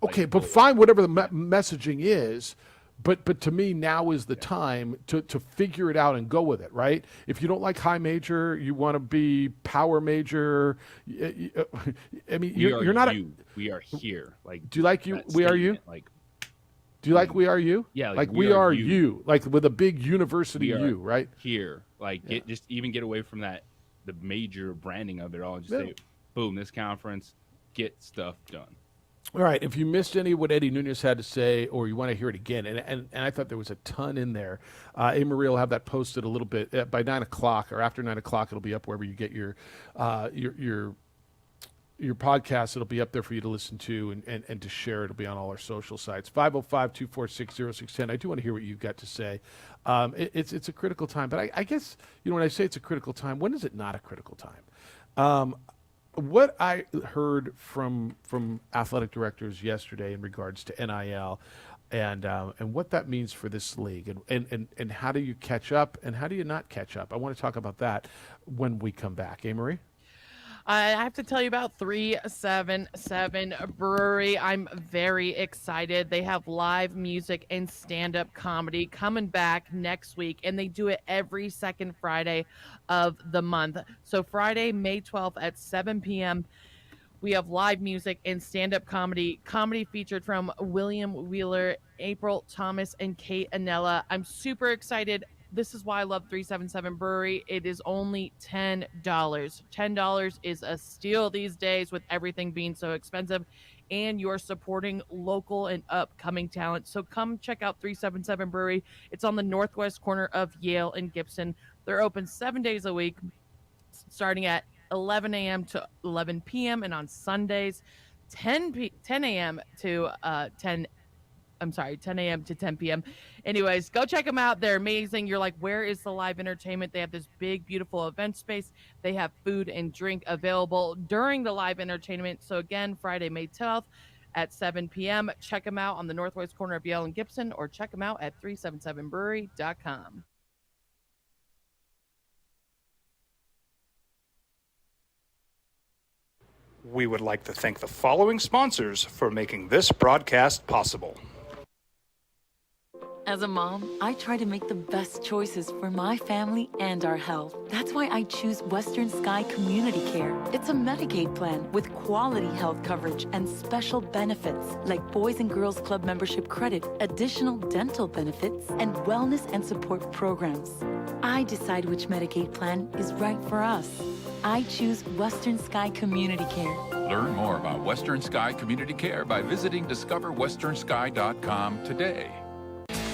Okay, but fine, whatever the messaging is. But to me, now is the time to figure it out and go with it, right? If you don't like high major, you want to be power major. I mean, you're not. We are here. Do you like you? We are you. Do you like we are you? Yeah, like we are you. Like with a big university U, right? Here, just get away from the major branding of it all, and just say, boom, this conference, get stuff done. All right, if you missed any of what Eddie Nunez had to say, or you want to hear it again, and I thought there was a ton in there, A-Marie will have that posted a little bit by 9 o'clock, or after 9 o'clock, it'll be up wherever you get your podcast. It'll be up there for you to listen to and to share. It'll be on all our social sites. 505-246-0610. I do want to hear what you've got to say. It's a critical time, but I guess, when I say it's a critical time, when is it not a critical time? What I heard from athletic directors yesterday in regards to NIL and what that means for this league and how do you catch up and how do you not catch up? I want to talk about that when we come back. A-Marie? I have to tell you about 377 Brewery. I'm very excited. They have live music and stand-up comedy coming back next week, and they do it every second Friday of the month. So Friday, May 12th at 7 p.m., we have live music and stand-up comedy. Comedy featured from William Wheeler, April Thomas, and Kate Anella. I'm super excited. This is why I love 377 Brewery. It is only $10. $10 is a steal these days with everything being so expensive, and you're supporting local and upcoming talent. So come check out 377 Brewery. It's on the northwest corner of Yale and Gibson. They're open 7 days a week, starting at 11 a.m. to 11 p.m. and on Sundays, 10 a.m. to 10 a.m. to 10 p.m. Anyways, go check them out. They're amazing. You're like, where is the live entertainment? They have this big, beautiful event space. They have food and drink available during the live entertainment. So again, Friday, May 12th at 7 p.m. Check them out on the northwest corner of Yale and Gibson, or check them out at 377brewery.com. We would like to thank the following sponsors for making this broadcast possible. As a mom, I try to make the best choices for my family and our health. That's why I choose Western Sky Community Care. It's a Medicaid plan with quality health coverage and special benefits like Boys and Girls Club membership credit, additional dental benefits, and wellness and support programs. I decide which Medicaid plan is right for us. I choose Western Sky Community Care. Learn more about Western Sky Community Care by visiting discoverwesternsky.com today.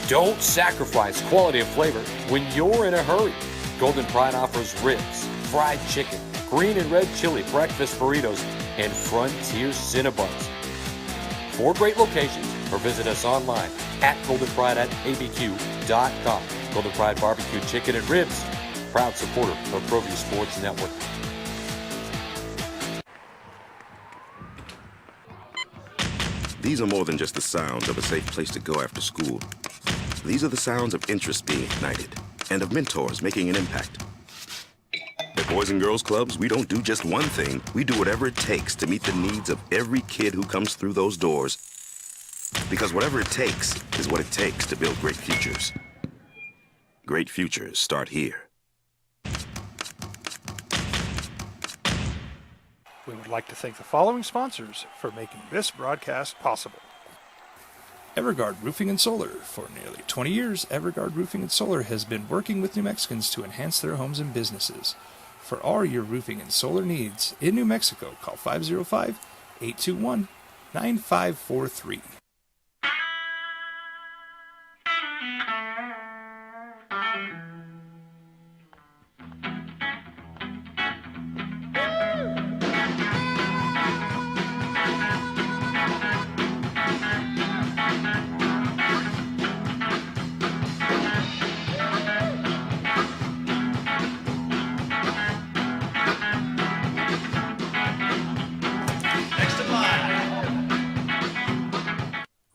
Don't sacrifice quality of flavor when you're in a hurry. Golden Pride offers ribs, fried chicken, green and red chili breakfast burritos, and Frontier Cinnabons. 4 great locations, or visit us online at goldenpride@abq.com. Golden Pride Barbecue Chicken and Ribs, proud supporter of ProView Sports Network. These are more than just the sounds of a safe place to go after school. These are the sounds of interest being ignited and of mentors making an impact. At Boys and Girls Clubs, we don't do just one thing. We do whatever it takes to meet the needs of every kid who comes through those doors. Because whatever it takes is what it takes to build great futures. Great futures start here. We would like to thank the following sponsors for making this broadcast possible. Everguard Roofing and Solar. For nearly 20 years, Everguard Roofing and Solar has been working with New Mexicans to enhance their homes and businesses. For all your roofing and solar needs in New Mexico, call 505-821-9543.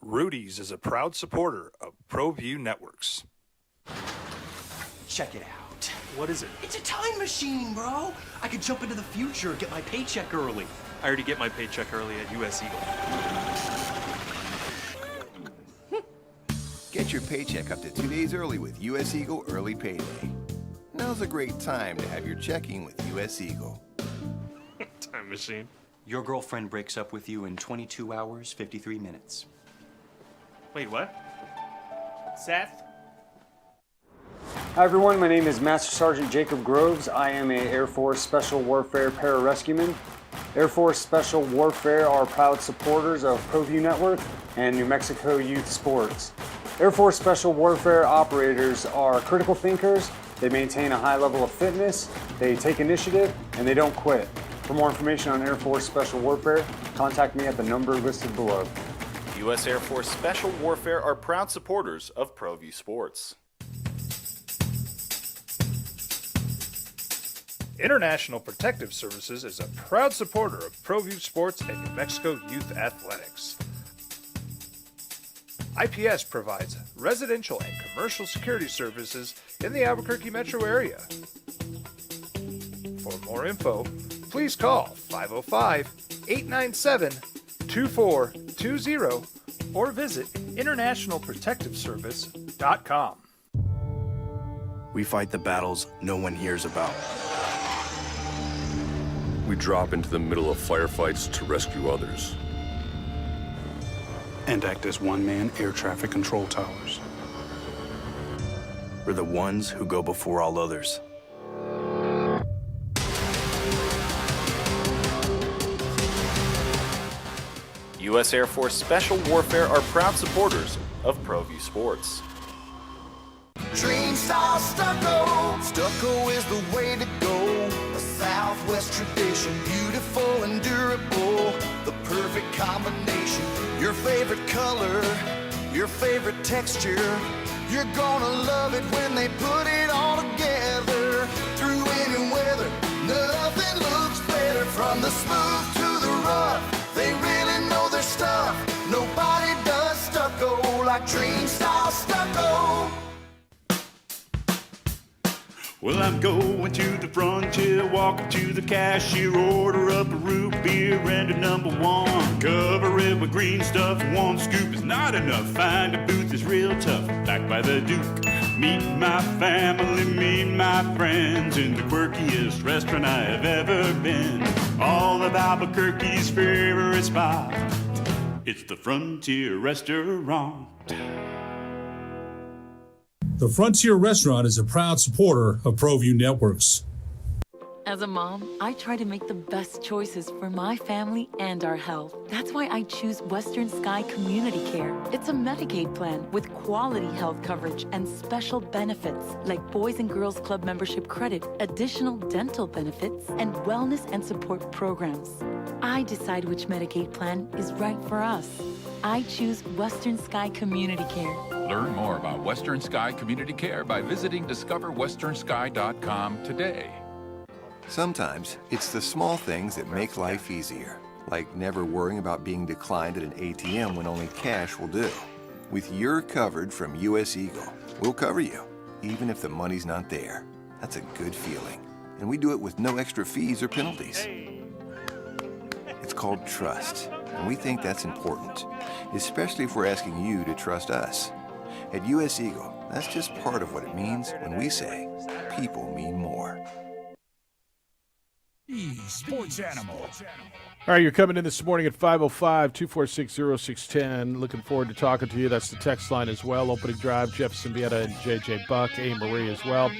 Rudy's is a proud supporter of ProView Networks. Check it out. What is it? It's a time machine, bro. I could jump into the future, get my paycheck early. I already get my paycheck early at US Eagle. Get your paycheck up to 2 days early with US Eagle Early Payday. Now's a great time to have your checking with US Eagle. Time machine. Your girlfriend breaks up with you in 22 hours, 53 minutes. Wait, what? Seth? Hi everyone, my name is Master Sergeant Jacob Groves. I am a Air Force Special Warfare Pararescueman. Air Force Special Warfare are proud supporters of ProView Network and New Mexico Youth Sports. Air Force Special Warfare operators are critical thinkers. They maintain a high level of fitness, they take initiative, and they don't quit. For more information on Air Force Special Warfare, contact me at the number listed below. U.S. Air Force Special Warfare are proud supporters of ProView Sports. International Protective Services is a proud supporter of ProView Sports and New Mexico Youth Athletics. IPS provides residential and commercial security services in the Albuquerque metro area. For more info, please call 505-897-2420 or visit internationalprotectiveservice.com. We fight the battles no one hears about. We drop into the middle of firefights to rescue others. And act as one-man air traffic control towers. We're the ones who go before all others. U.S. Air Force Special Warfare are proud supporters of ProView Sports. Dream style stucco. Stucco is the way to go. A Southwest tradition, beautiful and durable. The perfect combination. Your favorite color, your favorite texture. You're gonna love it when they put it all together. Through any weather, nothing looks better. From the smooth to the rough, they really know their stuff. Nobody does stucco like Dream style stucco. Well, I'm going to the frontier, walk up to the cashier, order up a root beer and a #1. Cover it with green stuff, one scoop is not enough. Find a booth is real tough, back by the Duke. Meet my family, meet my friends in the quirkiest restaurant I have ever been. All of Albuquerque's favorite spot, it's the Frontier Restaurant. The Frontier Restaurant is a proud supporter of ProView Networks. As a mom, I try to make the best choices for my family and our health. That's why I choose Western Sky Community Care. It's a Medicaid plan with quality health coverage and special benefits like Boys and Girls Club membership credit, additional dental benefits, and wellness and support programs. I decide which Medicaid plan is right for us. I choose Western Sky Community Care. Learn more about Western Sky Community Care by visiting discoverwesternsky.com today. Sometimes it's the small things that make life easier, like never worrying about being declined at an ATM when only cash will do. With You're Covered from US Eagle, we'll cover you, even if the money's not there. That's a good feeling. And we do it with no extra fees or penalties. It's called trust, and we think that's important, especially if we're asking you to trust us. At US Eagle, that's just part of what it means when we say people mean more. Sports Animal. All right, you're coming in this morning at 505-246-0610. Looking forward to talking to you. That's the text line as well. Opening drive, Jeff Symbieta and JJ Buck, A. Marie as well.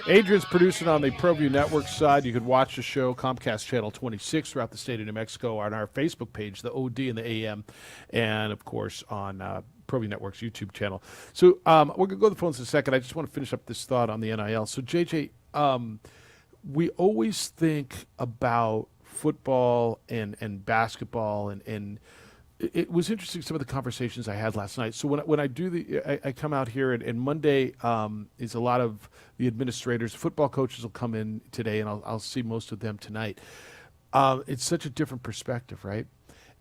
Adrian's producing on the ProView Network side. You can watch the show, Comcast Channel 26, throughout the state of New Mexico, on our Facebook page, the OD and the AM, and, of course, on ProView Network's YouTube channel. So we're going to go to the phones in a second. I just want to finish up this thought on the NIL. So, JJ, we always think about football and basketball, and it was interesting, some of the conversations I had last night. So when I do I come out here, and Monday is a lot of the administrators. Football coaches will come in today, and I'll see most of them tonight. It's such a different perspective, right?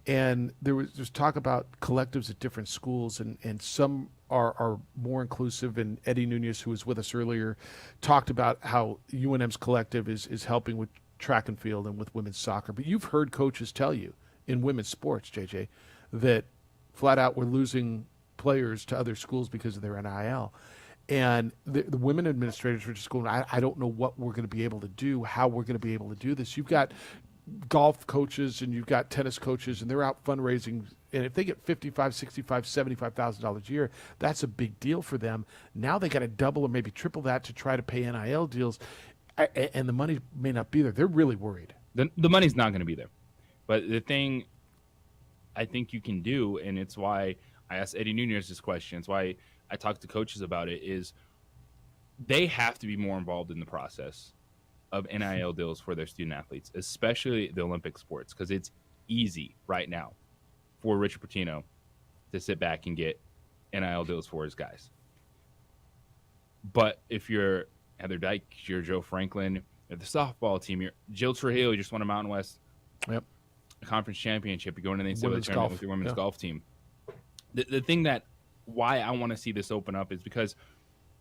And there's talk about collectives at different schools, and some are more inclusive. And Eddie Nunez, who was with us earlier, talked about how UNM's collective is helping with track and field and with women's soccer. But you've heard coaches tell you in women's sports, JJ, that flat out we're losing players to other schools because of their NIL. And the women administrators were just going, I don't know what we're going to be able to do, how we're going to be able to do this. You've got golf coaches and you've got tennis coaches, and they're out fundraising, and if they get $55,000, $65,000, $75,000 a year, that's a big deal for them. Now they got to double or maybe triple that to try to pay NIL deals, and the money may not be there. They're really worried. The money's not going to be there. But the thing I think you can do, and it's why I asked Eddie Nunez this question, it's why I talked to coaches about it, is they have to be more involved in the process of NIL deals for their student athletes, especially the Olympic sports, because it's easy right now for Richard Pitino to sit back and get NIL deals for his guys. But if you're Heather Dyke, you're Joe Franklin, you're the softball team, you're Jill Trujillo, you just won a Mountain West conference championship, you're going to the NCAA tournament with your women's golf team. The thing that why I want to see this open up is because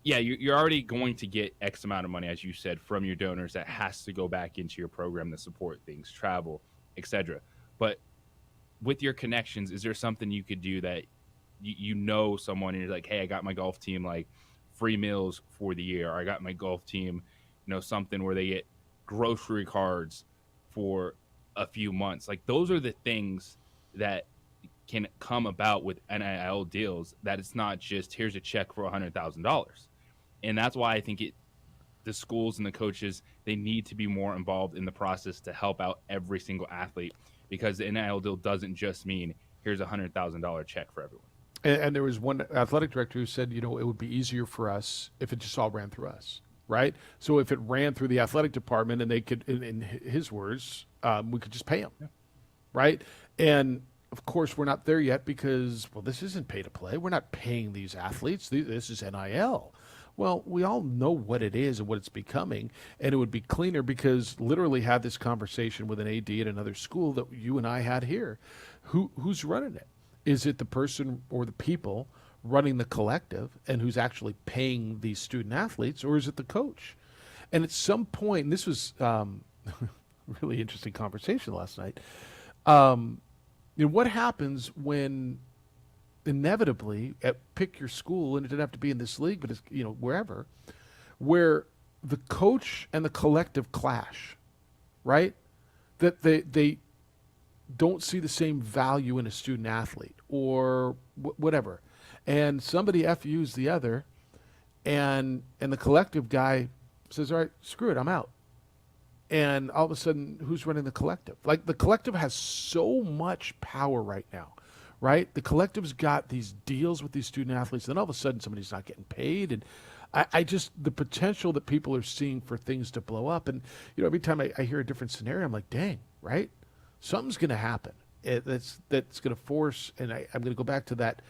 you're already going to get X amount of money, as you said, from your donors that has to go back into your program to support things, travel, etc. But with your connections, is there something you could do that you know someone and you're like, hey, I got my golf team like free meals for the year, or I got my golf team, something where they get grocery cards for a few months. Like, those are the things that can come about with NIL deals, that it's not just here's a check for $100,000. And that's why I think the schools and the coaches, they need to be more involved in the process to help out every single athlete, because the NIL deal doesn't just mean here's a $100,000 check for everyone. And there was one athletic director who said, it would be easier for us if it just all ran through us, right? So if it ran through the athletic department and they could, in his words, we could just pay them, right? And of course, we're not there yet because, this isn't pay to play. We're not paying these athletes. This is NIL. Well, we all know what it is and what it's becoming, and it would be cleaner because literally had this conversation with an AD at another school that you and I had here. Who's running it? Is it the person or the people running the collective and who's actually paying these student athletes, or is it the coach? And at some point, and this was really interesting conversation last night, what happens when inevitably pick your school, and it didn't have to be in this league, but it's wherever, where the coach and the collective clash, right? That they don't see the same value in a student athlete or whatever, and somebody FUs the other, and the collective guy says, all right, screw it, I'm out. And all of a sudden, who's running the collective? Like, the collective has so much power right now, right? The collective's got these deals with these student athletes, and then all of a sudden somebody's not getting paid. And I just, the potential that people are seeing for things to blow up. And, every time I hear a different scenario, I'm like, dang, right? Something's going to happen. That's going to force, and I'm going to go back to that,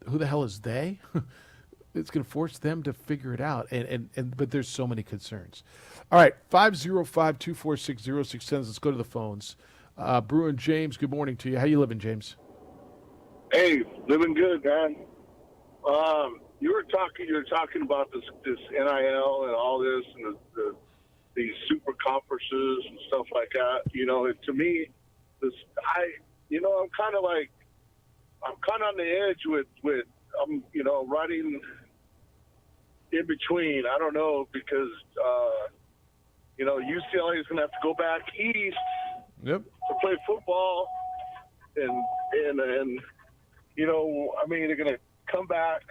who the hell is they? It's going to force them to figure it out. But there's so many concerns. All right, 505-246-0610. Let's go to the phones. Bruin James, good morning to you. How you living, James? Hey, living good, man. You were talking about this NIL and all this, and these super conferences and stuff like that. To me, I'm kind of on the edge with riding in between. I don't know, because UCLA is going to have to go back east to play football, and they're going to come back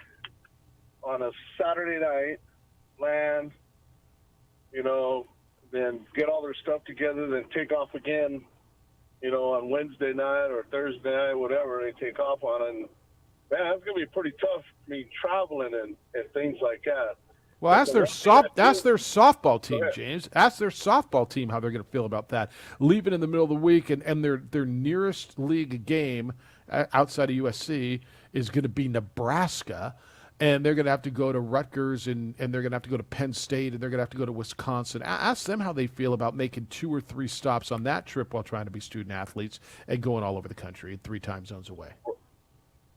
on a Saturday night, land, then get all their stuff together, then take off again, on Wednesday night or Thursday night, whatever they take off on. And, man, that's going to be pretty tough, traveling and things like that. Well, ask their softball team, James. Ask their softball team how they're going to feel about that. Leaving in the middle of the week, and their nearest league game outside of USC is going to be Nebraska, and they're going to have to go to Rutgers, and they're going to have to go to Penn State, and they're going to have to go to Wisconsin. Ask them how they feel about making 2 or 3 stops on that trip while trying to be student athletes and going all over the country 3 time zones away.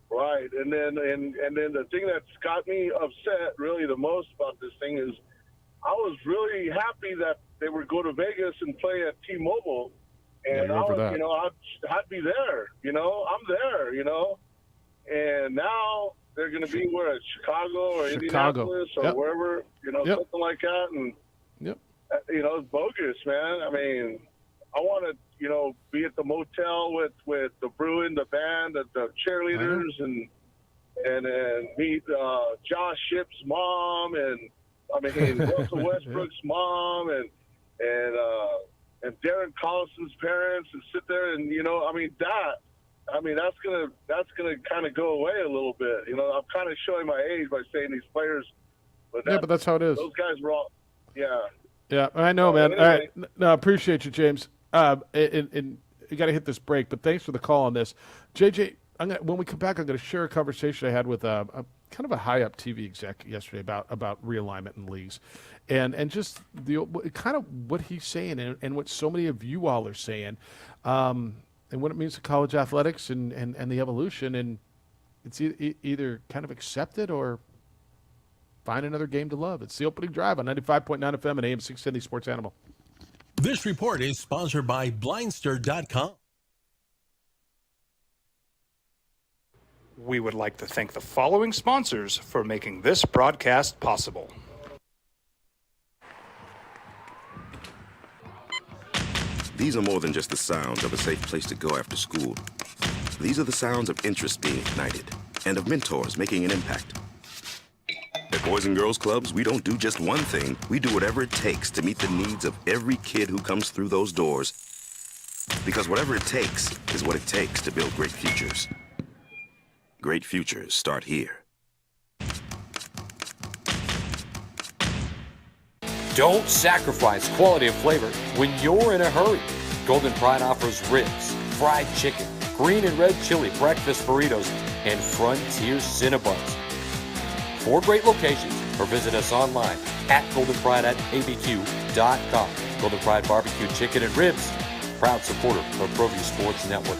Right, and then the thing that's got me upset really the most about this thing is I was really happy that they would go to Vegas and play at T-Mobile, and I'd be there, I'm there, and now they're going to be at Chicago or Indianapolis or wherever, something like that, and it's bogus, man. I mean, I want to, be at the motel with the Bruin, the band, the cheerleaders, and meet Josh Shipp's mom, and Russell Westbrook's mom, and Darren Collison's parents, and sit there and that's gonna kind of go away a little bit. I'm kind of showing my age by saying these players, but that's how it is. Those guys were all, Yeah, I know, man. Anyway. All right, no, I appreciate you, James. And you got to hit this break, but thanks for the call on this, JJ. When we come back, I'm going to share a conversation I had with a kind of a high up TV exec yesterday about realignment in leagues, and just the kind of what he's saying and what so many of you all are saying, and what it means to college athletics and the evolution, and it's either kind of accept it or find another game to love. It's the opening drive on 95.9 FM and AM 670 Sports Animal. This report is sponsored by Blindster.com. We would like to thank the following sponsors for making this broadcast possible. These are more than just the sounds of a safe place to go after school. These are the sounds of interest being ignited and of mentors making an impact. At Boys and Girls Clubs, we don't do just one thing. We do whatever it takes to meet the needs of every kid who comes through those doors. Because whatever it takes is what it takes to build great futures. Great futures start here. Don't sacrifice quality and flavor when you're in a hurry. Golden Pride offers ribs, fried chicken, green and red chili breakfast burritos, and Frontier Cinnabons. 4 great locations, or visit us online at goldenpride@abq.com. Golden Pride Barbecue Chicken and Ribs, proud supporter of ProView Sports Network.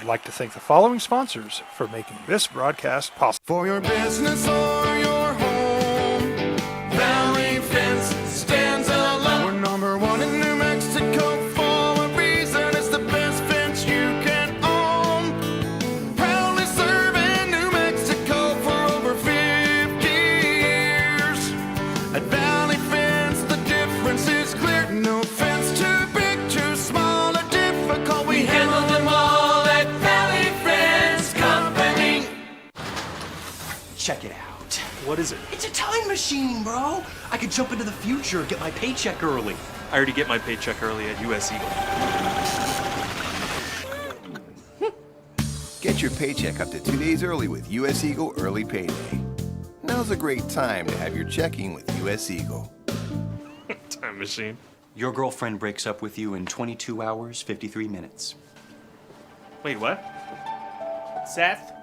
like to thank the following sponsors for making this broadcast possible. For your business or your home, Valley Fence stands alone. We're number one in New Mexico for a reason. It's the best fence you can own. Proudly serving New Mexico for over 50 years. At Valley Fence, the difference is clear. No fence too big, too small, or difficult. We handle them all at Valley Fence Company. Check it out. What is it? It's a time machine, bro. I could jump into the future, get my paycheck early. I already get my paycheck early at US Eagle. Get your paycheck up to 2 days early with US Eagle Early Payday. Now's a great time to have your checking with US Eagle. Time machine. Your girlfriend breaks up with you in 22 hours, 53 minutes. Wait, what? Seth?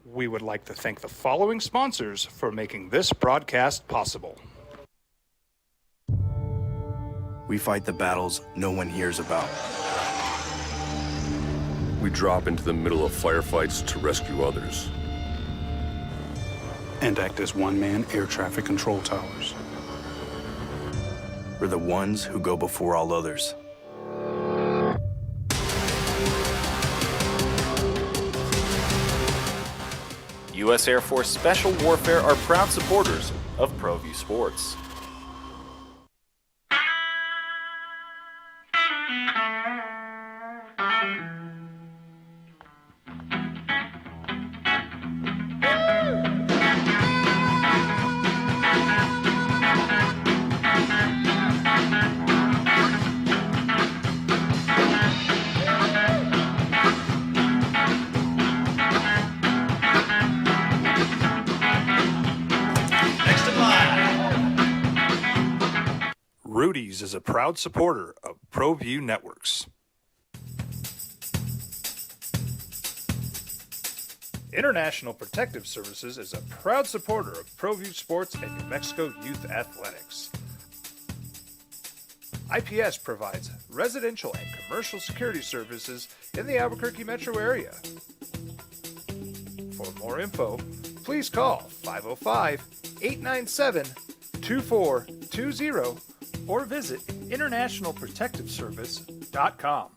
We would like to thank the following sponsors for making this broadcast possible. We fight the battles no one hears about. We drop into the middle of firefights to rescue others. And act as one-man air traffic control towers. We're the ones who go before all others. U.S. Air Force Special Warfare are proud supporters of ProView Sports. Rudy's is a proud supporter of ProView Networks. International Protective Services is a proud supporter of ProView Sports and New Mexico Youth Athletics. IPS provides residential and commercial security services in the Albuquerque metro area. For more info, please call 505-897-2420 or visit internationalprotectiveservice.com.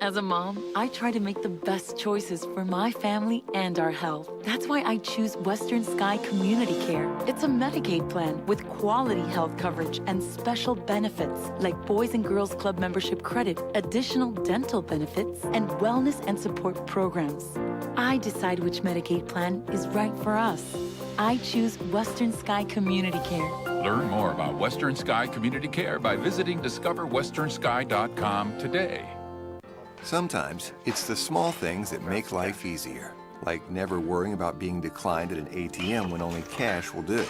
As a mom, I try to make the best choices for my family and our health. That's why I choose Western Sky Community Care. It's a Medicaid plan with quality health coverage and special benefits like Boys and Girls Club membership credit, additional dental benefits, and wellness and support programs. I decide which Medicaid plan is right for us. I choose Western Sky Community Care. Learn more about Western Sky Community Care by visiting discoverwesternsky.com today. Sometimes it's the small things that make life easier, like never worrying about being declined at an ATM when only cash will do.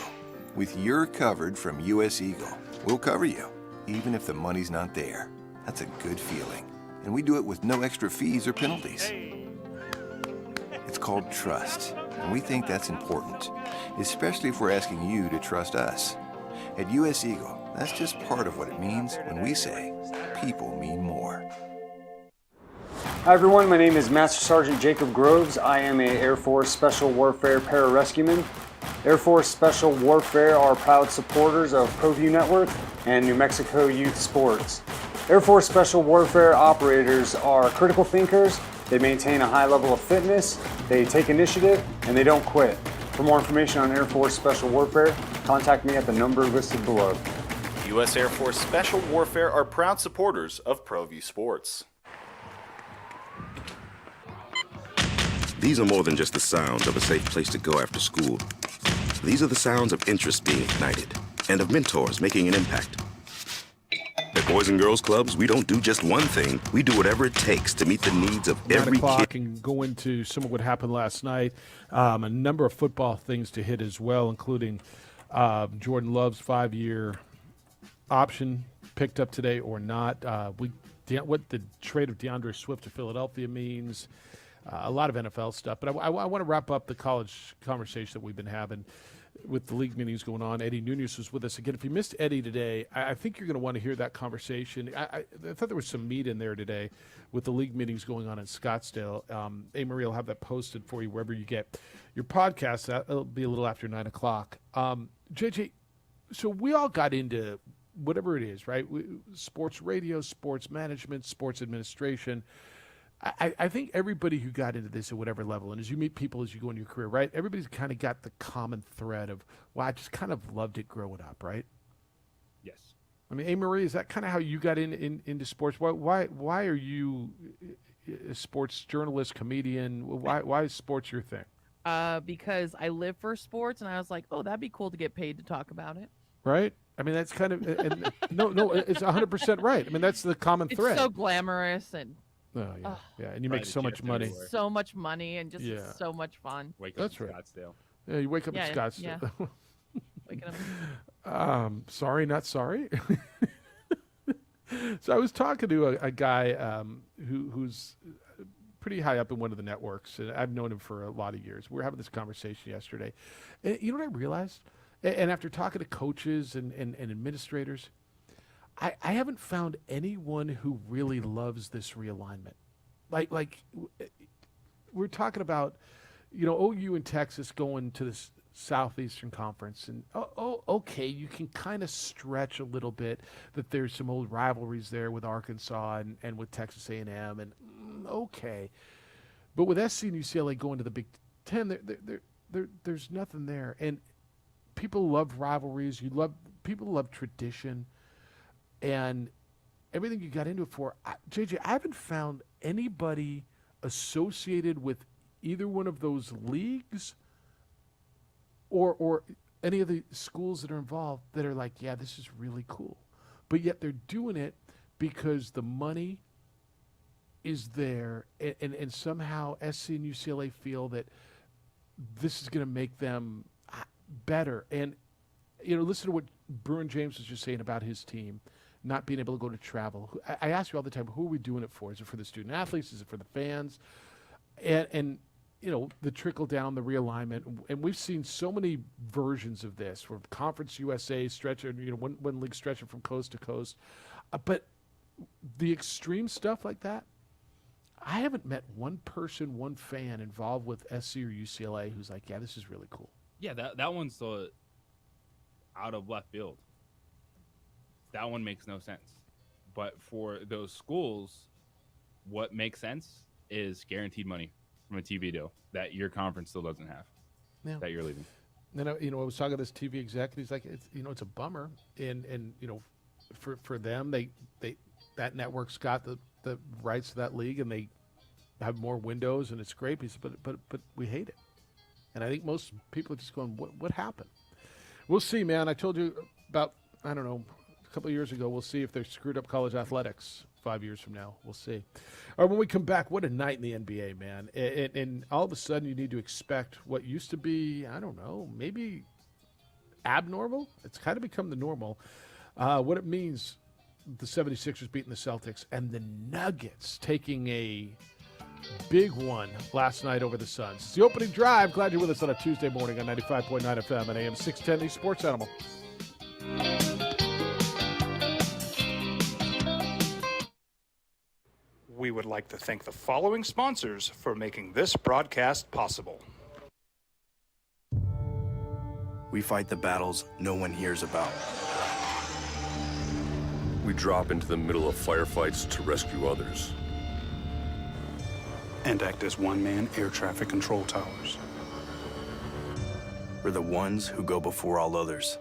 With your covered from US Eagle, we'll cover you, even if the money's not there. That's a good feeling. And we do it with no extra fees or penalties. It's called trust, and we think that's important, especially if we're asking you to trust us. At US Eagle, that's just part of what it means when we say people mean more. Hi everyone, my name is Master Sergeant Jacob Groves. I am a Air Force Special Warfare Pararescueman. Air Force Special Warfare are proud supporters of ProView Network and New Mexico Youth Sports. Air Force Special Warfare operators are critical thinkers. They maintain a high level of fitness, they take initiative, and they don't quit. For more information on Air Force Special Warfare, contact me at the number listed below. U.S. Air Force Special Warfare are proud supporters of ProView Sports. These are more than just the sounds of a safe place to go after school. These are the sounds of interest being ignited and of mentors making an impact. At Boys and Girls Clubs, we don't do just one thing. We do whatever it takes to meet the needs of 9 every o'clock kid. and go into some of what happened last night. A number of football things to hit as well, including Jordan Love's 5-year option picked up today or not. What the trade of DeAndre Swift to Philadelphia means. A lot of NFL stuff. But I want to wrap up the college conversation that we've been having. with the league meetings going on. Eddie Nunez was with us again. If you missed Eddie today, I think you're going to want to hear that conversation. I thought there was some meat in there today with the league meetings going on in Scottsdale. Marie will have that posted for you wherever you get your podcast. It'll be a little after 9 o'clock. JJ, so we all got into whatever it is, right? Sports radio, sports management, sports administration. I think everybody who got into this at whatever level, and as you meet people as you go in your career, right, everybody's kind of got the common thread of, well, I just kind of loved it growing up, right? Yes. I mean, Marie, is that kind of how you got into sports? Why are you a sports journalist, comedian? Why is sports your thing? Because I live for sports, and I was like, oh, that'd be cool to get paid to talk about it. Right? I mean, that's kind of and no, it's 100% right. I mean, that's the common thread. It's so glamorous and. Oh, yeah. Yeah, and you make so much money. So much money and just so much fun. Wake up in Scottsdale. Yeah, you wake up in Scottsdale. Yeah. Waking up. Sorry, not sorry. So I was talking to a guy who's pretty high up in one of the networks, and I've known him for a lot of years. We were having this conversation yesterday. And you know what I realized? And after talking to coaches and administrators, I haven't found anyone who really loves this realignment. Like we're talking about, OU and Texas going to this Southeastern Conference, and okay, you can kind of stretch a little bit that there's some old rivalries there with Arkansas and with Texas A&M, and okay, but with SC and UCLA going to the Big Ten, there's nothing there, and people love rivalries. People love tradition. And everything you got into it for, JJ, I haven't found anybody associated with either one of those leagues or any of the schools that are involved that are like, yeah, this is really cool. But yet they're doing it because the money is there, and somehow SC and UCLA feel that this is going to make them better. And, listen to what Bruin James was just saying about his team not being able to go to travel. I ask you all the time, who are we doing it for? Is it for the student athletes? Is it for the fans? And the trickle down, the realignment. And we've seen so many versions of this, from Conference USA stretcher, one league stretching from coast to coast. But the extreme stuff like that, I haven't met one person, one fan involved with SC or UCLA who's like, yeah, this is really cool. Yeah, that one's the out of left field. That one makes no sense. But for those schools, what makes sense is guaranteed money from a TV deal that your conference still doesn't have, that you're leaving. Then I was talking to this TV exec, and he's like, it's a bummer, and for them, they that network's got the rights to that league, and they have more windows, and it's great. He said, but we hate it, and I think most people are just going, what happened? We'll see, man. I told you about, I don't know, a couple of years ago. We'll see if they screwed up college athletics 5 years from now. We'll see. All right, when we come back, what a night in the NBA, man. And all of a sudden you need to expect what used to be, I don't know, maybe abnormal. It's kind of become the normal. What it means, the 76ers beating the Celtics and the Nuggets taking a big one last night over the Suns. It's the opening drive. Glad you're with us on a Tuesday morning on 95.9 FM and AM 610, the Sports Animal. We would like to thank the following sponsors for making this broadcast possible. We fight the battles no one hears about. We drop into the middle of firefights to rescue others. And act as one-man air traffic control towers. We're the ones who go before all others.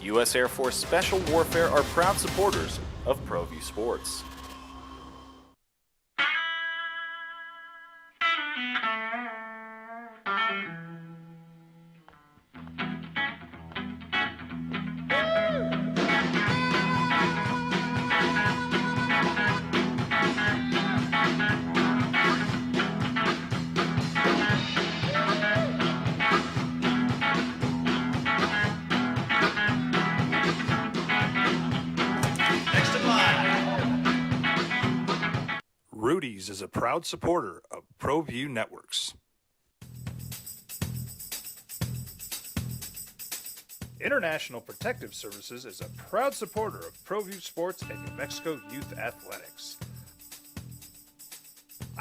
U.S. Air Force Special Warfare are proud supporters of ProView Sports. Securities is a proud supporter of ProView Networks. International Protective Services is a proud supporter of ProView Sports and New Mexico Youth Athletics.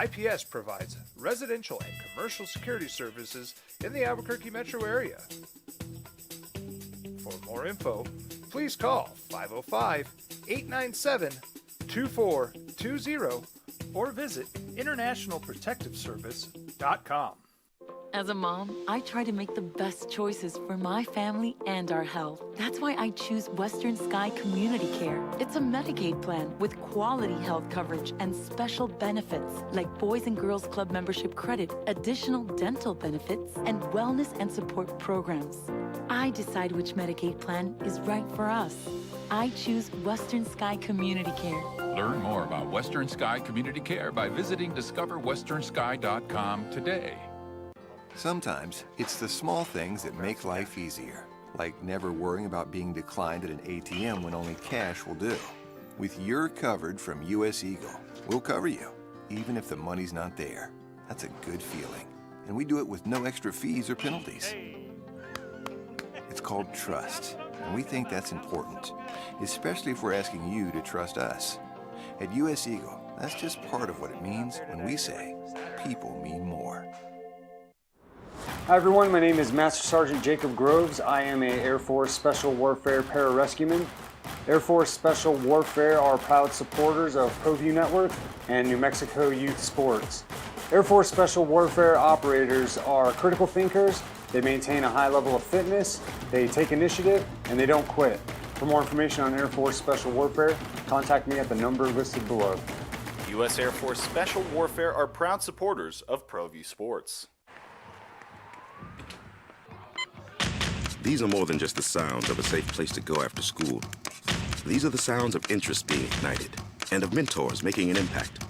IPS provides residential and commercial security services in the Albuquerque metro area. For more info, please call 505-897-2420 or visit internationalprotectiveservice.com. As a mom, I try to make the best choices for my family and our health. That's why I choose Western Sky Community Care. It's a Medicaid plan with quality health coverage and special benefits like Boys and Girls Club membership credit, additional dental benefits, and wellness and support programs. I decide which Medicaid plan is right for us. I choose Western Sky Community Care. Learn more about Western Sky Community Care by visiting discoverwesternsky.com today. Sometimes it's the small things that make life easier, like never worrying about being declined at an ATM when only cash will do. With your covered from US Eagle, we'll cover you, even if the money's not there. That's a good feeling. And we do it with no extra fees or penalties. It's called trust, and we think that's important, especially if we're asking you to trust us. At US Eagle, that's just part of what it means when we say people mean more. Hi everyone, my name is Master Sergeant Jacob Groves. I am a Air Force Special Warfare Pararescueman. Air Force Special Warfare are proud supporters of ProView Network and New Mexico Youth Sports. Air Force Special Warfare operators are critical thinkers. They maintain a high level of fitness, they take initiative, and they don't quit. For more information on Air Force Special Warfare, contact me at the number listed below. U.S. Air Force Special Warfare are proud supporters of ProView Sports. These are more than just the sounds of a safe place to go after school. These are the sounds of interest being ignited and of mentors making an impact.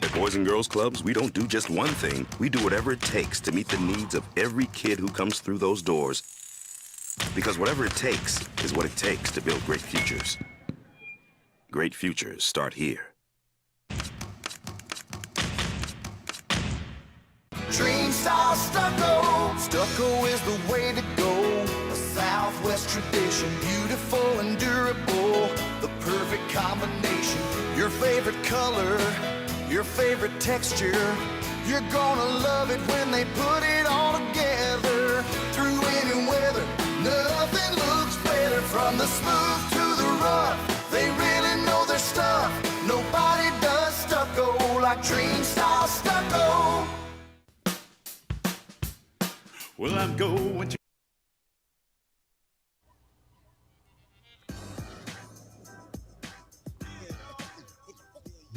At Boys and Girls Clubs, we don't do just one thing. We do whatever it takes to meet the needs of every kid who comes through those doors. Because whatever it takes is what it takes to build great futures. Great futures start here. Dream Style Stucco. Stucco is the way to go. A Southwest tradition, beautiful and durable. The perfect combination. Your favorite color, your favorite texture. You're gonna love it when they put it all together. Through any weather, nothing looks better. From the smooth to the rough, they really know their stuff. Nobody does stucco like Dream Style Stucco. Well, I'm going to.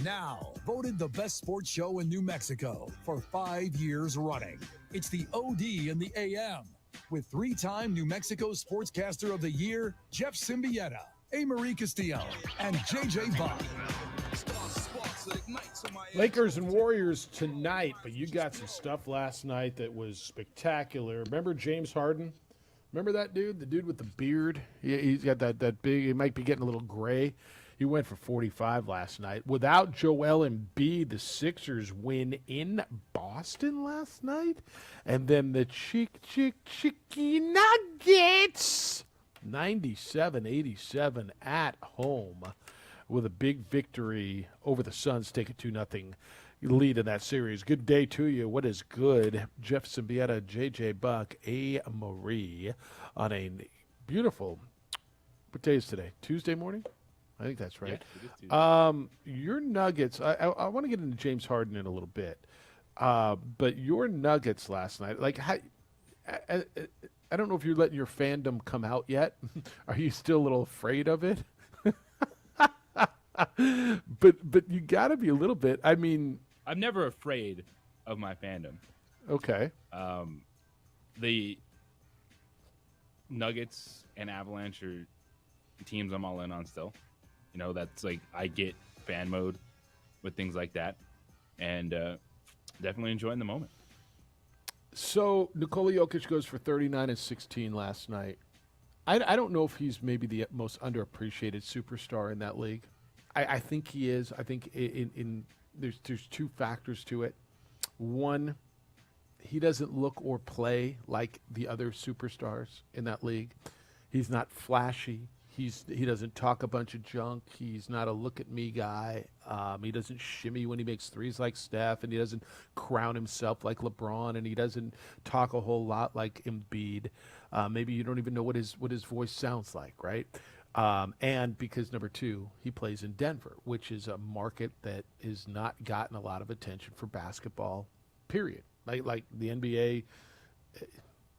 Now, voted the best sports show in New Mexico for 5 years running. It's the OD in the AM with three-time New Mexico Sportscaster of the Year, Jeff Symbieta, A. Marie Castillo, and JJ Buck. Lakers and Warriors tonight, but you got some stuff last night that was spectacular. Remember James Harden? Remember that dude? The dude with the beard? He's got that big, he might be getting a little gray. He went for 45 last night. Without Joel Embiid, the Sixers win in Boston last night. And then the Cheeky Nuggets, 97-87 at home, with a big victory over the Suns, take a 2-0 lead in that series. Good day to you. What is good? Jeff Symbieta, JJ Buck, A. Marie on a beautiful, what day is today? Tuesday morning? I think that's right. Yeah, your Nuggets, I want to get into James Harden in a little bit. But your Nuggets last night, like, how, I don't know if you're letting your fandom come out yet. Are you still a little afraid of it? But you got to be a little bit. I mean, I'm never afraid of my fandom. Okay. The Nuggets and Avalanche are teams I'm all in on still. You know, that's like, I get fan mode with things like that, and definitely enjoying the moment. So Nikola Jokic goes for 39 and 16 last night. I don't know if he's maybe the most underappreciated superstar in that league. I think he is. I think in there's two factors to it. One, he doesn't look or play like the other superstars in that league. He's not flashy. He doesn't talk a bunch of junk. He's not a look at me guy. He doesn't shimmy when he makes threes like Steph, and he doesn't crown himself like LeBron, and he doesn't talk a whole lot like Embiid. Maybe you don't even know what his voice sounds like, right? And because number two, he plays in Denver, which is a market that has not gotten a lot of attention for basketball, period. Like the NBA.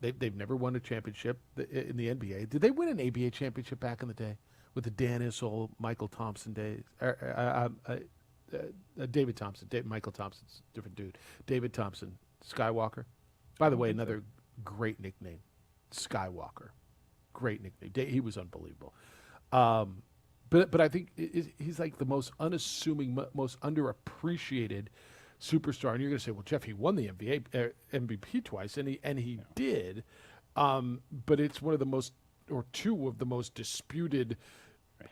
They've never won a championship in the NBA. Did they win an ABA championship back in the day with the Dan Issel, Michael Thompson days? David Thompson. Michael Thompson's a different dude. David Thompson, Skywalker. By the way, another great nickname, Skywalker. Great nickname. He was unbelievable. But I think he's like the most unassuming, most underappreciated superstar. And you're going to say, well, Jeff, he won the MVP twice, and he did. But it's one of the most, or two of the most disputed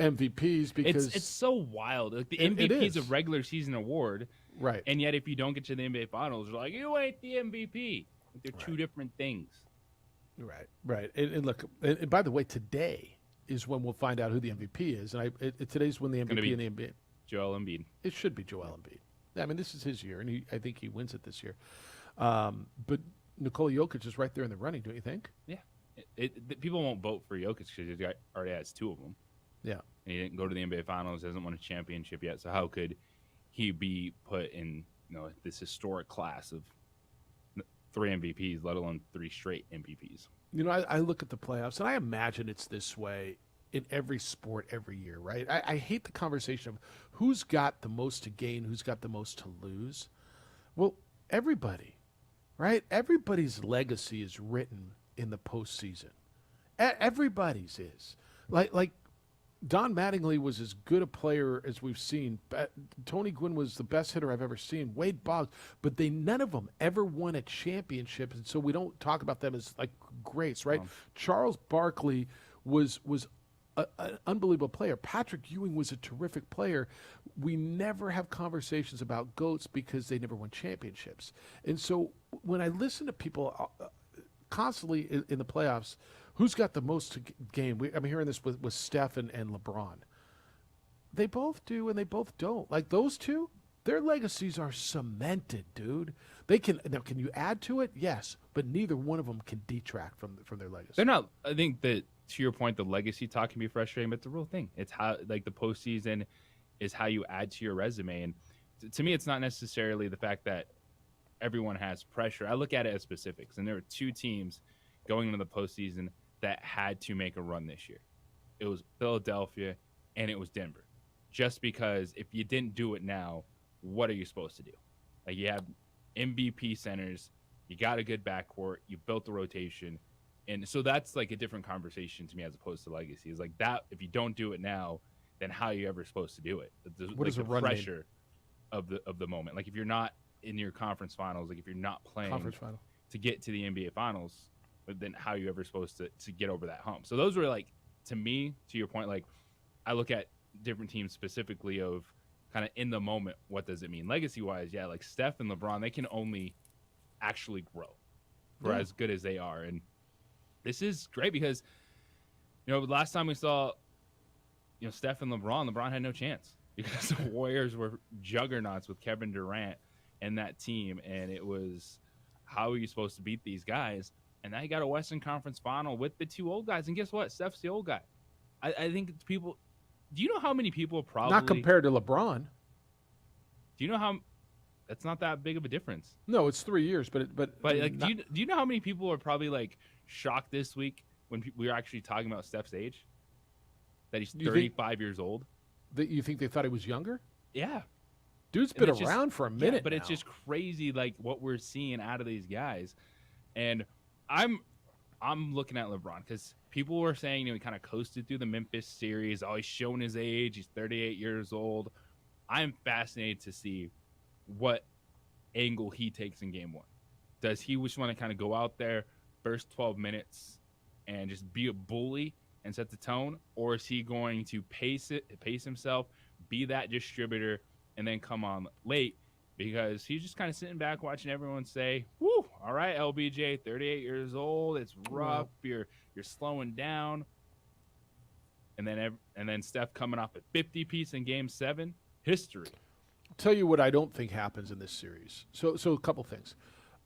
MVPs because it's so wild. Like the MVP is a regular season award, right? And yet, if you don't get to the NBA Finals, you're like, you ain't the MVP. They're two different things. Right. And look, and by the way, today is when we'll find out who the MVP is. And today's when the MVP in the NBA. Joel Embiid. It should be Joel Embiid. I mean, this is his year, and I think he wins it this year. But Nikola Jokic is right there in the running, don't you think? Yeah. People won't vote for Jokic because he already has two of them. Yeah. And he didn't go to the NBA Finals, hasn't won a championship yet. So how could he be put in this historic class of 3 MVPs, let alone 3 straight MVPs? I look at the playoffs, and I imagine it's this way in every sport every year, right? I hate the conversation of who's got the most to gain, who's got the most to lose. Well, everybody, right? Everybody's legacy is written in the postseason. Everybody's is. Like Don Mattingly was as good a player as we've seen. Tony Gwynn was the best hitter I've ever seen. Wade Boggs, but none of them ever won a championship, and so we don't talk about them as like greats, right? Charles Barkley was an unbelievable player. Patrick Ewing was a terrific player. We never have conversations about GOATs because they never won championships. And so when I listen to people constantly in the playoffs, who's got the most to gain? I'm hearing this with Steph and LeBron. They both do and they both don't. Like those two, their legacies are cemented, dude. They can you add to it? Yes, but neither one of them can detract from their legacy. They're not. I think that, to your point, the legacy talk can be frustrating, but it's a real thing. It's how, like, the postseason is how you add to your resume. And to me, it's not necessarily the fact that everyone has pressure. I look at it as specifics. And there were 2 teams going into the postseason that had to make a run this year. It was Philadelphia and it was Denver. Just because if you didn't do it now, what are you supposed to do? Like, you have MVP centers, you got a good backcourt, you built the rotation. And so that's like a different conversation to me as opposed to legacy. It's like that, if you don't do it now, then how are you ever supposed to do it? What is the a run pressure of the moment? Like, if you're not in your conference finals, like if you're not playing to get to the NBA finals, then how are you ever supposed to get over that hump? So those were, like, to me, to your point, like, I look at different teams specifically of kind of in the moment, what does it mean? Legacy wise, yeah, like Steph and LeBron, they can only actually grow for as good as they are. And this is great because, last time we saw, Steph and LeBron had no chance because the Warriors were juggernauts with Kevin Durant and that team. And it was, how are you supposed to beat these guys? And now you got a Western Conference final with the 2 old guys. And guess what? Steph's the old guy. I think people, do you know how many people probably. Not compared to LeBron. Do you know how. That's not that big of a difference. No, it's 3 years, but like, do you know how many people are probably like shocked this week when we were actually talking about Steph's age? That he's 35 years old. That you think they thought he was younger? Yeah, dude's been around for a minute. Yeah, but now. It's just crazy, like what we're seeing out of these guys. And I'm looking at LeBron because people were saying he kind of coasted through the Memphis series. Oh, he's showing his age. He's 38 years old. I'm fascinated to see what angle he takes in game 1. Does he just want to kind of go out there, first 12 minutes, and just be a bully and set the tone? Or is he going to pace himself, be that distributor, and then come on late because he's just kind of sitting back watching everyone say, "Woo, all right, LBJ, 38 years old. It's rough. You're slowing down." And then Steph coming off a 50-piece in Game 7, history. I'll tell you what I don't think happens in this series. So a couple things.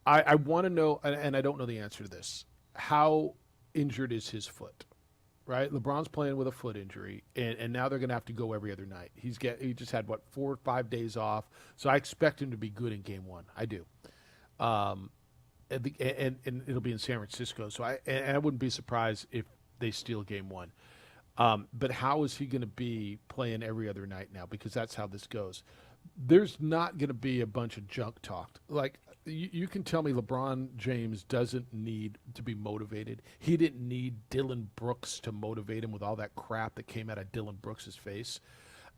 I want to know, and I don't know the answer to this. How injured is his foot? Right, LeBron's playing with a foot injury, and now they're going to have to go every other night. He just had 4 or 5 days off, so I expect him to be good in Game 1. I do, and it'll be in San Francisco. So I wouldn't be surprised if they steal Game 1. But how is he going to be playing every other night now? Because that's how this goes. There's not going to be a bunch of junk talked. Like, you can tell me LeBron James doesn't need to be motivated. He didn't need Dylan Brooks to motivate him with all that crap that came out of Dylan Brooks' face.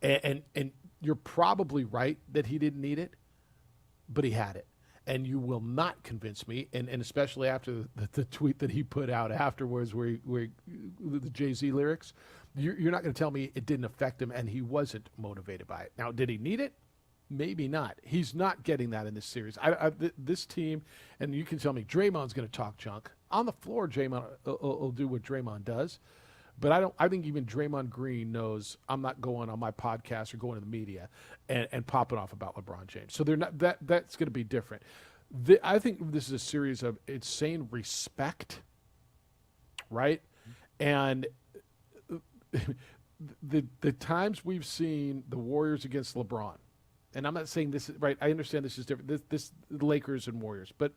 And you're probably right that he didn't need it, but he had it. And you will not convince me, and especially after the tweet that he put out afterwards where the Jay-Z lyrics, you're not going to tell me it didn't affect him and he wasn't motivated by it. Now, did he need it? Maybe not. He's not getting that in this series. This team, and you can tell me Draymond's going to talk junk. On the floor, Draymond will do what Draymond does. But I think even Draymond Green knows I'm not going on my podcast or going to the media and popping off about LeBron James. So they're not that's going to be different. I think this is a series of insane respect, right? And the times we've seen the Warriors against LeBron, and I'm not saying this is right. I understand this is different. This Lakers and Warriors, but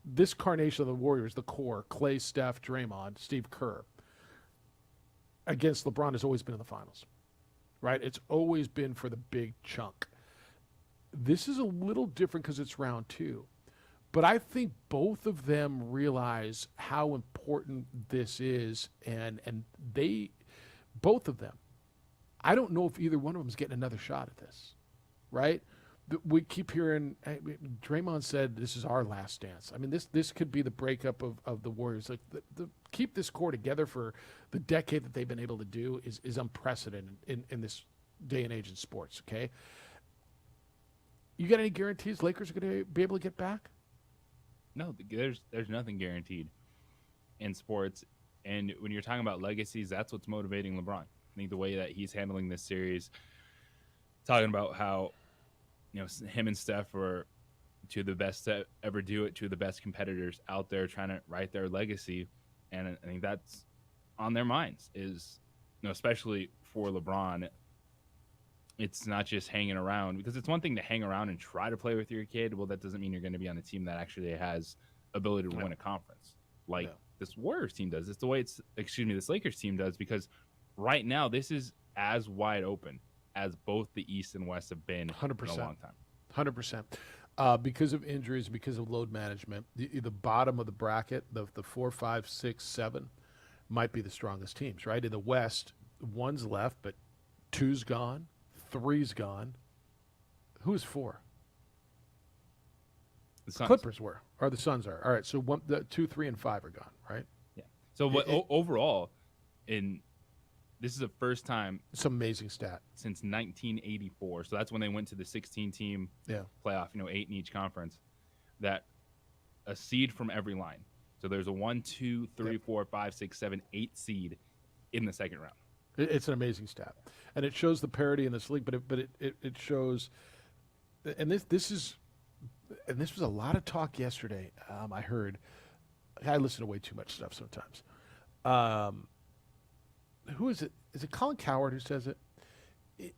this carnation of the Warriors, the core, Klay, Steph, Draymond, Steve Kerr, against LeBron has always been in the finals, right? It's always been for the big chunk. This is a little different because it's round 2. But I think both of them realize how important this is, and they, both of them, I don't know if either one of them is getting another shot at this, right? We keep hearing, Draymond said, this is our last dance. I mean, this could be the breakup of the Warriors. Like keep this core together for the decade that they've been able to do is unprecedented in this day and age in sports, okay? You got any guarantees Lakers are going to be able to get back? No, there's nothing guaranteed in sports. And when you're talking about legacies, that's what's motivating LeBron. I think the way that he's handling this series, talking about how, him and Steph were two of the best to ever do it, two of the best competitors out there trying to write their legacy. And I think that's on their minds is, especially for LeBron, it's not just hanging around, because it's one thing to hang around and try to play with your kid. Well, that doesn't mean you're going to be on a team that actually has ability to win a conference like this Warriors team does. It's the way this Lakers team does, because right now this is as wide open as both the East and West have been 100%. in a long time. 100%. Because of injuries, because of load management, the bottom of the bracket, the 4, 5, 6, 7 might be the strongest teams, right? In the West, 1's left, but 2's gone, 3's gone. Who's 4? The Suns. Clippers were, or the Suns are. All right, so 2, 3, and 5 are gone, right? Yeah. So overall, this is the first time. It's an amazing stat. Since 1984. So that's when they went to the 16-team playoff, 8 in each conference, that a seed from every line. So there's a 1, 2, 3, 4, 5, 6, 7, 8 seed in the second round. It's an amazing stat. And it shows the parity in this league, but it shows, and this was a lot of talk yesterday. I heard, I listen to way too much stuff sometimes. Who is it? Is it Colin Cowherd who says it?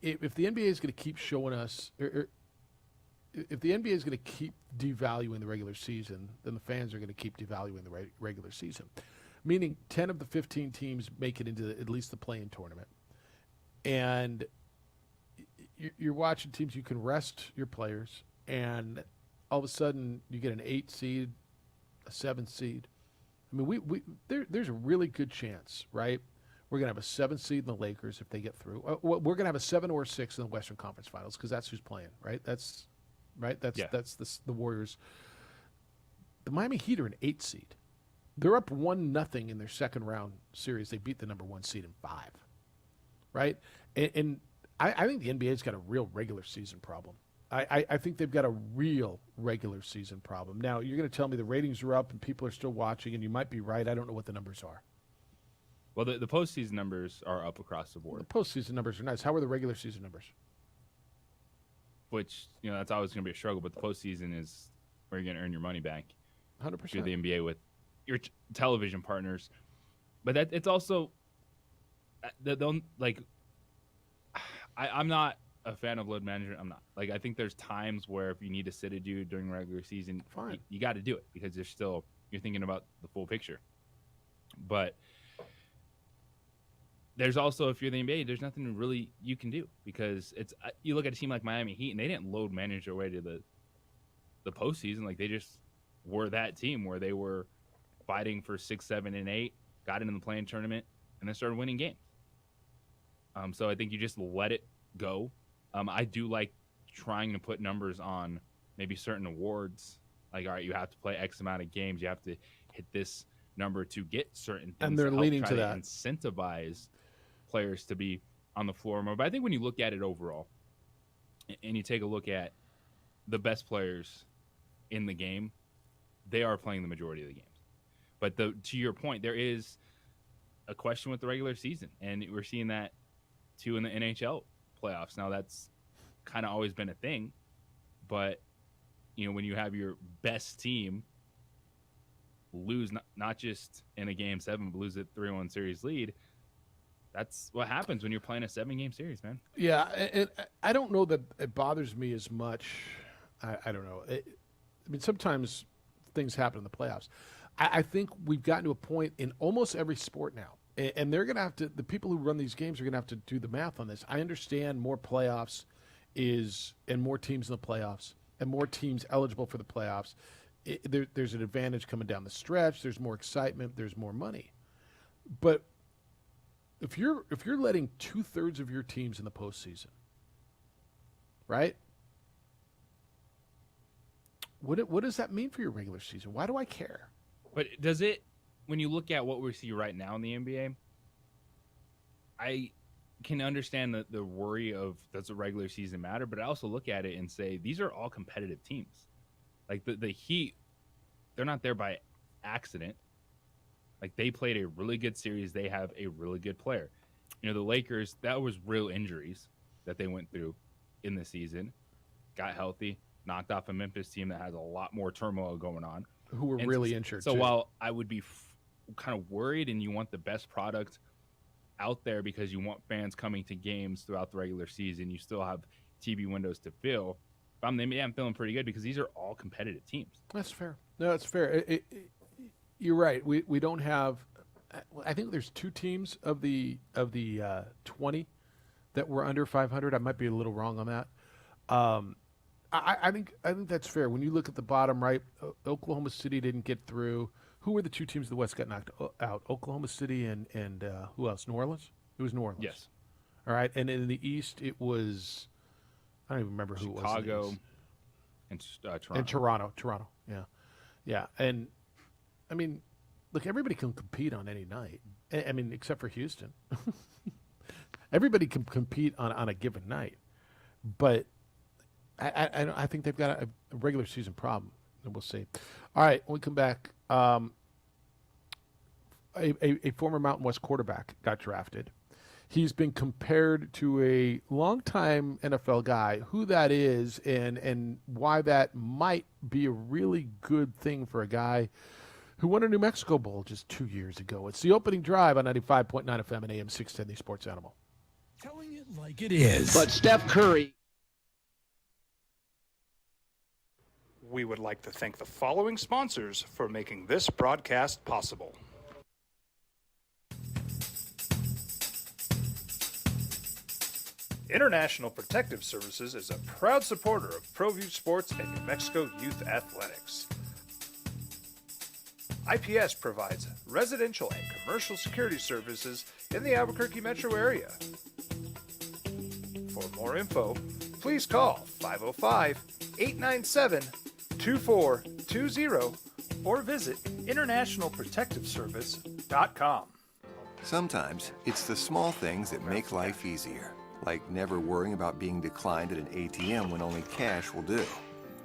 If the NBA is going to keep showing us, or if the NBA is going to keep devaluing the regular season, then the fans are going to keep devaluing the regular season. Meaning 10 of the 15 teams make it into at least the play-in tournament. And you're watching teams, you can rest your players, and all of a sudden you get an 8 seed, a 7 seed. I mean, there's a really good chance, right? We're going to have a 7 seed in the Lakers if they get through. We're going to have a 7 or 6 in the Western Conference Finals, because that's who's playing, right? That's the Warriors. The Miami Heat are an 8 seed. They're up 1-0 in their second round series. They beat the number 1 seed in 5, right? And I think the NBA's got a real regular season problem. I think they've got a real regular season problem. Now, you're going to tell me the ratings are up and people are still watching, and you might be right. I don't know what the numbers are. Well, the postseason numbers are up across the board. The postseason numbers are nice. How are the regular season numbers? Which, that's always going to be a struggle, but the postseason is where you're going to earn your money back. 100%. Through the NBA with your television partners. But it's also, I'm not a fan of load management. I'm not. Like, I think there's times where if you need to sit a dude during regular season, you got to do it because you're thinking about the full picture. But there's also, if you're the NBA, there's nothing really you can do because you look at a team like Miami Heat and they didn't load manage their way to the postseason. Like, they just were that team where they were fighting for 6, 7, and 8, got into the play-in tournament, and then started winning games. So I think you just let it go. I do like trying to put numbers on maybe certain awards. Like, all right, you have to play X amount of games. You have to hit this number to get certain things. And they're leaning to that. Incentivize players to be on the floor more. But I think when you look at it overall and you take a look at the best players in the game, they are playing the majority of the games. But to your point, there is a question with the regular season, and we're seeing that too in the NHL playoffs. Now, that's kind of always been a thing, but when you have your best team lose not just in a game 7, but lose a 3-1 series lead, that's what happens when you're playing a 7-game series, man. Yeah, and I don't know that it bothers me as much. I don't know. Sometimes things happen in the playoffs. I think we've gotten to a point in almost every sport now, and they're going to have to, the people who run these games are going to have to do the math on this. I understand more playoffs and more teams in the playoffs, and more teams eligible for the playoffs. There's an advantage coming down the stretch. There's more excitement. There's more money. But if you're letting 2/3 of your teams in the postseason, right? What does that mean for your regular season? Why do I care? But does it, when you look at what we see right now in the NBA, I can understand the worry of does the regular season matter, but I also look at it and say these are all competitive teams. Like the Heat, they're not there by accident. Like, they played a really good series. They have a really good player. The Lakers, that was real injuries that they went through in the season. Got healthy, knocked off a Memphis team that has a lot more turmoil going on. Who were really injured. So too. While I would be kind of worried and you want the best product out there because you want fans coming to games throughout the regular season, you still have TV windows to fill. If I'm the NBA, I'm feeling pretty good because these are all competitive teams. That's fair. No, that's fair. You're right. We don't have. I think there's 2 teams of the 20 that were under 500. I might be a little wrong on that. I think that's fair. When you look at the bottom right, Oklahoma City didn't get through. Who were the 2 teams in the West got knocked out? Oklahoma City and who else? New Orleans? It was New Orleans. Yes. All right. And in the East, it was, I don't even remember who Chicago it was. and And Toronto. Yeah. Yeah. And, I mean, look, everybody can compete on any night. I mean, except for Houston. Everybody can compete on a given night. But I think they've got a regular season problem, and we'll see. All right, when we come back, a former Mountain West quarterback got drafted. He's been compared to a longtime NFL guy. Who that is and why that might be a really good thing for a guy who won a New Mexico Bowl just 2 years ago. It's the opening drive on 95.9 FM and AM 610, the Sports Animal. Telling it like it is. But Steph Curry. We would like to thank the following sponsors for making this broadcast possible. International Protective Services is a proud supporter of ProView Sports and New Mexico Youth Athletics. IPS provides residential and commercial security services in the Albuquerque metro area. For more info, please call 505-897-2420 or visit internationalprotectiveservice.com. Sometimes it's the small things that make life easier, like never worrying about being declined at an ATM when only cash will do.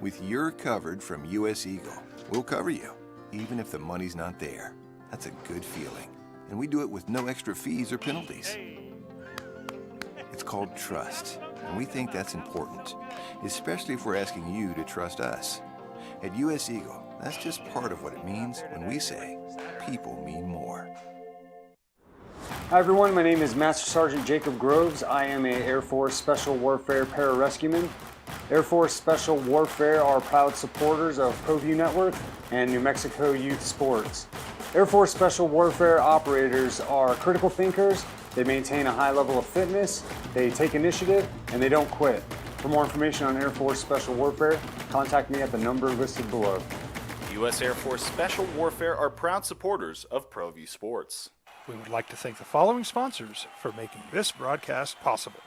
With your coverage from US Eagle, we'll cover you, even if the money's not there. That's a good feeling. And we do it with no extra fees or penalties. It's called trust, and we think that's important, especially if we're asking you to trust us. At US Eagle, that's just part of what it means when we say people mean more. Hi everyone, my name is Master Sergeant Jacob Groves. I am a Air Force Special Warfare Pararescueman. Air Force Special Warfare are proud supporters of ProView Network and New Mexico Youth Sports. Air Force Special Warfare operators are critical thinkers. They maintain a high level of fitness, they take initiative, and they don't quit. For more information on Air Force Special Warfare, contact me at the number listed below. U.S. Air Force Special Warfare are proud supporters of ProView Sports. We would like to thank the following sponsors for making this broadcast possible.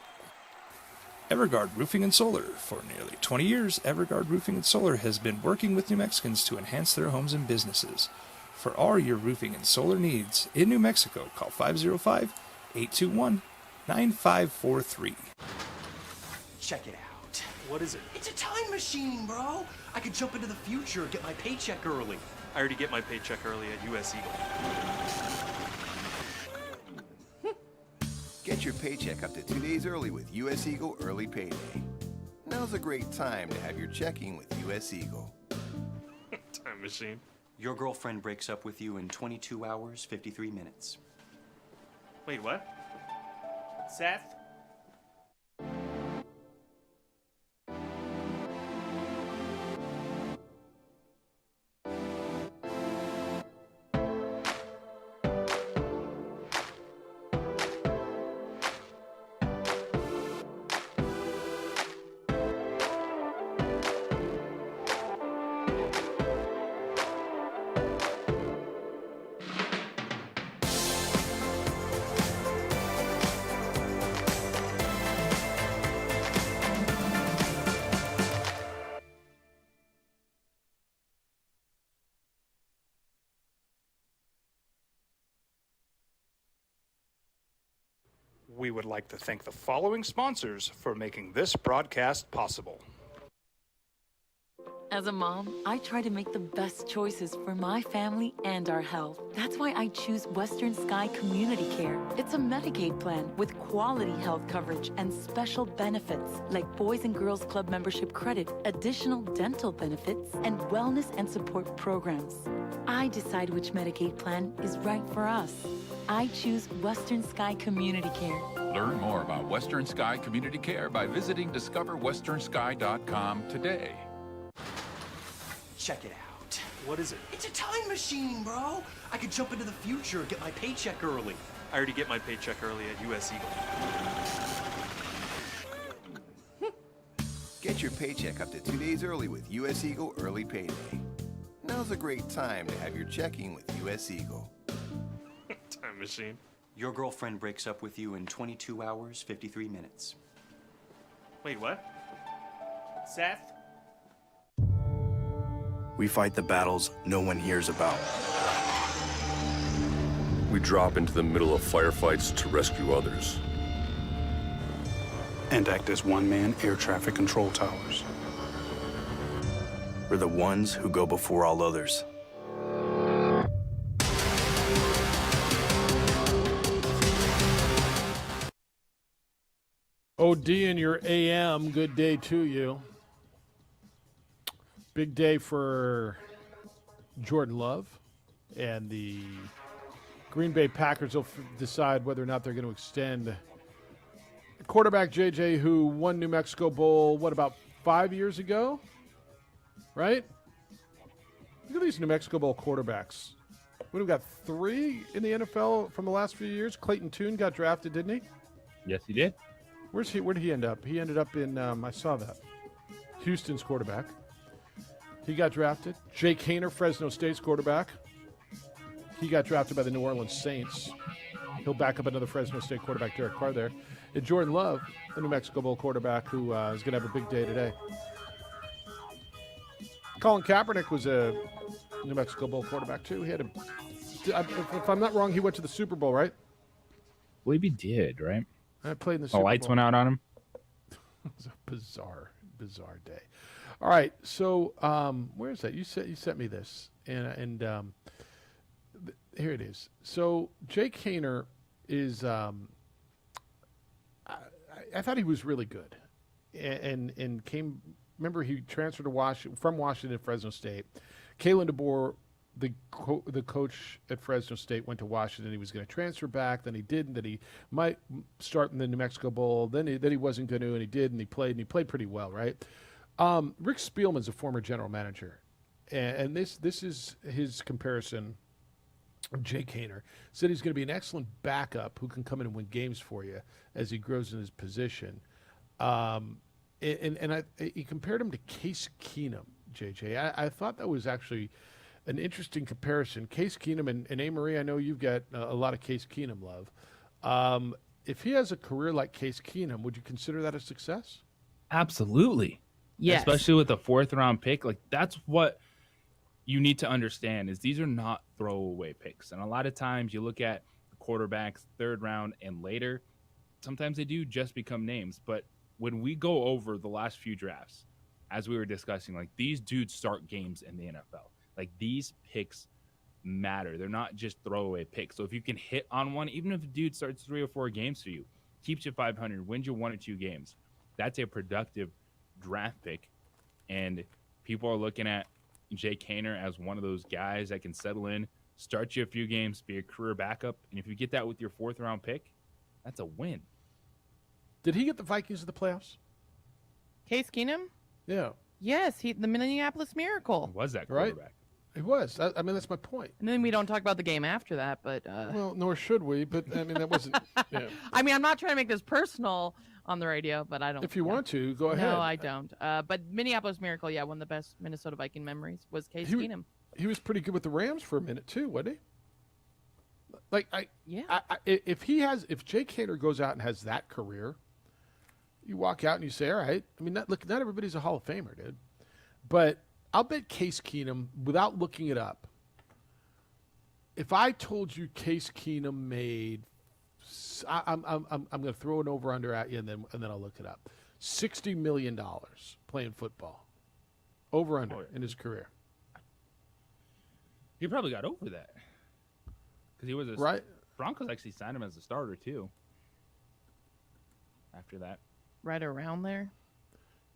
Everguard Roofing and Solar. For nearly 20 years, Everguard Roofing and Solar has been working with New Mexicans to enhance their homes and businesses. For all your roofing and solar needs in New Mexico, call 505-821-9543. Check it out. What is it? It's a time machine, bro. I could jump into the future, get my paycheck early. I already get my paycheck early at US Eagle. Get your paycheck up to 2 days early with US Eagle Early Payday. Now's a great time to have your checking with US Eagle. Time machine. Your girlfriend breaks up with you in 22 hours, 53 minutes. Wait, what? Seth? We would like to thank the following sponsors for making this broadcast possible. As a mom, I try to make the best choices for my family and our health. That's why I choose Western Sky Community Care. It's a Medicaid plan with quality health coverage and special benefits like Boys and Girls Club membership credit, additional dental benefits, and wellness and support programs. I decide which Medicaid plan is right for us. I choose Western Sky Community Care. Learn more about Western Sky Community Care by visiting discoverwesternsky.com today. Check it out. What is it? It's a time machine, bro. I could jump into the future, get my paycheck early. I already get my paycheck early at US Eagle. Get your paycheck up to 2 days early with US Eagle Early Payday. Now's a great time to have your checking with US Eagle. Time machine. Your girlfriend breaks up with you in 22 hours, 53 minutes. Wait, what? Seth? We fight the battles no one hears about. We drop into the middle of firefights to rescue others. And act as one-man air traffic control towers. We're the ones who go before all others. OD in your AM, good day to you. Big day for Jordan Love, and the Green Bay Packers will decide whether or not they're going to extend quarterback JJ, who won New Mexico Bowl, about 5 years ago? Right? Look at these New Mexico Bowl quarterbacks. We've got 3 in the NFL from the last few years. Clayton Tune got drafted, didn't he? Yes, he did. Where did he end up? He ended up in, I saw that, Houston's quarterback. He got drafted. Jake Haener, Fresno State's quarterback. He got drafted by the New Orleans Saints. He'll back up another Fresno State quarterback, Derek Carr, there. And Jordan Love, the New Mexico Bowl quarterback, who is going to have a big day today. Colin Kaepernick was a New Mexico Bowl quarterback, too. He had if I'm not wrong, he went to the Super Bowl, right? I believe he did, right? I played in the The Super lights Bowl. went out on him. It was a bizarre day. All right, so where is that? You sent me this, and here it is. So Jake Haener is. I thought he was really good, and came. Remember, he transferred to from Washington to Fresno State. Kalen DeBoer, the coach at Fresno State, went to Washington. He was going to transfer back, then he didn't. Then he might start in the New Mexico Bowl. Then he wasn't going to, and he did, and he played pretty well, right? Rick Spielman's a former general manager, and this is his comparison. Jake Haener said he's going to be an excellent backup who can come in and win games for you as he grows in his position. He compared him to Case Keenum, JJ. I thought that was actually an interesting comparison. Case Keenum and A-Marie, I know you've got a lot of Case Keenum love. If he has a career like Case Keenum, would you consider that a success? Absolutely. Yes. Especially with a 4th round pick. Like, that's what you need to understand is these are not throwaway picks. And a lot of times you look at quarterbacks 3rd round and later, sometimes they do just become names. But when we go over the last few drafts, as we were discussing, like, these dudes start games in the NFL. Like, these picks matter. They're not just throwaway picks. So if you can hit on one, even if a dude starts 3 or 4 games for you, keeps you 500, wins you 1 or 2 games, that's a productive draft pick. And people are looking at Jake Haener as one of those guys that can settle in, start you a few games, be a career backup. And if you get that with your 4th round pick, that's a win. Did he get the Vikings to the playoffs? Case Keenum? Yeah. Yes, the Minneapolis Miracle. Was that Right? quarterback? It was. I mean, that's my point. And then we don't talk about the game after that, but Well, nor should we, but I mean, that wasn't. Yeah. I mean, I'm not trying to make this personal on the radio, but I don't. If you want to, go ahead. No, I don't. But Minneapolis Miracle, yeah, one of the best Minnesota Viking memories was Case Keenum. He was pretty good with the Rams for a minute too, wasn't he? Like if Jake Haener goes out and has that career, you walk out and you say, all right. I mean, not everybody's a Hall of Famer, dude. But I'll bet Case Keenum, without looking it up, if I told you Case Keenum made, I'm going to throw an over/under at you, and then I'll look it up. $60 million playing football, over/under in his career. He probably got over that because he was right. Broncos actually signed him as a starter too. After that, right around there.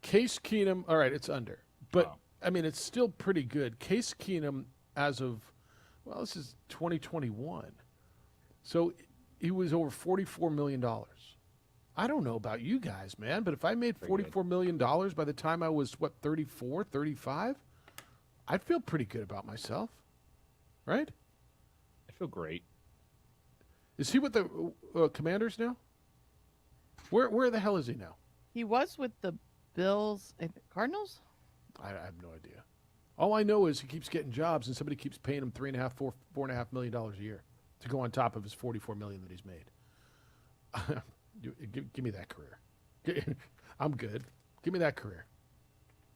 Case Keenum, all right, it's under, but I mean it's still pretty good. Case Keenum, as of this is 2021, so he was over $44 million. I don't know about you guys, man, but if I made $44 million by the time I was 34, 35, I'd feel pretty good about myself. Right? I feel great. Is he with the Commanders now? Where the hell is he now? He was with the Bills, Cardinals? I have no idea. All I know is he keeps getting jobs, and somebody keeps paying him $4.5 million a year to go on top of his $44 million that he's made. Give me that career. I'm good. Give me that career.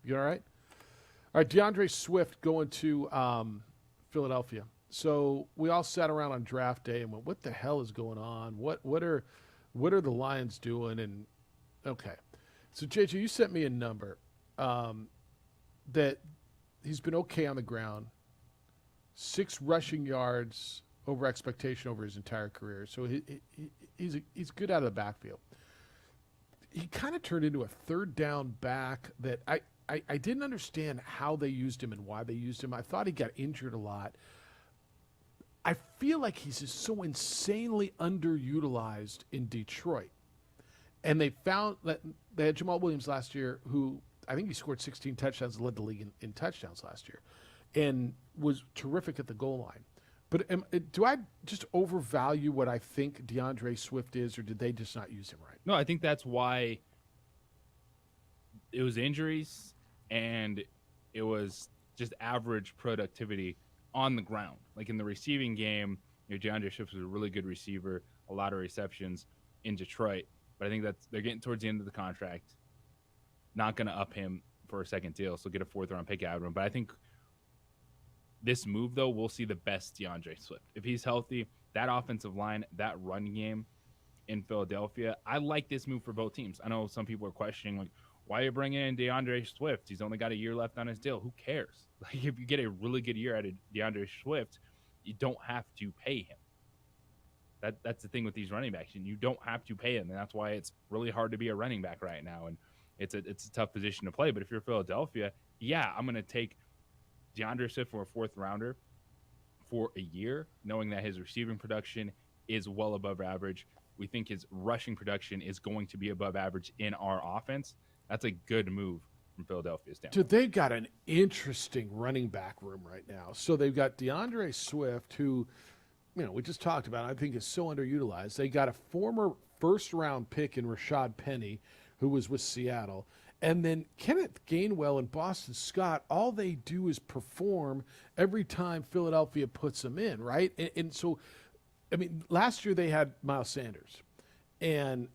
You all right? All right, DeAndre Swift going to Philadelphia. So we all sat around on draft day and went, "What the hell is going on? What are the Lions doing?" And okay, so JJ, you sent me a number that he's been okay on the ground, 6 rushing yards over expectation over his entire career. So he's good out of the backfield. He kind of turned into a 3rd down back that I didn't understand how they used him and why they used him. I thought he got injured a lot. I feel like he's just so insanely underutilized in Detroit. And they found that they had Jamal Williams last year, who I think he scored 16 touchdowns, led the league in touchdowns last year, and was terrific at the goal line. But do I just overvalue what I think DeAndre Swift is, or did they just not use him right? No, I think that's why it was injuries and it was just average productivity on the ground. Like in the receiving game, DeAndre Swift was a really good receiver, a lot of receptions in Detroit. But I think that they're getting towards the end of the contract. Not going to up him for a second deal, so get a 4th round pick out of him. But I think this move, though, we'll see the best DeAndre Swift. If he's healthy, that offensive line, that run game in Philadelphia. I like this move for both teams. I know some people are questioning, like, why are you bringing in DeAndre Swift? He's only got a year left on his deal. Who cares? Like, if you get a really good year out of DeAndre Swift, you don't have to pay him. That's the thing with these running backs. And you don't have to pay him, and that's why it's really hard to be a running back right now. And it's a tough position to play. But if you're Philadelphia, yeah, I'm going to take DeAndre Swift for a fourth rounder for a year, knowing that his receiving production is well above average. We think his rushing production is going to be above average in our offense. That's a good move from Philadelphia's standpoint. Dude, they've got an interesting running back room right now. So they've got DeAndre Swift, who, we just talked about, I think is so underutilized. They got a former first-round pick in Rashad Penny, who was with Seattle. And then Kenneth Gainwell and Boston Scott, all they do is perform every time Philadelphia puts them in, right? And so, last year they had Miles Sanders. And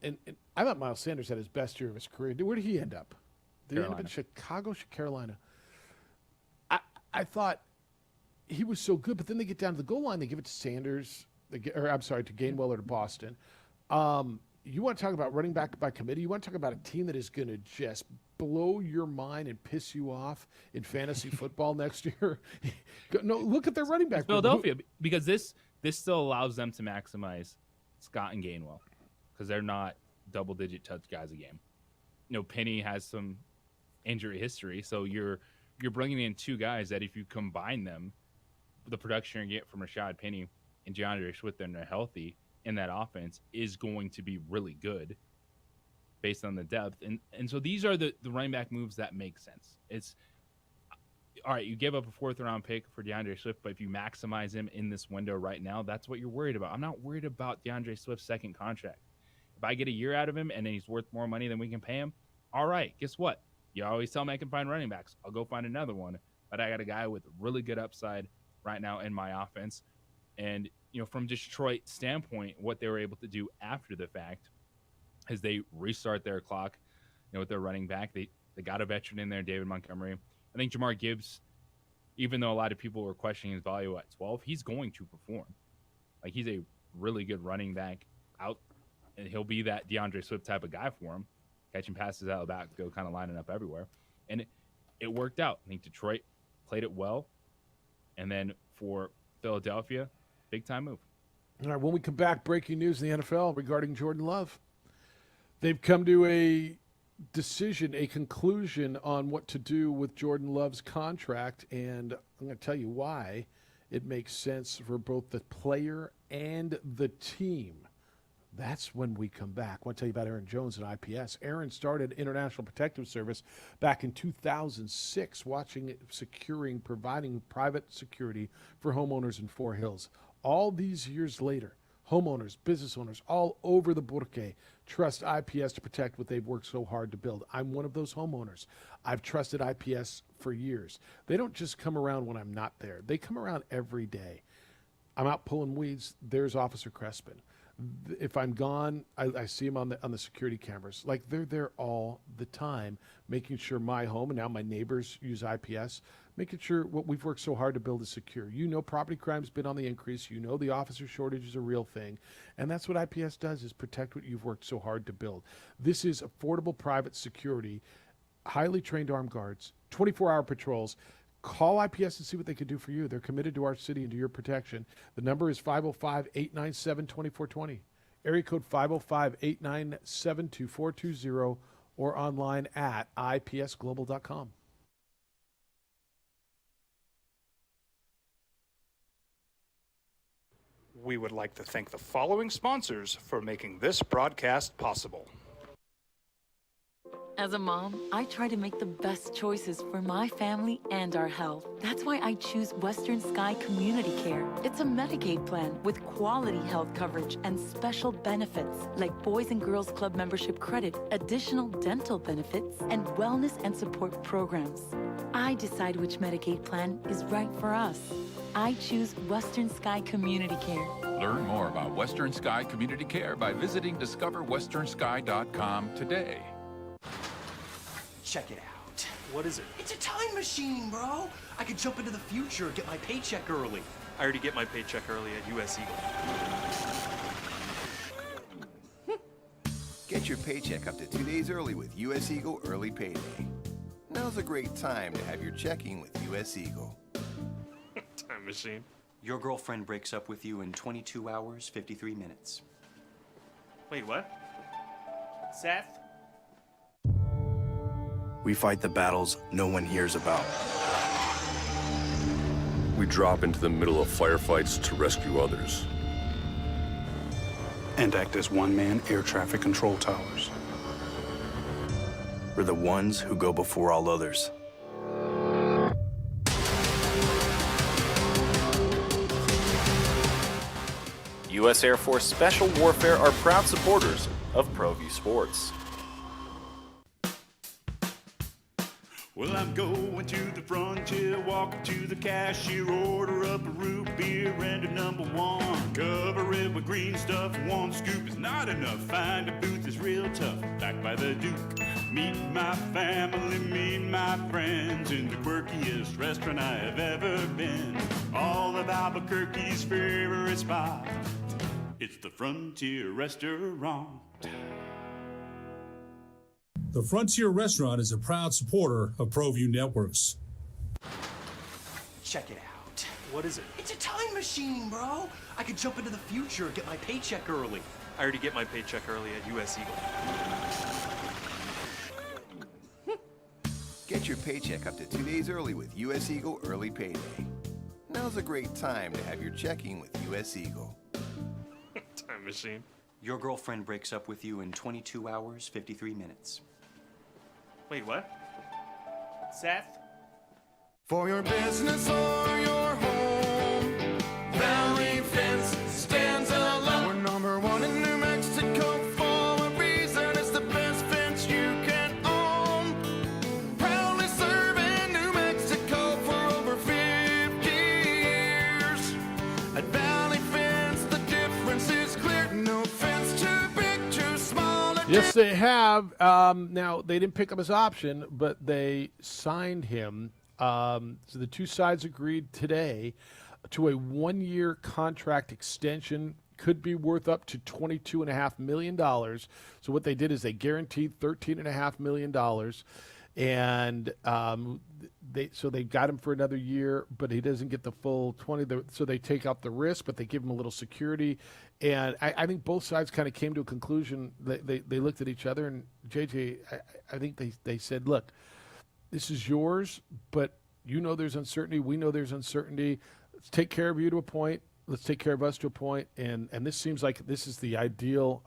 I thought Miles Sanders had his best year of his career. Where did he end up? Did he end up in Chicago, Carolina? I thought he was so good, but then they get down to the goal line, they give it to Sanders, to Gainwell or to Boston. You want to talk about running back by committee? You want to talk about a team that is going to just blow your mind and piss you off in fantasy football next year? No, look at their running back. It's Philadelphia, because this still allows them to maximize Scott and Gainwell, because they're not double-digit touch guys a game. Penny has some injury history, so you're bringing in two guys that if you combine them, the production you get from Rashad Penny and DeAndre Swift, and they're healthy, in that offense is going to be really good based on the depth. And so these are the running back moves that make sense. It's all right, you give up a fourth-round pick for DeAndre Swift, but if you maximize him in this window right now, that's what you're worried about. I'm not worried about DeAndre Swift's second contract. If I get a year out of him and then he's worth more money than we can pay him, all right, guess what? You always tell me I can find running backs. I'll go find another one. But I got a guy with really good upside right now in my offense. And, from Detroit's standpoint, what they were able to do after the fact is they restart their clock, with their running back. They got a veteran in there, David Montgomery. I think Jahmyr Gibbs, even though a lot of people were questioning his value at 12, he's going to perform. Like, he's a really good running back out, and he'll be that DeAndre Swift type of guy for him, catching passes out of the backfield, kind of lining up everywhere. And it worked out. I think Detroit played it well. And then for Philadelphia, big-time move. All right, when we come back, breaking news in the NFL regarding Jordan Love. They've come to a decision, a conclusion on what to do with Jordan Love's contract, and I'm going to tell you why it makes sense for both the player and the team. That's when we come back. I want to tell you about Aaron Jones and IPS. Aaron started International Protective Service back in 2006, providing private security for homeowners in Fort Hills. All these years later, homeowners, business owners all over the Burke trust IPS to protect what they've worked so hard to build. I'm one of those homeowners. I've trusted IPS for years. They don't just come around when I'm not there. They come around every day. I'm out pulling weeds. There's Officer Crespin. If I'm gone, I see him on the security cameras. Like, they're there all the time, making sure my home and now my neighbors use IPS, making sure what we've worked so hard to build is secure. Property crime's been on the increase. The officer shortage is a real thing. And that's what IPS does, is protect what you've worked so hard to build. This is affordable private security, highly trained armed guards, 24-hour patrols. Call IPS and see what they can do for you. They're committed to our city and to your protection. The number is 505-897-2420. Area code 505-897-2420, or online at ipsglobal.com. We would like to thank the following sponsors for making this broadcast possible. As a mom, I try to make the best choices for my family and our health. That's why I choose Western Sky Community Care. It's a Medicaid plan with quality health coverage and special benefits like Boys and Girls Club membership credit, additional dental benefits, and wellness and support programs. I decide which Medicaid plan is right for us. I choose Western Sky Community Care. Learn more about Western Sky Community Care by visiting discoverwesternsky.com today. Check it out. What is it? It's a time machine, bro. I could jump into the future, get my paycheck early. I already get my paycheck early at US Eagle. Get your paycheck up to 2 days early with U.S. Eagle Early Payday. Now's a great time to have your checking with U.S. Eagle. Time machine. Your girlfriend breaks up with you in 22 hours, 53 minutes. Wait, what? Seth? We fight the battles no one hears about. We drop into the middle of firefights to rescue others. And act as one-man air traffic control towers. We're the ones who go before all others. U.S. Air Force Special Warfare are proud supporters of ProView Sports. Well, I'm going to the frontier, walking to the cashier, order up a root beer and a number one. Cover it with green stuff, one scoop is not enough. Find a booth that's real tough, back by the Duke. Meet my family, meet my friends in the quirkiest restaurant I have ever been. All of Albuquerque's favorite spot, it's the Frontier Restaurant. The Frontier Restaurant is a proud supporter of ProView Networks. Check it out. What is it? It's a time machine, bro. I could jump into the future, get my paycheck early. I already get my paycheck early at U.S. Eagle. Get your paycheck up to 2 days early with U.S. Eagle Early Payday. Now's a great time to have your checking with U.S. Eagle. Time machine. Your girlfriend breaks up with you in 22 hours, 53 minutes. Wait, what? Seth? For your business or your home, Valley Fence stands alone. We're number one in New Mexico for a reason. It's the best fence you can own. Proudly serving New Mexico for over 50 years. At Valley Fence, the difference is clear. No fence too big, too small. Yes, they have. Now, they didn't pick up his option, but they signed him. So the two sides agreed today to a one-year contract extension. Could be worth up to $22.5 million. So what they did is they guaranteed $13.5 million. And they got him for another year, but he doesn't get the full 20. So they take out the risk, but they give him a little security. And I think both sides kind of came to a conclusion. They looked at each other, and JJ, I think they said, look, this is yours, but you know there's uncertainty. We know there's uncertainty. Let's take care of you to a point. Let's take care of us to a point. And this seems like this is the ideal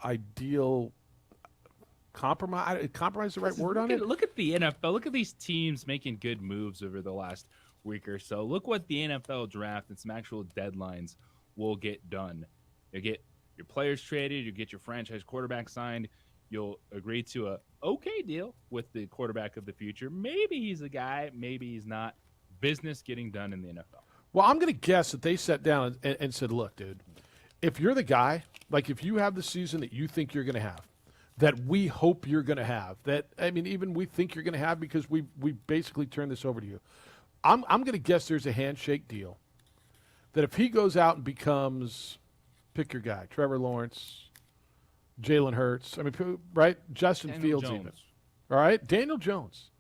compromise. Compromise the right word on it? Look at the NFL. Look at these teams making good moves over the last week or so. Look what the NFL draft and some actual deadlines will get done. You get your players traded. You get your franchise quarterback signed. You'll agree to a okay deal with the quarterback of the future. Maybe he's a guy. Maybe he's not. Business getting done in the NFL. Well, I'm going to guess that they sat down and said, look, dude, if you're the guy, like if you have the season that you think you're going to have, that we hope you're going to have, that, I mean, even we think you're going to have because we basically turned this over to you. I'm going to guess there's a handshake deal that if he goes out and becomes, pick your guy, Trevor Lawrence, Jalen Hurts, I mean, right? Justin Daniel Fields Jones. even. All right? Daniel Jones.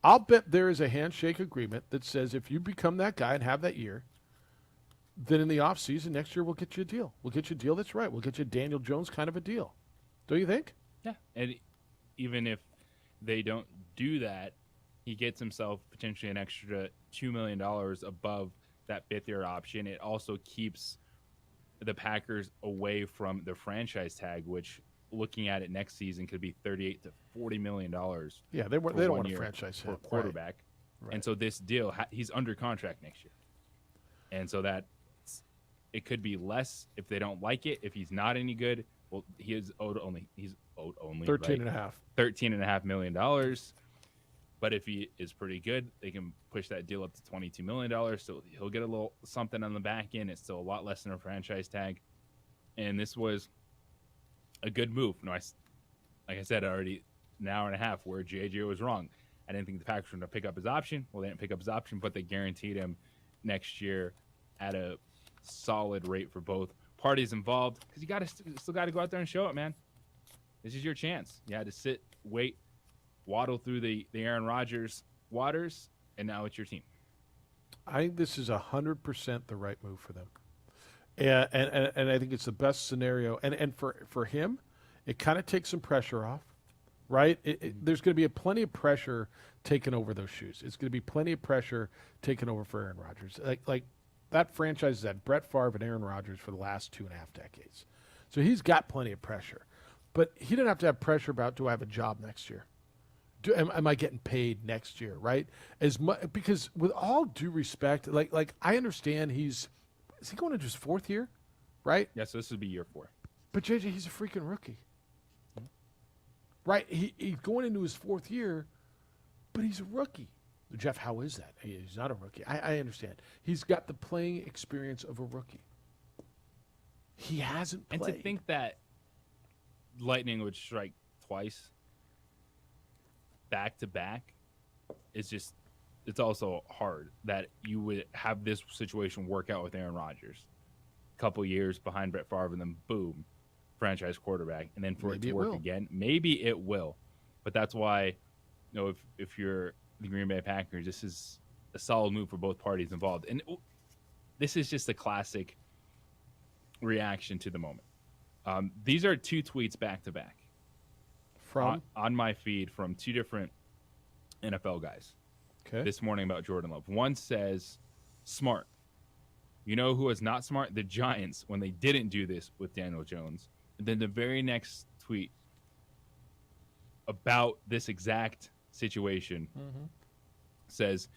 I'll bet there is a handshake agreement that says if you become that guy and have that year, then in the offseason next year we'll get you a deal. We'll get you a deal that's right. We'll get you a Daniel Jones kind of a deal. Don't you think? Yeah. And even if they don't do that, he gets himself potentially an extra $2 million above that fifth-year option. It also keeps the Packers away from the franchise tag, which looking at it next season could be $38 to $40 million. Yeah, they don't want a franchise for a tag. quarterback. Right. And so this deal, he's under contract next year. And so that it could be less if they don't like it. If he's not any good, well, he's owed only 13 and a half. $13.5 million. But if he is pretty good, they can push that deal up to $22 million. So he'll get a little something on the back end. It's still a lot less than a franchise tag. And this was a good move. No, like I said already, an hour and a half where JJ was wrong. I didn't think the Packers were going to pick up his option. Well, they didn't pick up his option, but they guaranteed him next year at a solid rate for both parties involved. Because you still got to go out there and show it, man. This is your chance. You had to sit, wait, waddle through the Aaron Rodgers waters, and now it's your team. I think this is 100% the right move for them. And I think it's the best scenario. And for him, it kind of takes some pressure off, right? There's going to be plenty of pressure taken over those shoes. It's going to be plenty of pressure taken over for Aaron Rodgers. Like that franchise has had Brett Favre and Aaron Rodgers for the last 2.5 decades. So he's got plenty of pressure. But he didn't have to have pressure about, do I have a job next year? Am I getting paid next year, right? Because with all due respect, like I understand is he going into his 4th year, right? Yeah, so this would be year 4. But JJ, he's a freaking rookie, right? He's going into his 4th year, but he's a rookie. Jeff, how is that? He's not a rookie. I understand. He's got the playing experience of a rookie. He hasn't played. And to think that lightning would strike twice back to back is just, it's also hard that you would have this situation work out with Aaron Rodgers. A couple years behind Brett Favre, and then boom, franchise quarterback, and then for it to work again. Maybe it will, but that's why, if you're the Green Bay Packers, this is a solid move for both parties involved, and this is just a classic reaction to the moment. These are 2 tweets back to back from on my feed from 2 different NFL guys. Okay. This morning about Jordan Love. One says, smart. You know who was not smart? The Giants, when they didn't do this with Daniel Jones. And then the very next tweet about this exact situation says,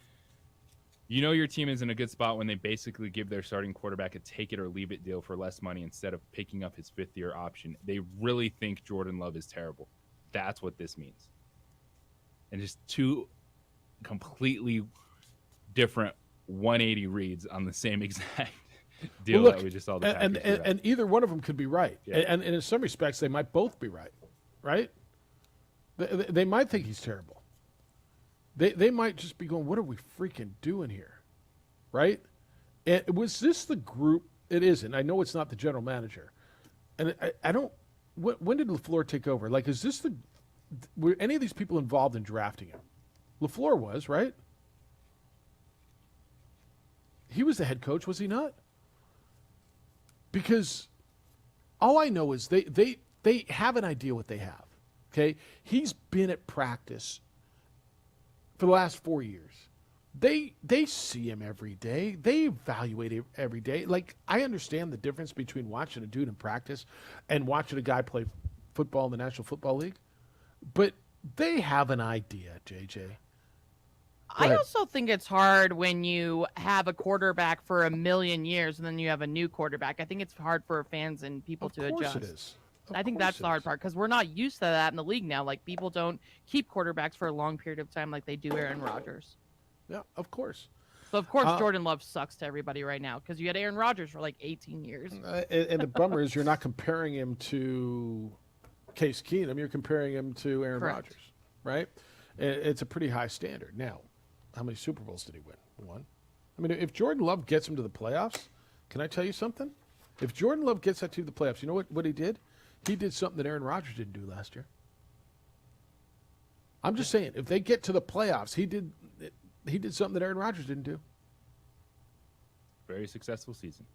you know your team is in a good spot when they basically give their starting quarterback a take-it-or-leave-it deal for less money instead of picking up his 5th-year option. They really think Jordan Love is terrible. That's what this means. And just 2 completely different 180 reads on the same exact deal that we just saw. And either one of them could be right. Yeah. And in some respects, they might both be right? They might think he's terrible. They might just be going, what are we freaking doing here? Right? And was this the group? It isn't. I know it's not the general manager. And I don't, when did LaFleur take over? Like, is this were any of these people involved in drafting him? LaFleur was, right? He was the head coach, was he not? Because all I know is they have an idea what they have. Okay? He's been at practice for the last 4 years. They see him every day. They evaluate him every day. Like, I understand the difference between watching a dude in practice and watching a guy play football in the National Football League. But they have an idea, JJ. I also think it's hard when you have a quarterback for 1,000,000 years and then you have a new quarterback. I think it's hard for fans and people to adjust. Of course it is. I think that's the hard part because we're not used to that in the league now. Like, people don't keep quarterbacks for a long period of time like they do Aaron Rodgers. Yeah, of course. So, of course, Jordan Love sucks to everybody right now because you had Aaron Rodgers for like 18 years. And the bummer is you're not comparing him to Case Keenum. You're comparing him to Aaron Rodgers, right? It's a pretty high standard. Now, how many Super Bowls did he win? 1. I mean, if Jordan Love gets him to the playoffs, can I tell you something? If Jordan Love gets that team to the playoffs, you know what he did? He did something that Aaron Rodgers didn't do last year. I'm just saying, if they get to the playoffs, he did something that Aaron Rodgers didn't do. Very successful season.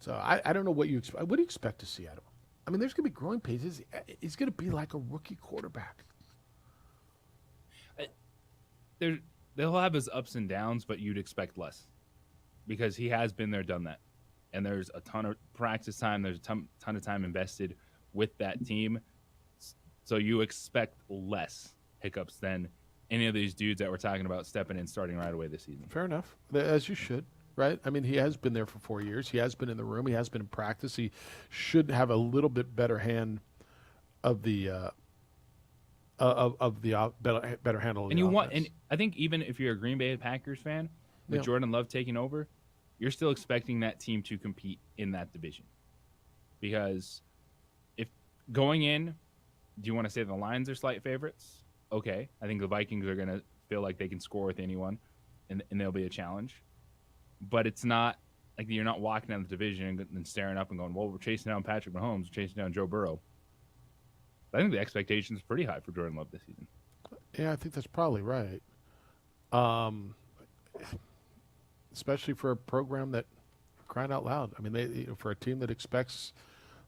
So I don't know what you expect. What do you expect to see out of him? I mean, there's going to be growing pains. He's going to be like a rookie quarterback. They'll have his ups and downs, but you'd expect less because he has been there, done that. And there's a ton of practice time. There's a ton of time invested with that team. So you expect less hiccups than any of these dudes that we're talking about stepping in starting right away this season. Fair enough. As you should, right? I mean, he has been there for 4 years. He has been in the room. He has been in practice. He should have a little bit better hand of the better handle. And and I think even if you're a Green Bay Packers fan, with Jordan Love taking over, you're still expecting that team to compete in that division. Because if going in, do you want to say the Lions are slight favorites? Okay. I think the Vikings are going to feel like they can score with anyone, and they'll be a challenge. But it's not like you're not walking down the division and staring up and going, well, we're chasing down Patrick Mahomes, we're chasing down Joe Burrow. I think the expectation is pretty high for Jordan Love this season. Yeah, I think that's probably right. Especially for a program that, crying out loud, I mean, for a team that expects,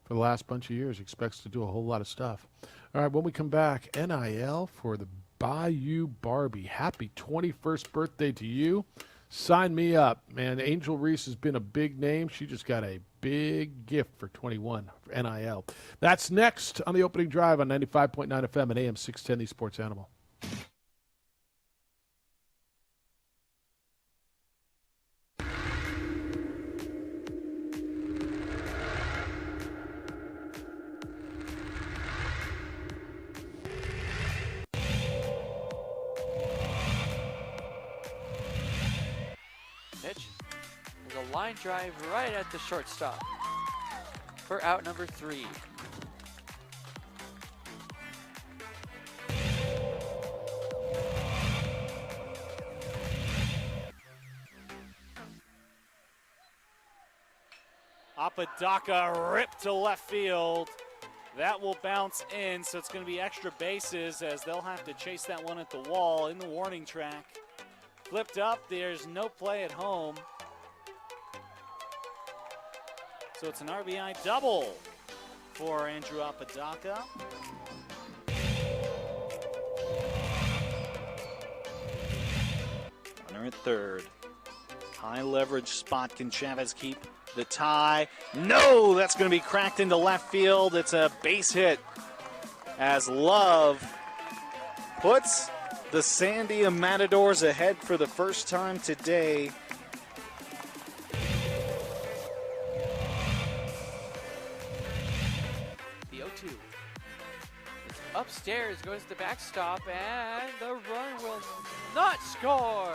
for the last bunch of years, expects to do a whole lot of stuff. All right, when we come back, NIL for the Bayou Barbie. Happy 21st birthday to you. Sign me up, man. Angel Reese has been a big name. She just got a big gift for 21 for NIL. That's next on the opening drive on 95.9 FM and AM 610, the Sports Animal. There's a line drive right at the shortstop for out number 3. Apodaca ripped to left field. That will bounce in, so it's going to be extra bases as they'll have to chase that one at the wall in the warning track. Flipped up, there's no play at home. So it's an RBI double for Andrew Apodaca. Runner at third. High leverage spot. Can Chavez keep the tie? No, that's going to be cracked into left field. It's a base hit as Love puts the Sandia Matadors ahead for the first time today. The 0-2. Upstairs goes the backstop, and the run will not score.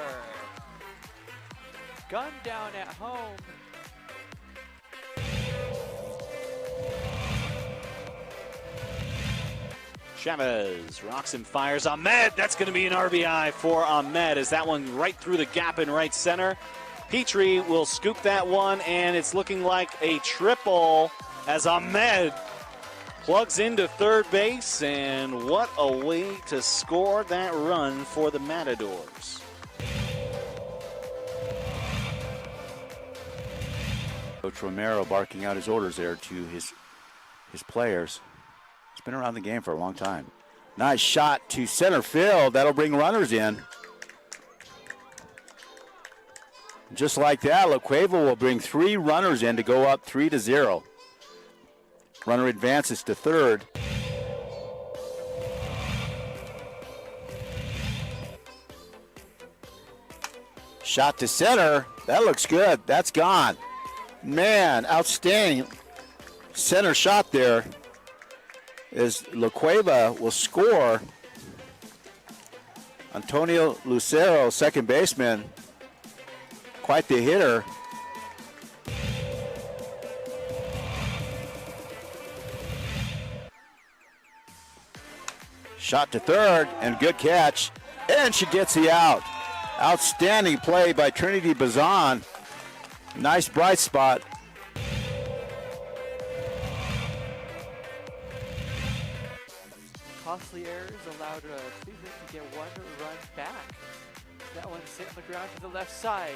Gun down at home. Chavez rocks and fires. Ahmed, that's going to be an RBI for Ahmed as that one right through the gap in right center. Petrie will scoop that one, and it's looking like a triple as Ahmed plugs into third base, and what a way to score that run for the Matadors. Coach Romero barking out his orders there to his players. He's been around the game for a long time. Nice shot to center field. That'll bring runners in. Just like that, La Cueva will bring 3 runners in to go up 3-0. Runner advances to third. Shot to center. That looks good. That's gone. Man, outstanding center shot there. As La Cueva will score. Antonio Lucero, second baseman, quite the hitter. Shot to third, and good catch, and she gets the out. Outstanding play by Trinity Bazan. Nice bright spot. Costly errors allowed Cleveland to get 1 run back. That one's hit on the ground to the left side.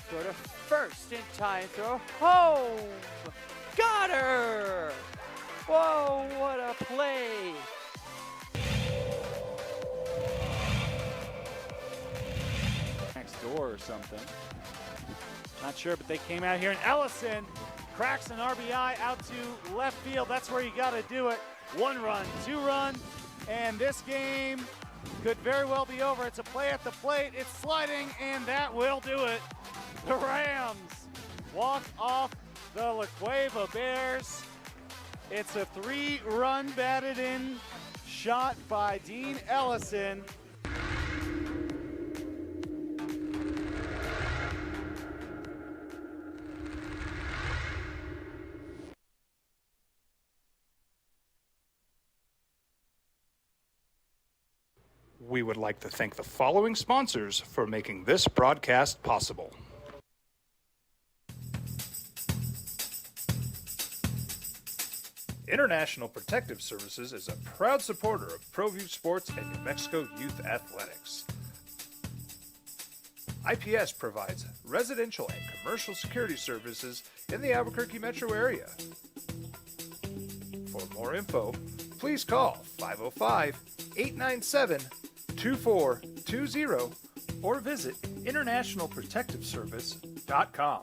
Throw to first in time. Throw home. Got her. Whoa, what a play. Next door or something. Not sure, but they came out here, and Ellison cracks an RBI out to left field. That's where you got to do it. 1 run, 2 run, and this game could very well be over. It's a play at the plate. It's sliding, and that will do it. The Rams walk off the La Cueva Bears. It's a 3-run batted in shot by Dean Ellison. We would like to thank the following sponsors for making this broadcast possible. International Protective Services is a proud supporter of ProView Sports and New Mexico Youth Athletics. IPS provides residential and commercial security services in the Albuquerque metro area. For more info, please call 505-897-2420 or visit internationalprotectiveservice.com.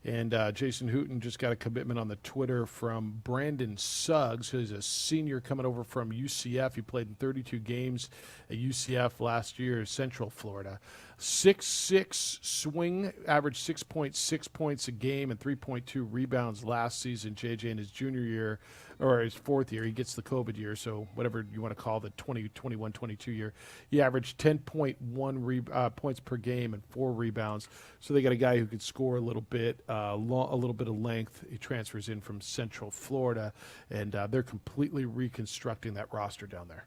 And Jason Hooten just got a commitment on the Twitter from Brandon Suggs, who's a senior coming over from UCF. He played in 32 games at UCF last year, Central Florida. 6'6" swing, averaged 6.6 points a game and 3.2 rebounds last season. JJ in his junior year, or his fourth year, he gets the COVID year, so whatever you want to call the 2021-22 year, he averaged 10.1 points per game and 4 rebounds. So they got a guy who could score a little bit, a little bit of length. He transfers in from Central Florida, and they're completely reconstructing that roster down there.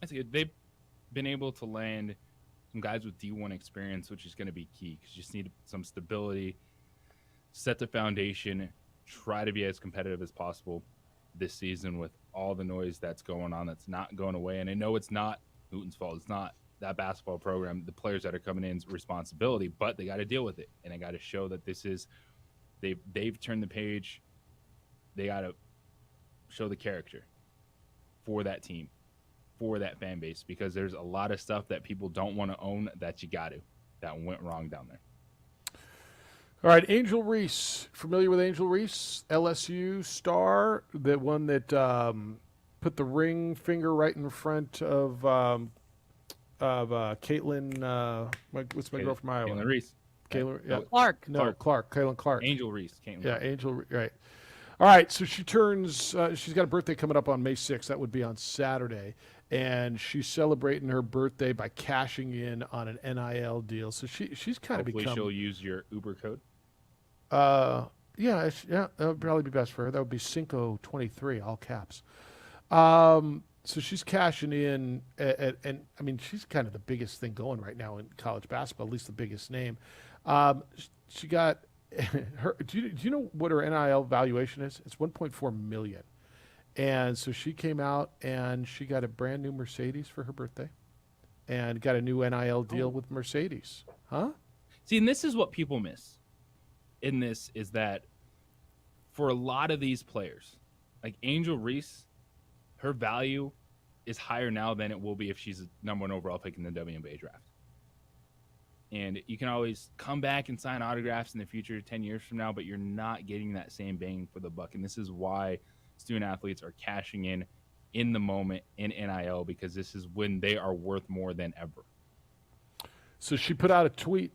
That's good. They've been able to land some guys with D1 experience, which is going to be key because you just need some stability, set the foundation, try to be as competitive as possible this season with all the noise that's going on that's not going away. And I know it's not Hooten's fault. It's not that basketball program, the players that are coming in's responsibility, but they got to deal with it. And they got to show that this is, they've turned the page. They got to show the character for that team, for that fan base, because there's a lot of stuff that people don't want to own that you got to, that went wrong down there. All right, Angel Reese. Familiar with Angel Reese? LSU star, the one that put the ring finger right in front of Caitlin. What's my girl from Iowa? Caitlin Reese. Caitlin, yeah. Clark. No, Clark. Caitlin Clark. Angel Reese. Angel. Right. All right, so she turns. She's got a birthday coming up on May 6th. That would be on Saturday. And she's celebrating her birthday by cashing in on an NIL deal. So she's kind of become. Hopefully she'll use your Uber code. Yeah, that would probably be best for her. That would be Cinco23, all caps. So she's cashing in, and I mean, she's kind of the biggest thing going right now in college basketball, at least the biggest name. She got her. Do you know what her NIL valuation is? It's $1.4 million. And so she came out and she got a brand new Mercedes for her birthday, and got a new NIL deal with Mercedes. Huh? See, and this is what people miss in this, is that for a lot of these players, like Angel Reese, her value is higher now than it will be if she's a number 1 overall pick in the WNBA draft. And you can always come back and sign autographs in the future 10 years from now, but you're not getting that same bang for the buck. And this is why student athletes are cashing in the moment in NIL, because this is when they are worth more than ever. So she put out a tweet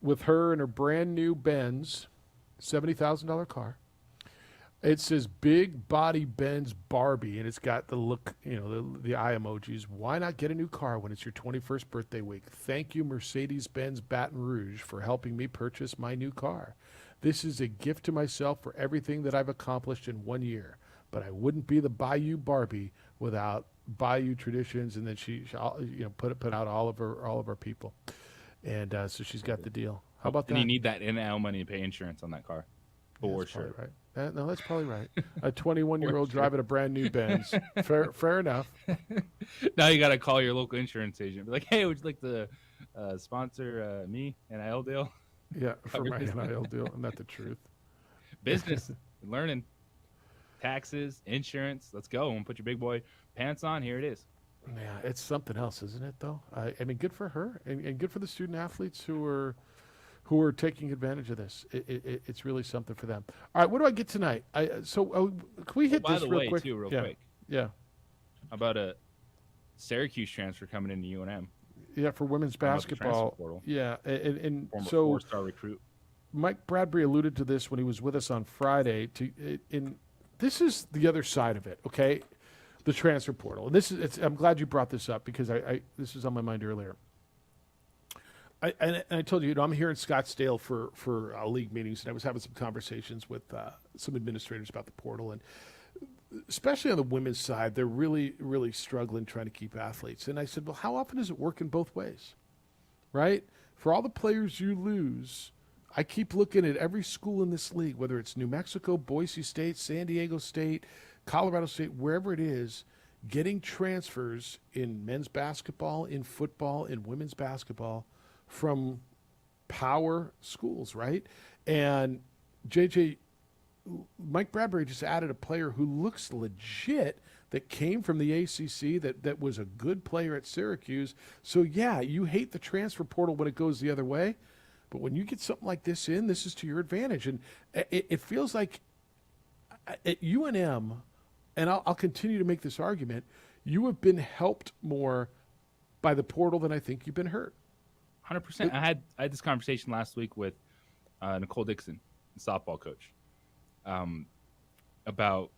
with her and her brand new Benz, $70,000 car. It says "Big Body Benz Barbie," and it's got the look, the eye emojis. Why not get a new car when it's your 21st birthday week? Thank you, Mercedes-Benz Baton Rouge, for helping me purchase my new car. This is a gift to myself for everything that I've accomplished in 1 year. But I wouldn't be the Bayou Barbie without Bayou traditions. And then she put out all of her people, and so she's got the deal. How about that? And you need that NIL money to pay insurance on that car, for sure. Right. No, that's probably right. A 21-year-old driving a brand new Benz. Fair enough. Now you got to call your local insurance agent. Be like, hey, would you like to sponsor me NIL deal? Yeah, for my NIL deal. Isn't that the truth? Business, learning, taxes, insurance. Let's go. And put your big boy pants on. Here it is. Yeah, it's something else, isn't it, though? I mean, good for her, and good for the student athletes who are taking advantage of this. It's really something for them. All right, what do I get tonight? Can we hit this real quick? Real quick. Yeah. How about a Syracuse transfer coming into UNM? Yeah, for women's basketball. Yeah, and former so 4-star recruit. Mike Bradbury alluded to this when he was with us on Friday. This is the other side of it, okay? The transfer portal. And I'm glad you brought this up, because this was on my mind earlier. I told you, I'm here in Scottsdale for league meetings, and I was having some conversations with some administrators about the portal, and especially on the women's side, they're really, really struggling trying to keep athletes. And I said, well, how often does it work in both ways, right? For all the players you lose I keep looking at every school in this league, whether it's New Mexico, Boise State, San Diego State, Colorado State, wherever it is, getting transfers in men's basketball, in football, in women's basketball from power schools, right? And JJ, Mike Bradbury just added a player who looks legit that came from the ACC, that was a good player at Syracuse. So, yeah, you hate the transfer portal when it goes the other way, but when you get something like this in, this is to your advantage. And it feels like at UNM, and I'll continue to make this argument, you have been helped more by the portal than I think you've been hurt. 100%. I had this conversation last week with Nicole Dixon, the softball coach, about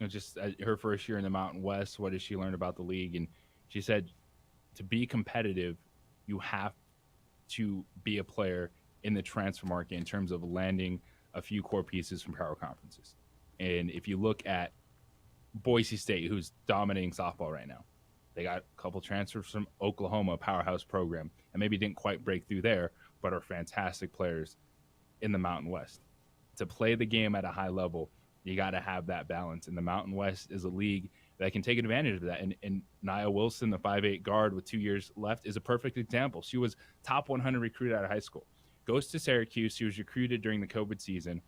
just her first year in the Mountain West. What has she learned about the league? And she said, to be competitive, you have to be a player in the transfer market in terms of landing a few core pieces from power conferences. And if you look at Boise State, who's dominating softball right now, they got a couple transfers from Oklahoma, a powerhouse program, and maybe didn't quite break through there, but are fantastic players in the Mountain West. To play the game at a high level, you got to have that balance. And the Mountain West is a league that can take advantage of that. And Nia Wilson, the 5'8" guard with 2 years left, is a perfect example. She was top 100 recruit out of high school. Goes to Syracuse. She was recruited during the COVID season.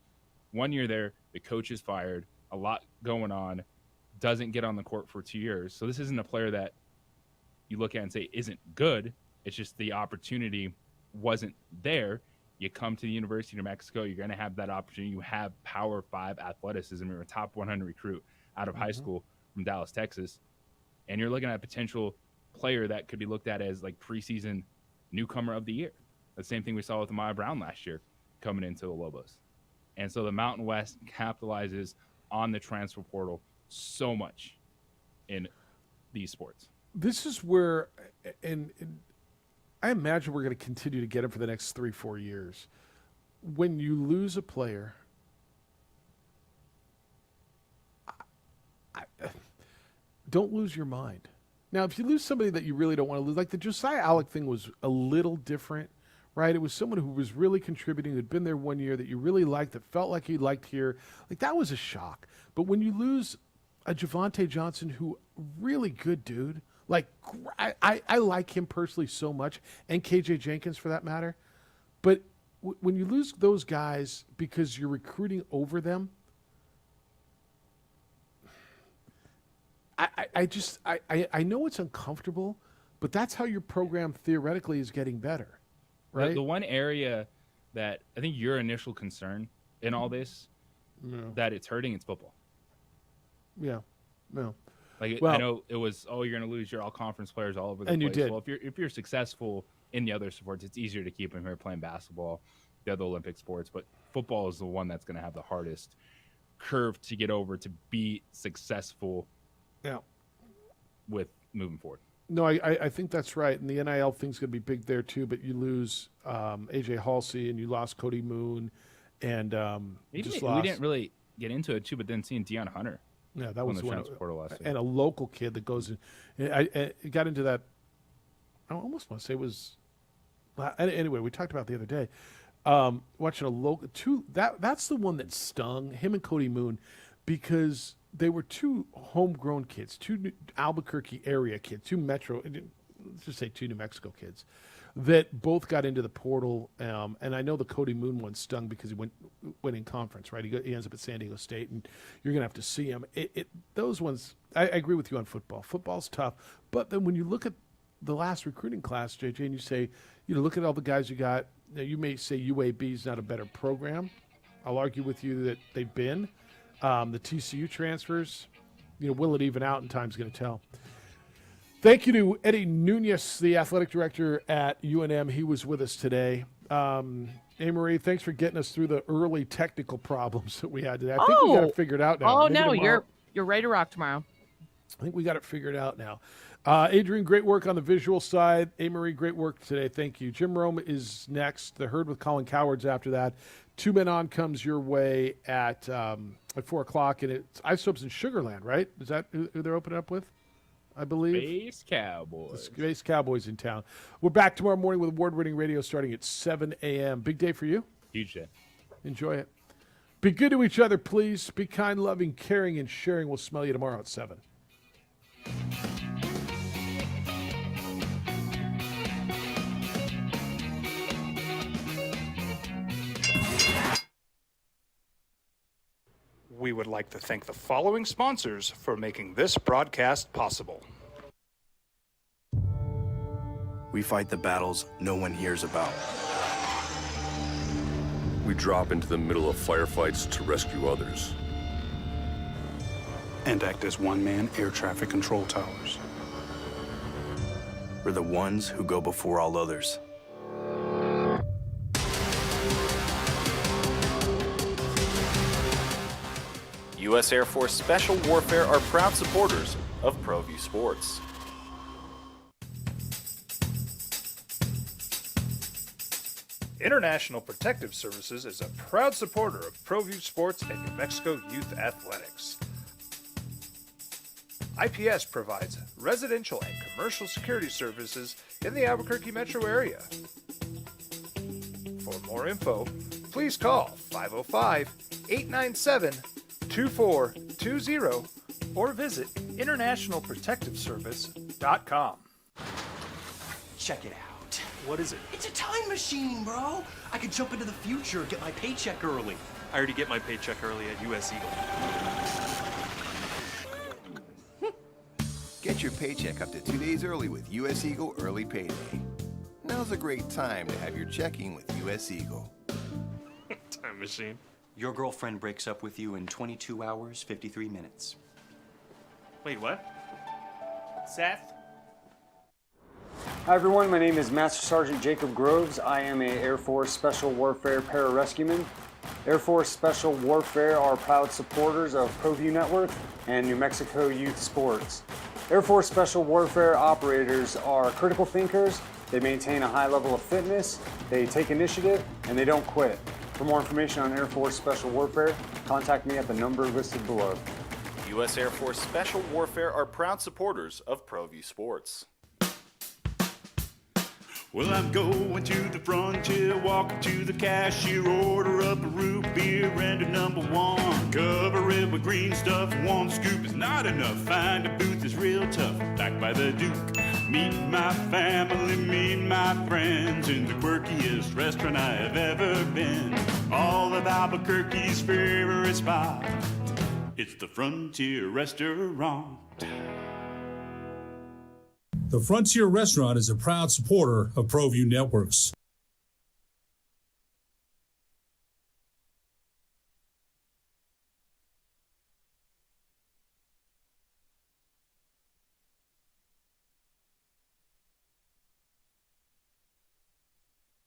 1 year there, the coach is fired, a lot going on, doesn't get on the court for 2 years. So this isn't a player that you look at and say isn't good. It's just the opportunity wasn't there. You come to the University of New Mexico, you're going to have that opportunity. You have Power 5 athleticism. You're a top 100 recruit out of high school from Dallas, Texas. And you're looking at a potential player that could be looked at as like preseason newcomer of the year. The same thing we saw with Amaya Brown last year coming into the Lobos. And so the Mountain West capitalizes on the transfer portal so much in these sports. This is where, and I imagine we're going to continue to get him for the next 3-4 years. When you lose a player, don't lose your mind. Now, if you lose somebody that you really don't want to lose, like the Josiah Alec thing was a little different, right? It was someone who was really contributing, who'd been there 1 year, that you really liked, that felt like he liked here. Like, that was a shock. But when you lose a Javante Johnson, who really good dude, like, I like him personally so much, and KJ Jenkins for that matter. But when you lose those guys because you're recruiting over them, I know it's uncomfortable, but that's how your program theoretically is getting better, right? The one area that I think your initial concern in all this, that it's hurting, it's football. Yeah, no. Like, I know it was, you're going to lose your all-conference players all over the place. And you did. Well, if you're successful in the other sports, it's easier to keep them here playing basketball, the other Olympic sports. But football is the one that's going to have the hardest curve to get over to be successful with moving forward. No, I think that's right. And the NIL thing's going to be big there, too. But you lose A.J. Halsey, and you lost Cody Moon. And we didn't really get into it, too, but then seeing Deion Hunter. Yeah, that was one. And a local kid that goes in. I got into that. I almost want to say it was. Anyway, we talked about it the other day. Watching a local that's the one that stung him and Cody Moon, because they were two homegrown kids, two Albuquerque area kids, two Metro. Let's just say two New Mexico kids that both got into the portal. And I know the Cody Moon one stung because he went in conference, right? He ends up at San Diego State, and you're going to have to see him. Those ones, I agree with you on football. Football's tough. But then when you look at the last recruiting class, JJ, and you say, look at all the guys you got. Now, you may say UAB is not a better program. I'll argue with you that they've been. The TCU transfers, will it even out? And time's going to tell. Thank you to Eddie Nunez, the athletic director at UNM. He was with us today. Marie, thanks for getting us through the early technical problems that we had today. I think we got it figured out now. Oh, no, you're ready to rock tomorrow. I think we got it figured out now. Adrian, great work on the visual side. Marie, great work today. Thank you. Jim Rome is next. The Herd with Colin Cowards after that. 2 Men On comes your way at 4 o'clock, and it's Ice Soaps in Sugarland, right? Is that who they're opening up with? I believe. Space Cowboys. Space Cowboys in town. We're back tomorrow morning with award-winning radio starting at 7 a.m. Big day for you? Huge day. Enjoy it. Be good to each other, please. Be kind, loving, caring, and sharing. We'll smell you tomorrow at 7. We would like to thank the following sponsors for making this broadcast possible. We fight the battles no one hears about. We drop into the middle of firefights to rescue others. And act as one-man air traffic control towers. We're the ones who go before all others. U.S. Air Force Special Warfare are proud supporters of ProView Sports. International Protective Services is a proud supporter of ProView Sports and New Mexico Youth Athletics. IPS provides residential and commercial security services in the Albuquerque metro area. For more info, please call 505-897-2420 or visit internationalprotectiveservice.com. Check it out. What is it? It's a time machine, bro. I could jump into the future, get my paycheck early. I already get my paycheck early at US Eagle. Get your paycheck up to 2 days early with US Eagle Early Payday. Now's a great time to have your checking with US Eagle. Time machine. Your girlfriend breaks up with you in 22 hours, 53 minutes. Wait, what? Seth? Hi everyone, my name is Master Sergeant Jacob Groves. I am a Air Force Special Warfare Pararescueman. Air Force Special Warfare are proud supporters of ProView Network and New Mexico Youth Sports. Air Force Special Warfare operators are critical thinkers. They maintain a high level of fitness, they take initiative, and they don't quit. For more information on Air Force Special Warfare, contact me at the number listed below. U.S. Air Force Special Warfare are proud supporters of ProView Sports. Well, I'm going to the frontier, walking to the cashier, order up a root beer and a number one. Cover it with green stuff, one scoop is not enough. Find a booth is real tough, back by the Duke. Meet my family, meet my friends in the quirkiest restaurant I have ever been. All of Albuquerque's favorite spot, it's the Frontier Restaurant. The Frontier Restaurant is a proud supporter of ProView Networks.